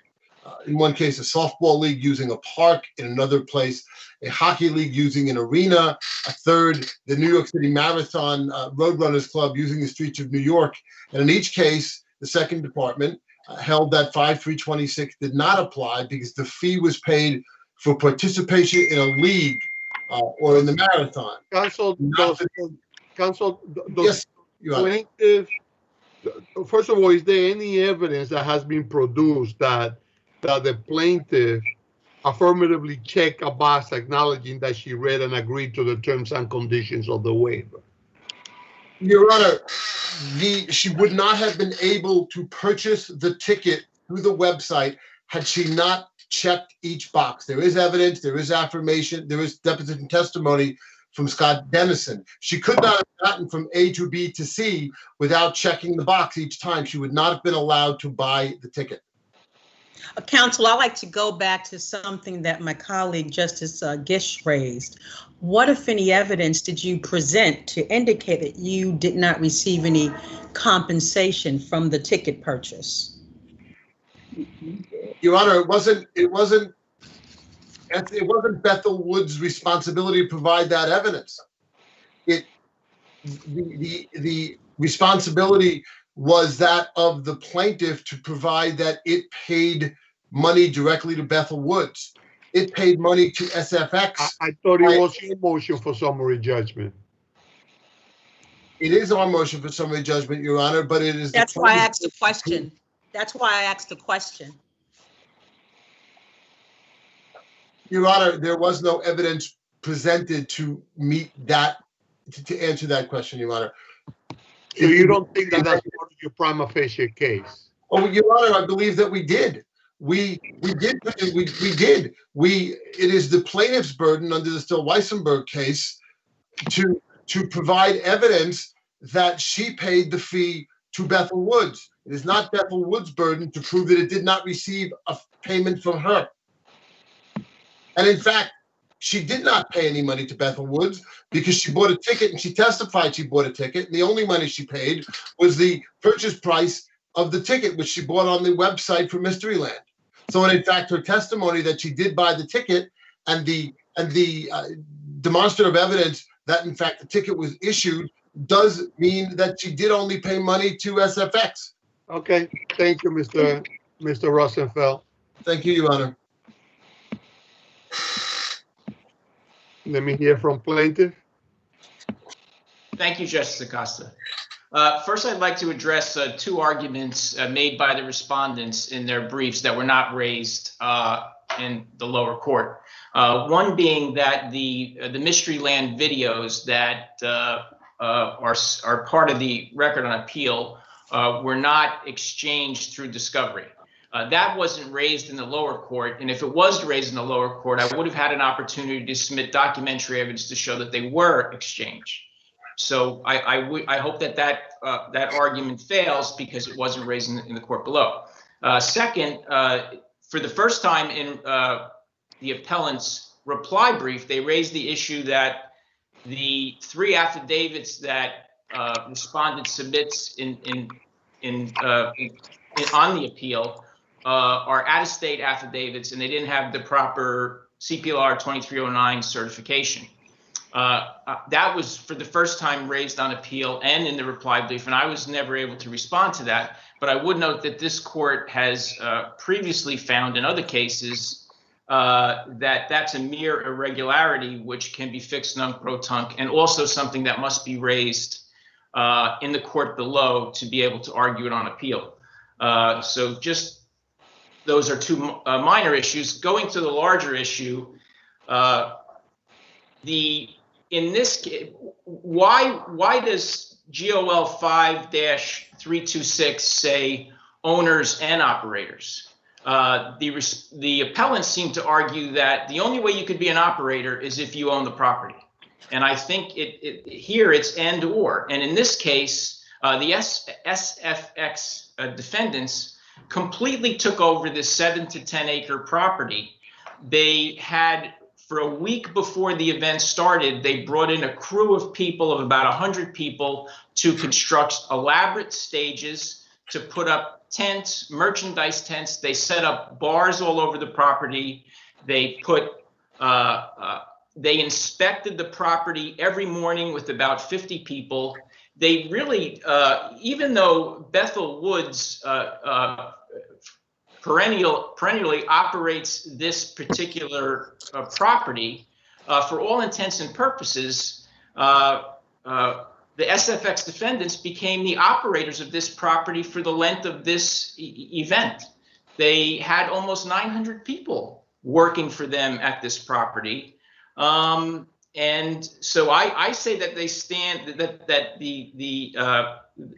In one case, a softball league using a park. In another place, a hockey league using an arena. A third, the New York City Marathon Roadrunners Club using the streets of New York. And in each case, the second department held that 5326 did not apply because the fee was paid for participation in a league or in the marathon. Counsel, yes, plaintiff, first of all, is there any evidence that has been produced that the plaintiff affirmatively checked a box acknowledging that she read and agreed to the terms and conditions of the waiver? Your Honor, she would not have been able to purchase the ticket through the website had she not checked each box. There is evidence, there is affirmation, there is deposition testimony from Scott Dennison. She could not have gotten from A to B to C without checking the box each time. She would not have been allowed to buy the ticket. Counsel, I'd like to go back to something that my colleague Justice Gish raised. What, if any, evidence did you present to indicate that you did not receive any compensation from the ticket purchase? Your Honor, it wasn't Bethel Woods' responsibility to provide that evidence. The responsibility was that of the plaintiff to provide that it paid money directly to Bethel Woods. It paid money to SFX. I thought it was your motion for summary judgment. It is our motion for summary judgment, Your Honor, but it is. That's why I asked the question. That's why I asked the question. Your Honor, there was no evidence presented to meet that, to answer that question, Your Honor. So you don't think that that's part of your prima facie case? Oh, Your Honor, I believe that we did. We did. It is the plaintiff's burden under the Stoll-Weissenberg case to provide evidence that she paid the fee to Bethel Woods. It is not Bethel Woods' burden to prove that it did not receive a payment from her. And in fact, she did not pay any money to Bethel Woods because she bought a ticket and she testified she bought a ticket. And the only money she paid was the purchase price of the ticket, which she bought on the website for Mysteryland. So in fact, her testimony that she did buy the ticket and the demonstrative evidence that in fact the ticket was issued does mean that she did only pay money to SFX. Okay, thank you, Mr. Rosenfeld. Thank you, Your Honor. Let me hear from plaintiff. Thank you, Justice Acosta. First, I'd like to address 2 arguments made by the respondents in their briefs that were not raised in the lower court. One being that the Mysteryland videos that are part of the record on appeal were not exchanged through discovery. That wasn't raised in the lower court, and if it was raised in the lower court, I would have had an opportunity to submit documentary evidence to show that they were exchanged. So I hope that argument fails because it wasn't raised in the court below. Second, for the first time in the appellant's reply brief, they raised the issue that the 3 affidavits that respondent submits on the appeal are out-of-state affidavits, and they didn't have the proper CPLR 2309 certification. That was for the first time raised on appeal and in the reply brief, and I was never able to respond to that. But I would note that this court has previously found in other cases that that's a mere irregularity which can be fixed non-pro-tunc, and also something that must be raised in the court below to be able to argue it on appeal. So just those are two minor issues. Going to the larger issue, in this case, why does GOL 5-326 say owners and operators? The appellants seem to argue that the only way you could be an operator is if you own the property. And I think here it's and or. And in this case, the SFX defendants completely took over this 7 to 10 acre property. They had, for a week before the event started, they brought in a crew of people, of about 100 people, to construct elaborate stages, to put up tents, merchandise tents. They set up bars all over the property. They they inspected the property every morning with about 50 people. They really, even though Bethel Woods perennially operates this particular property, for all intents and purposes, the SFX defendants became the operators of this property for the length of this event. They had almost 900 people working for them at this property. And so I say that they stand, that the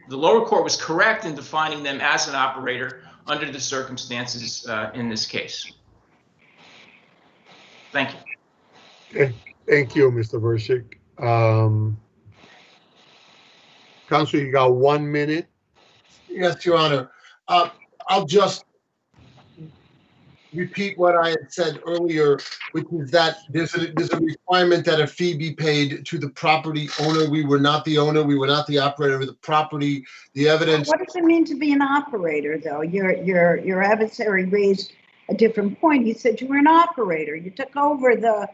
lower court was correct in defining them as an operator under the circumstances in this case. Thank you. Okay. Thank you, Mr. Bursick. Counsel, you got 1 minute. Yes, Your Honor. I'll just repeat what I had said earlier, which is that there's a requirement that a fee be paid to the property owner. We were not the owner. We were not the operator of the property. The evidence. What does it mean to be an operator, though? Your adversary raised a different point. He said you were an operator. You took over the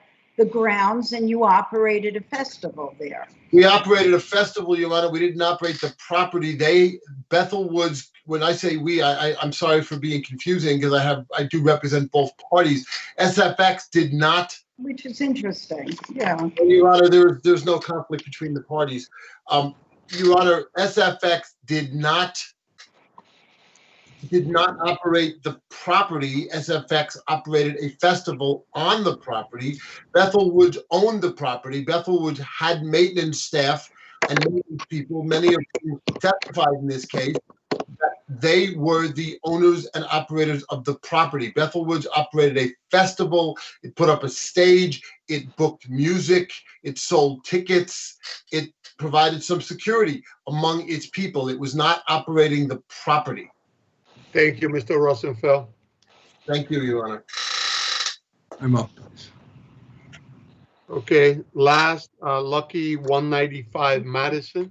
grounds and you operated a festival there. We operated a festival, Your Honor. We didn't operate the property. Bethel Woods, when I say we, I'm sorry for being confusing because I do represent both parties. SFX did not. Which is interesting, yeah. Your Honor, there's no conflict between the parties. Your Honor, SFX did not operate the property. SFX operated a festival on the property. Bethel Woods owned the property. Bethel Woods had maintenance staff and maintenance people, many of whom testified in this case, that they were the owners and operators of the property. Bethel Woods operated a festival. It put up a stage. It booked music. It sold tickets. It provided some security among its people. It was not operating the property. Thank you, Mr. Rosenfeld. Thank you, Your Honor. I'm up. Okay, last, Lucky 195 Madison.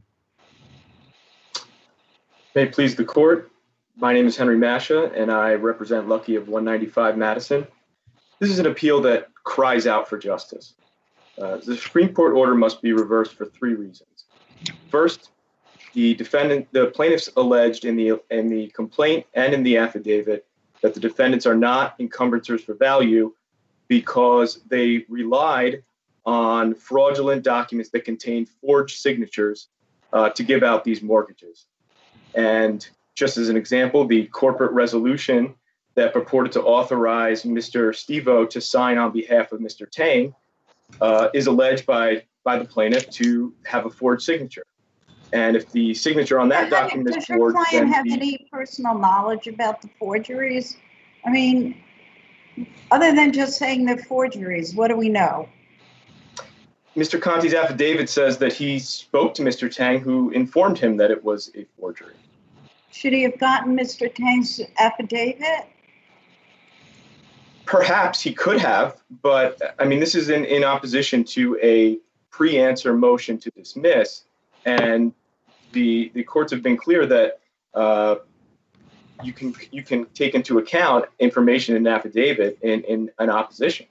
May it please the court. My name is Henry Masha, and I represent Lucky of 195 Madison. This is an appeal that cries out for justice. The Supreme Court order must be reversed for 3 reasons. First, the plaintiffs alleged in the complaint and in the affidavit that the defendants are not encumbrances for value because they relied on fraudulent documents that contained forged signatures to give out these mortgages. And just as an example, the corporate resolution that purported to authorize Mr. Stevo to sign on behalf of Mr. Tang is alleged by the plaintiff to have a forged signature. And if the signature on that document is forged, does your client have any personal knowledge about the forgeries? I mean, other than just saying they're forgeries, what do we know? Mr. Conti's affidavit says that he spoke to Mr. Tang, who informed him that it was a forgery. Should he have gotten Mr. Tang's affidavit? Perhaps he could have, but I mean, this is in opposition to a pre-answer motion to dismiss. And the courts have been clear that you can take into account information in an affidavit in an opposition.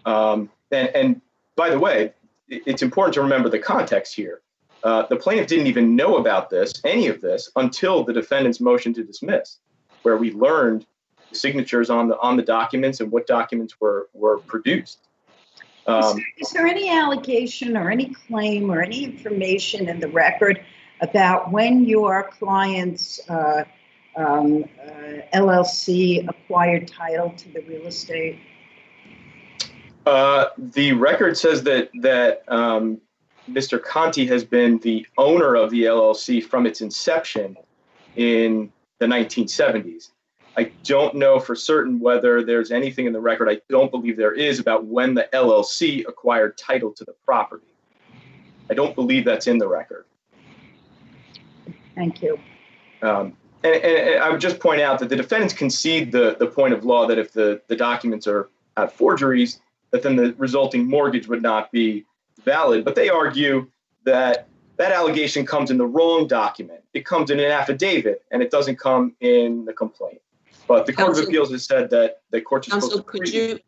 And by the way, it's important to remember the context here. The plaintiff didn't even know about any of this, until the defendant's motion to dismiss, where we learned the signatures on the documents and what documents were produced. Is there any allegation or any claim or any information in the record about when your clients LLC acquired title to the real estate? The record says that Mr. Conti has been the owner of the LLC from its inception in the 1970s. I don't know for certain whether there's anything in the record. I don't believe there is about when the LLC acquired title to the property. I don't believe that's in the record. Thank you. And I would just point out that the defendants concede the point of law that if the documents are forgeries, that then the resulting mortgage would not be valid. But they argue that that allegation comes in the wrong document. It comes in an affidavit, and it doesn't come in the complaint. But the Court of Appeals has said that the court is supposed to.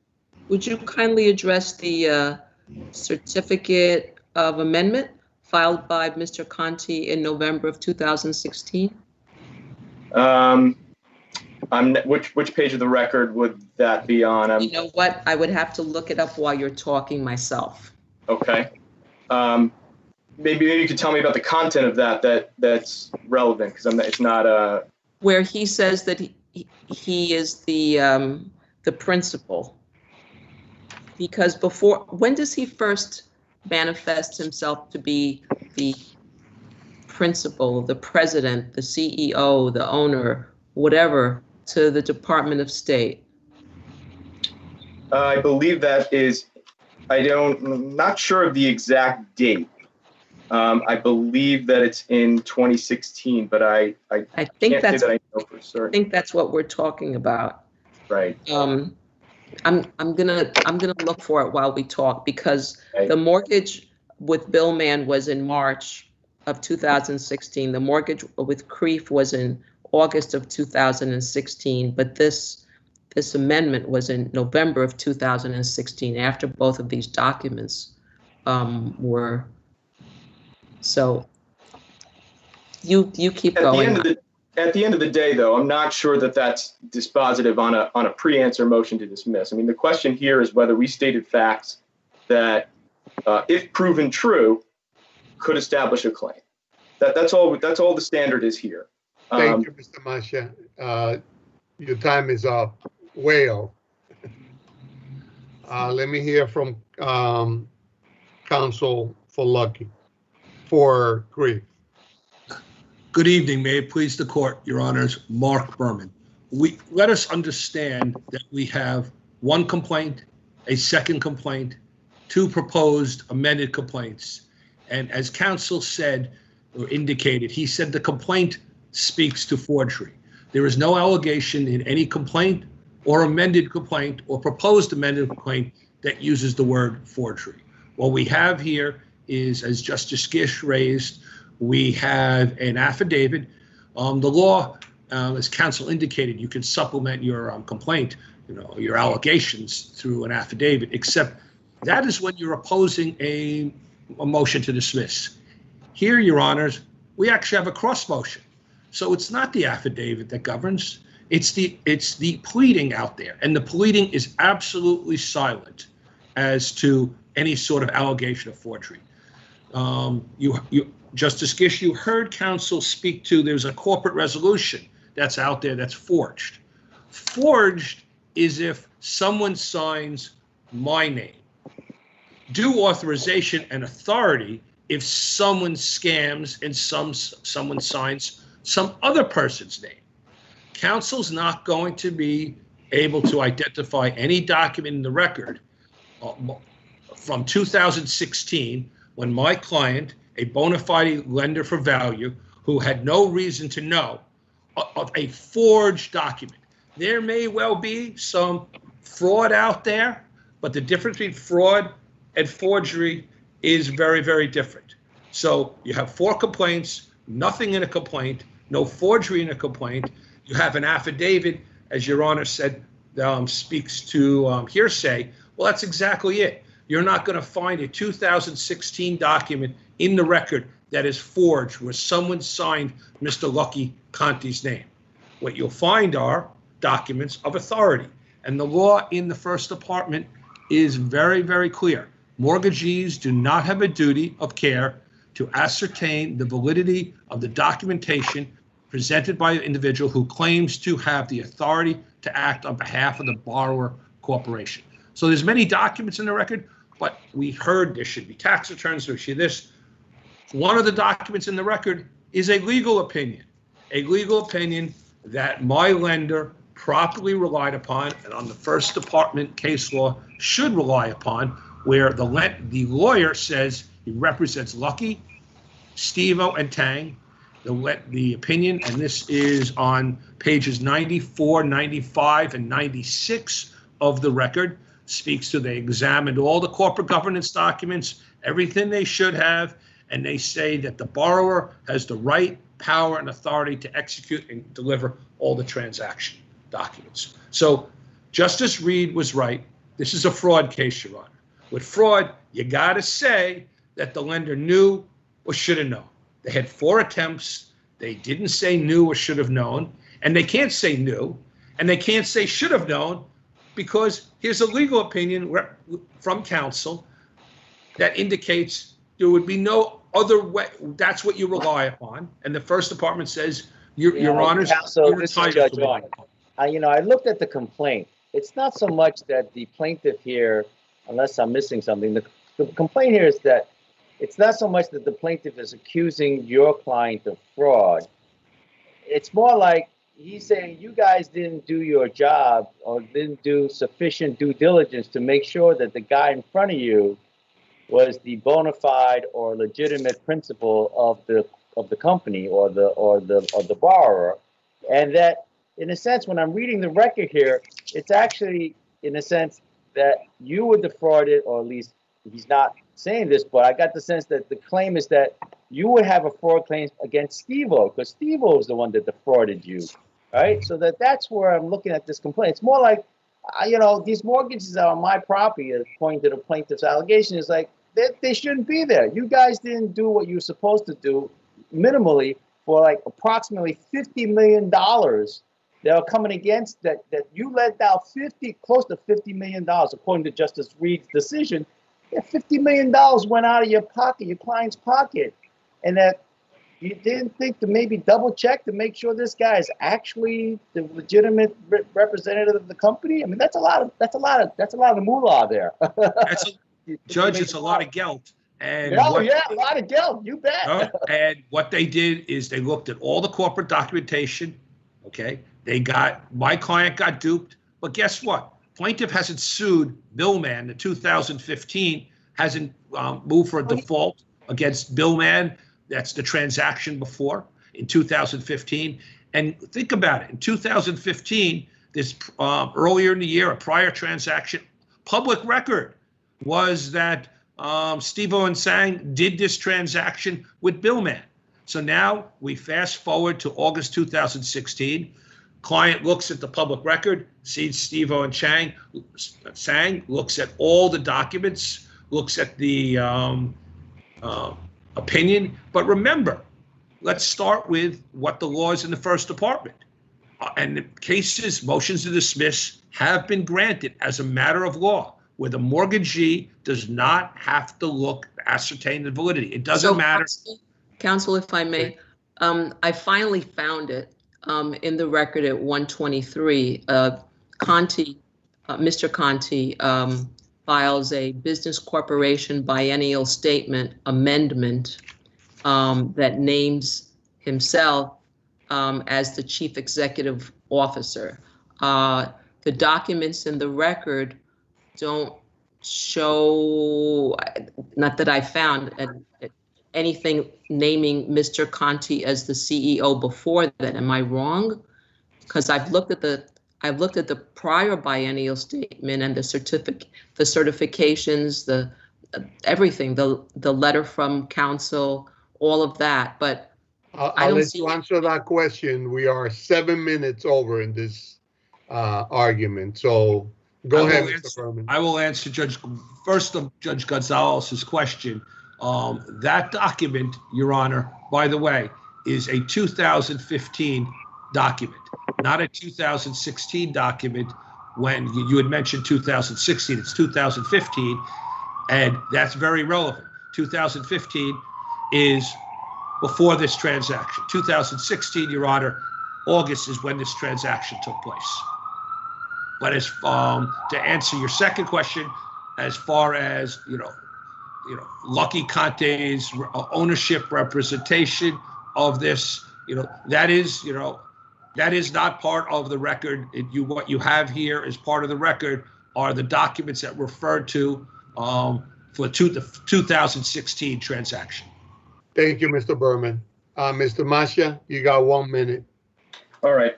Would you kindly address the certificate of amendment filed by Mr. Conti in November of 2016? Which page of the record would that be on? You know what? I would have to look it up while you're talking myself. Okay. Maybe you could tell me about the content of that's relevant, because it's not where he says that he is the principal. Because when does he first manifest himself to be the principal, the president, the CEO, the owner, whatever, to the Department of State? I believe that is, I'm not sure of the exact date. I believe that it's in 2016, but I think can't that's say that I know for certain. I think that's what we're talking about. Right. I'm gonna look for it while we talk, because the mortgage with Billman was in March of 2016. The mortgage with Creef was in August of 2016, but this amendment was in November of 2016, after both of these documents were. So you keep going. At the end of the day, though, I'm not sure that that's dispositive on a pre-answer motion to dismiss. I mean, the question here is whether we stated facts that, if proven true, could establish a claim. That's all the standard is here. Thank you, Mr. Masha. Your time is up, way up. Let me hear from counsel for Creef. Good evening. May it please the court, Your Honors. Mark Berman. Let us understand that we have one complaint, a second complaint, two proposed amended complaints. And as counsel said or indicated, he said the complaint speaks to forgery. There is no allegation in any complaint or amended complaint or proposed amended complaint that uses the word forgery. What we have here is, as Justice Gish raised, we have an affidavit. The law, as counsel indicated, you can supplement your complaint, your allegations through an affidavit, except that is when you're opposing a motion to dismiss. Here, Your Honors, we actually have a cross motion. So it's not the affidavit that governs, it's the pleading out there. And the pleading is absolutely silent as to any sort of allegation of forgery. Justice Gish, you heard counsel speak to, there's a corporate resolution that's out there that's forged. Forged is if someone signs my name. Due authorization and authority if someone scams and someone signs some other person's name. Counsel's not going to be able to identify any document in the record from 2016 when my client, a bona fide lender for value who had no reason to know of a forged document. There may well be some fraud out there, but the difference between fraud and forgery is very, very different. So you have 4 complaints, nothing in a complaint, no forgery in a complaint. You have an affidavit, as Your Honor said, speaks to hearsay. Well, that's exactly it. You're not going to find a 2016 document in the record that is forged where someone signed Mr. Lucky Conti's name. What you'll find are documents of authority. And the law in the First Department is very, very clear. Mortgagees do not have a duty of care to ascertain the validity of the documentation presented by an individual who claims to have the authority to act on behalf of the borrower corporation. So there's many documents in the record, but we heard there should be tax returns, there should be this. One of the documents in the record is a legal opinion that my lender properly relied upon and on the First Department case law should rely upon, where the lawyer says he represents Lucky, Steve-O, and Tang. The opinion, and this is on pages 94, 95, and 96 of the record, speaks to they examined all the corporate governance documents, everything they should have, and they say that the borrower has the right, power, and authority to execute and deliver all the transaction documents. So Justice Reed was right. This is a fraud case, Your Honor. With fraud, you got to say that the lender knew or should have known. They had 4 attempts. They didn't say knew or should have known, and they can't say knew, and they can't say should have known, because here's a legal opinion from counsel that indicates there would be no other way. That's what you rely upon, and the First Department says, Your Honor, Counsel, this is Judge Owen. I looked at the complaint. It's not so much that the plaintiff here, unless I'm missing something, the complaint here is that it's not so much that the plaintiff is accusing your client of fraud. It's more like he's saying you guys didn't do your job or didn't do sufficient due diligence to make sure that the guy in front of you was the bona fide or legitimate principal of the company or the borrower, and that in a sense, when I'm reading the record here, it's actually in a sense that you were defrauded, or at least he's not saying this, but I got the sense that the claim is that you would have a fraud claim against Steve-O, because Steve-O is the one that defrauded you, right? So that's where I'm looking at this complaint. It's more like, these mortgages are on my property, according to the plaintiff's allegation, is like, they shouldn't be there. You guys didn't do what you were supposed to do minimally for like approximately $50 million that are coming against that you let down close to $50 million, according to Justice Reed's decision. $50 million went out of your pocket, your client's pocket, and that you didn't think to maybe double check to make sure this guy is actually the legitimate representative of the company. I mean, that's a lot of moolah there. Judge, it's a lot of guilt. And a lot of guilt. You bet. And what they did is they looked at all the corporate documentation. Okay, my client got duped, but guess what? Plaintiff hasn't sued Billman. The 2015 hasn't moved for a default against Billman. That's the transaction before in 2015. And think about it. In 2015, this earlier in the year, a prior transaction, public record was that Steve-O and Sang did this transaction with Billman. So now we fast forward to August 2016. Client looks at the public record, sees Steve-O and Sang, looks at all the documents, looks at the opinion. But remember, let's start with what the law is in the First Department. And the cases, motions to dismiss, have been granted as a matter of law, where the mortgagee does not have to ascertain the validity. It doesn't matter. Counsel, if I may, I finally found it in the record at 123. Mr. Conti files a business corporation biennial statement amendment that names himself as the chief executive officer. The documents in the record don't show, not that I found anything naming Mr. Conti as the CEO before that. Am I wrong? Because I've looked at the prior biennial statement and the certifications, the everything, the letter from counsel, all of that. But I'll let you answer that question. We are 7 minutes over in this argument, so go ahead, Mr. Berman. I will answer Judge Gonzalez's question. That document, Your Honor, by the way, is a 2015 document, not a 2016 document. When you had mentioned 2016, it's 2015, and that's very relevant. 2015 is before this transaction. 2016, Your Honor, August is when this transaction took place. But as to answer your second question, as far as Lucky Conte's ownership representation of this, that is not part of the record. What you have here as part of the record are the documents that referred to for the 2016 transaction. Thank you, Mr. Berman. Mr. Masha, you got 1 minute. All right.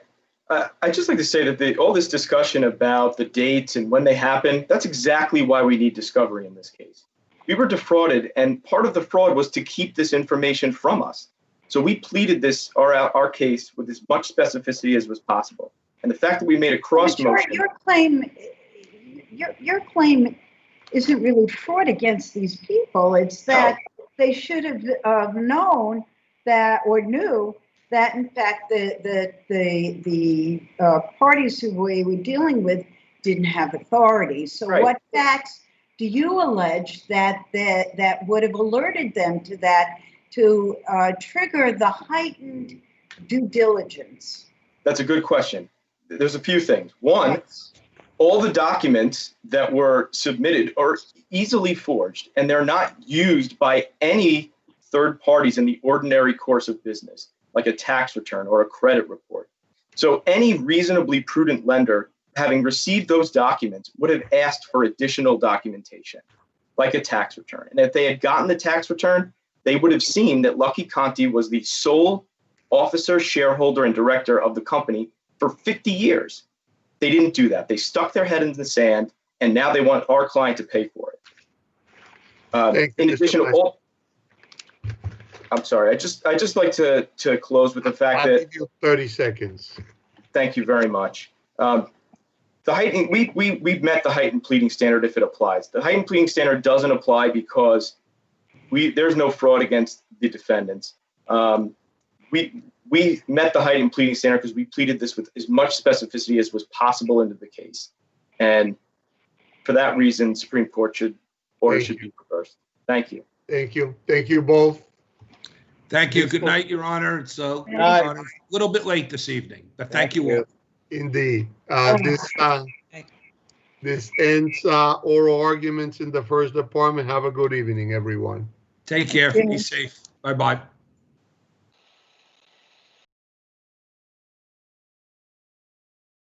I'd just like to say that all this discussion about the dates and when they happen, that's exactly why we need discovery in this case. We were defrauded, and part of the fraud was to keep this information from us. So we pleaded our case with as much specificity as was possible. And the fact that we made a cross motion. Your claim isn't really fraud against these people. It's that they should have known that, or knew that, in fact, the parties who we were dealing with didn't have authority. So what facts do you allege that would have alerted them to that, to trigger the heightened due diligence? That's a good question. There's a few things. One, all the documents that were submitted are easily forged, and they're not used by any third parties in the ordinary course of business, like a tax return or a credit report. So any reasonably prudent lender, having received those documents, would have asked for additional documentation, like a tax return. And if they had gotten the tax return, they would have seen that Lucky Conte was the sole officer, shareholder, and director of the company for 50 years. They didn't do that. They stuck their head in the sand, and now they want our client to pay for it. In addition, I'm sorry. I just like to close with the fact that. I'll give you 30 seconds. Thank you very much. We've met the heightened pleading standard if it applies. The heightened pleading standard doesn't apply because there's no fraud against the defendants. We met the heightened pleading standard because we pleaded this with as much specificity as was possible into the case. And for that reason, Supreme Court order should be reversed. Thank you. Thank you. Thank you both. Thank you. Good night, Your Honor. It's a little bit late this evening, but thank you all. Indeed. This ends oral arguments in the First Department. Have a good evening, everyone. Take care. Be safe. Bye-bye.